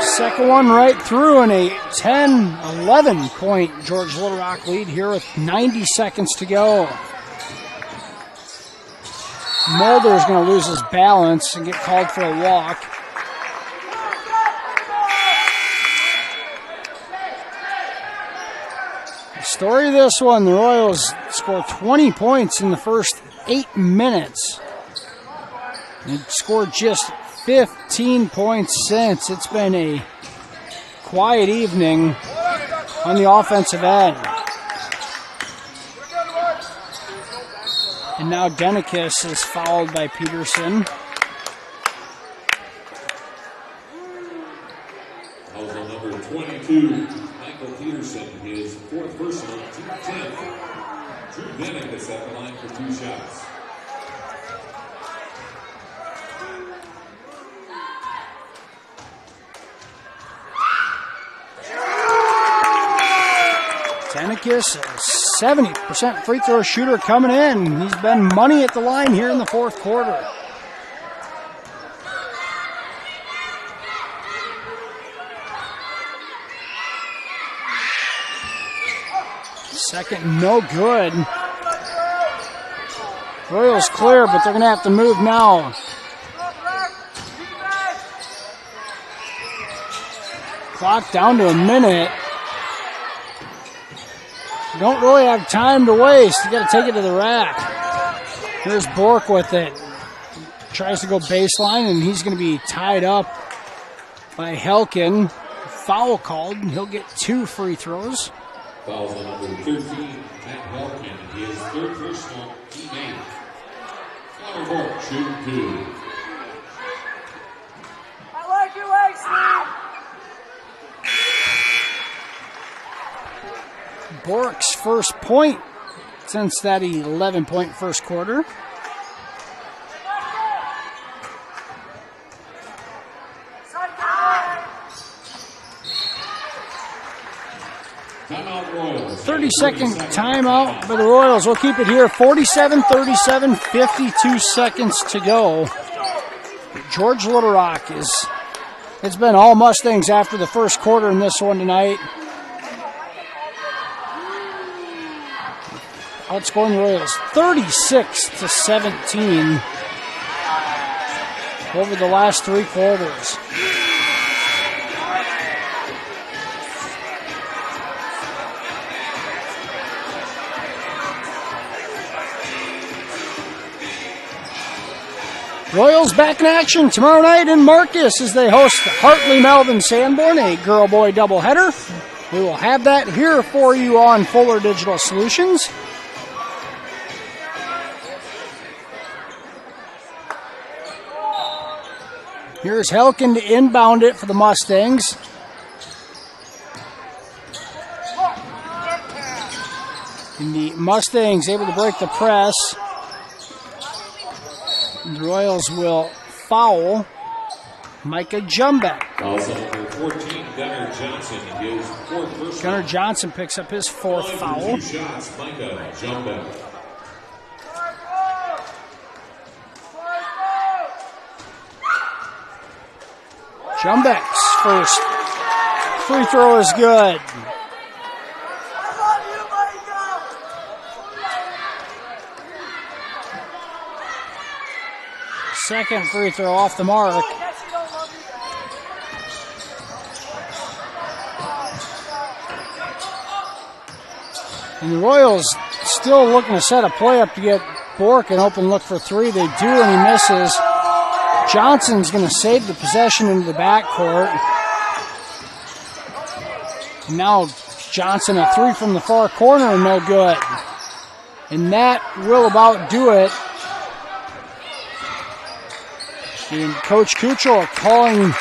S7: Second one right through, and a 10-11 point George Little Rock lead here with 90 seconds to go. Mulder is going to lose his balance and get called for a walk. The story of this one, the Royals scored 20 points in the first 8 minutes. And scored just 15 points since. It's been a quiet evening on the offensive end. And now Denikis is fouled by Peterson.
S3: Foul number 22, Michael Peterson, his fourth personal, team 10. Drew Denikis at the line for 2 shots.
S7: Denikis, a 70% free throw shooter coming in. He's been money at the line here in the fourth quarter. Second, no good. Royals clear, but they're going to have to move now. Clock down to a minute. Don't really have time to waste. You got to take it to the rack. Here's Bork with it. Tries to go baseline, and he's going to be tied up by Helkin. Foul called. He'll get 2 free throws.
S3: Foul on number 13, Matt Helkin, his third personal, team 8. Connor Bork, shooting 2.
S13: I like your legs, Steve.
S7: Bork's first point since that 11-point first quarter.
S3: Timeout Royals.
S7: 30-second timeout by the Royals. We'll keep it here. 47-37, 52 seconds to go. George Little Rock it's been all Mustangs after the first quarter in this one tonight. Outscoring the Royals 36-17 over the last 3 quarters. Royals back in action tomorrow night in Marcus as they host Hartley Melvin Sanborn, a girl-boy doubleheader. We will have that here for you on Fuller Digital Solutions. Here's Helkin to inbound it for the Mustangs. And the Mustangs able to break the press. And the Royals will foul Micah Jumbeck.
S3: Also number 14, Gunnar Johnson, his fourth personal.
S7: Gunnar Johnson picks up his fourth foul.
S3: 2 shots, Micah Jumbeck.
S7: Jumbeck's first free throw is good. Second free throw off the mark. And the Royals still looking to set a play up to get Bork an open look for three. They do, and he misses. Johnson's going to save the possession into the backcourt. And now Johnson a three from the far corner and no good. And that will about do it. And Coach Kuchel calling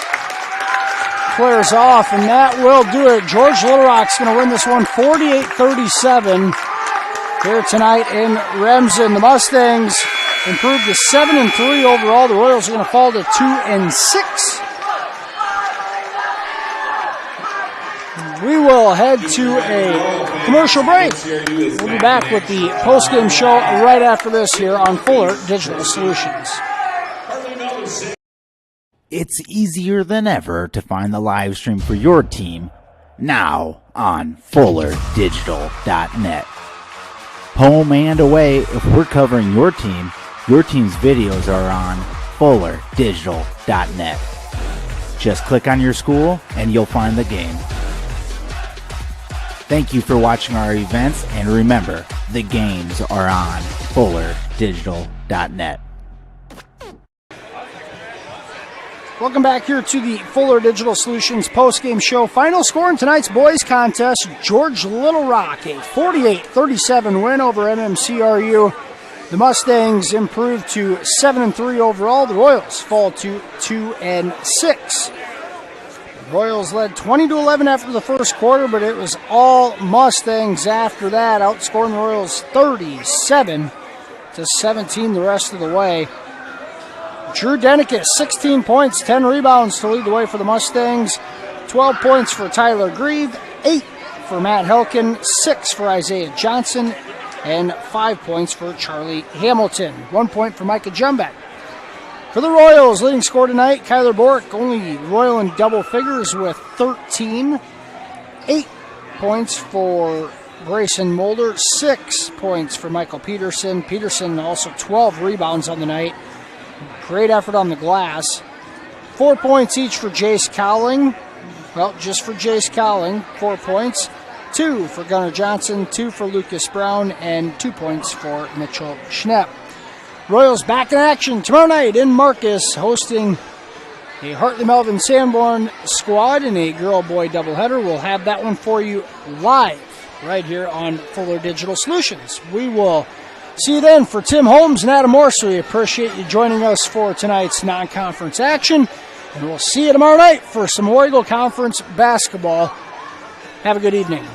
S7: players off, and that will do it. George Little Rock's going to win this one 48-37 here tonight in Remsen. The Mustangs improved to 7-3 overall. The Royals are going to fall to 2-6. We will head to a commercial break. We'll be back with the postgame show right after this here on Fuller Digital Solutions.
S1: It's easier than ever to find the live stream for your team now on FullerDigital.net. Home and away, if we're covering your team's videos are on FullerDigital.net. Just click on your school and you'll find the game. Thank you for watching our events, and remember, the games are on FullerDigital.net.
S7: Welcome back here to the Fuller Digital Solutions postgame show. Final score in tonight's boys contest, George Little Rock, a 48-37 win over MMCRU. The Mustangs improved to 7-3 overall. The Royals fall to 2-6. The Royals led 20-11 after the first quarter, but it was all Mustangs after that, outscoring the Royals 37-17 the rest of the way. Drew Denikus, 16 points, 10 rebounds to lead the way for the Mustangs. 12 points for Tyler Grieve, 8 for Matt Helkin, 6 for Isaiah Johnson, and 5 points for Charlie Hamilton. 1 point for Micah Jumbeck. For the Royals, leading scorer tonight, Kyler Bork, only Royal in double figures with 13. 8 points for Grayson Mulder, 6 points for Michael Peterson. Peterson also 12 rebounds on the night. Great effort on the glass. 4 points each for Jace Cowling. Well, just for Jace Cowling, 4 points. 2 for Gunnar Johnson, 2 for Lucas Brown, and 2 points for Mitchell Schnepp. Royals back in action tomorrow night in Marcus, hosting a Hartley Melvin Sanborn squad in a girl-boy doubleheader. We'll have that one for you live right here on Fuller Digital Solutions. We will see you then. For Tim Holmes and Adam Morse, we appreciate you joining us for tonight's non-conference action. And we'll see you tomorrow night for some War Eagle Conference basketball. Have a good evening.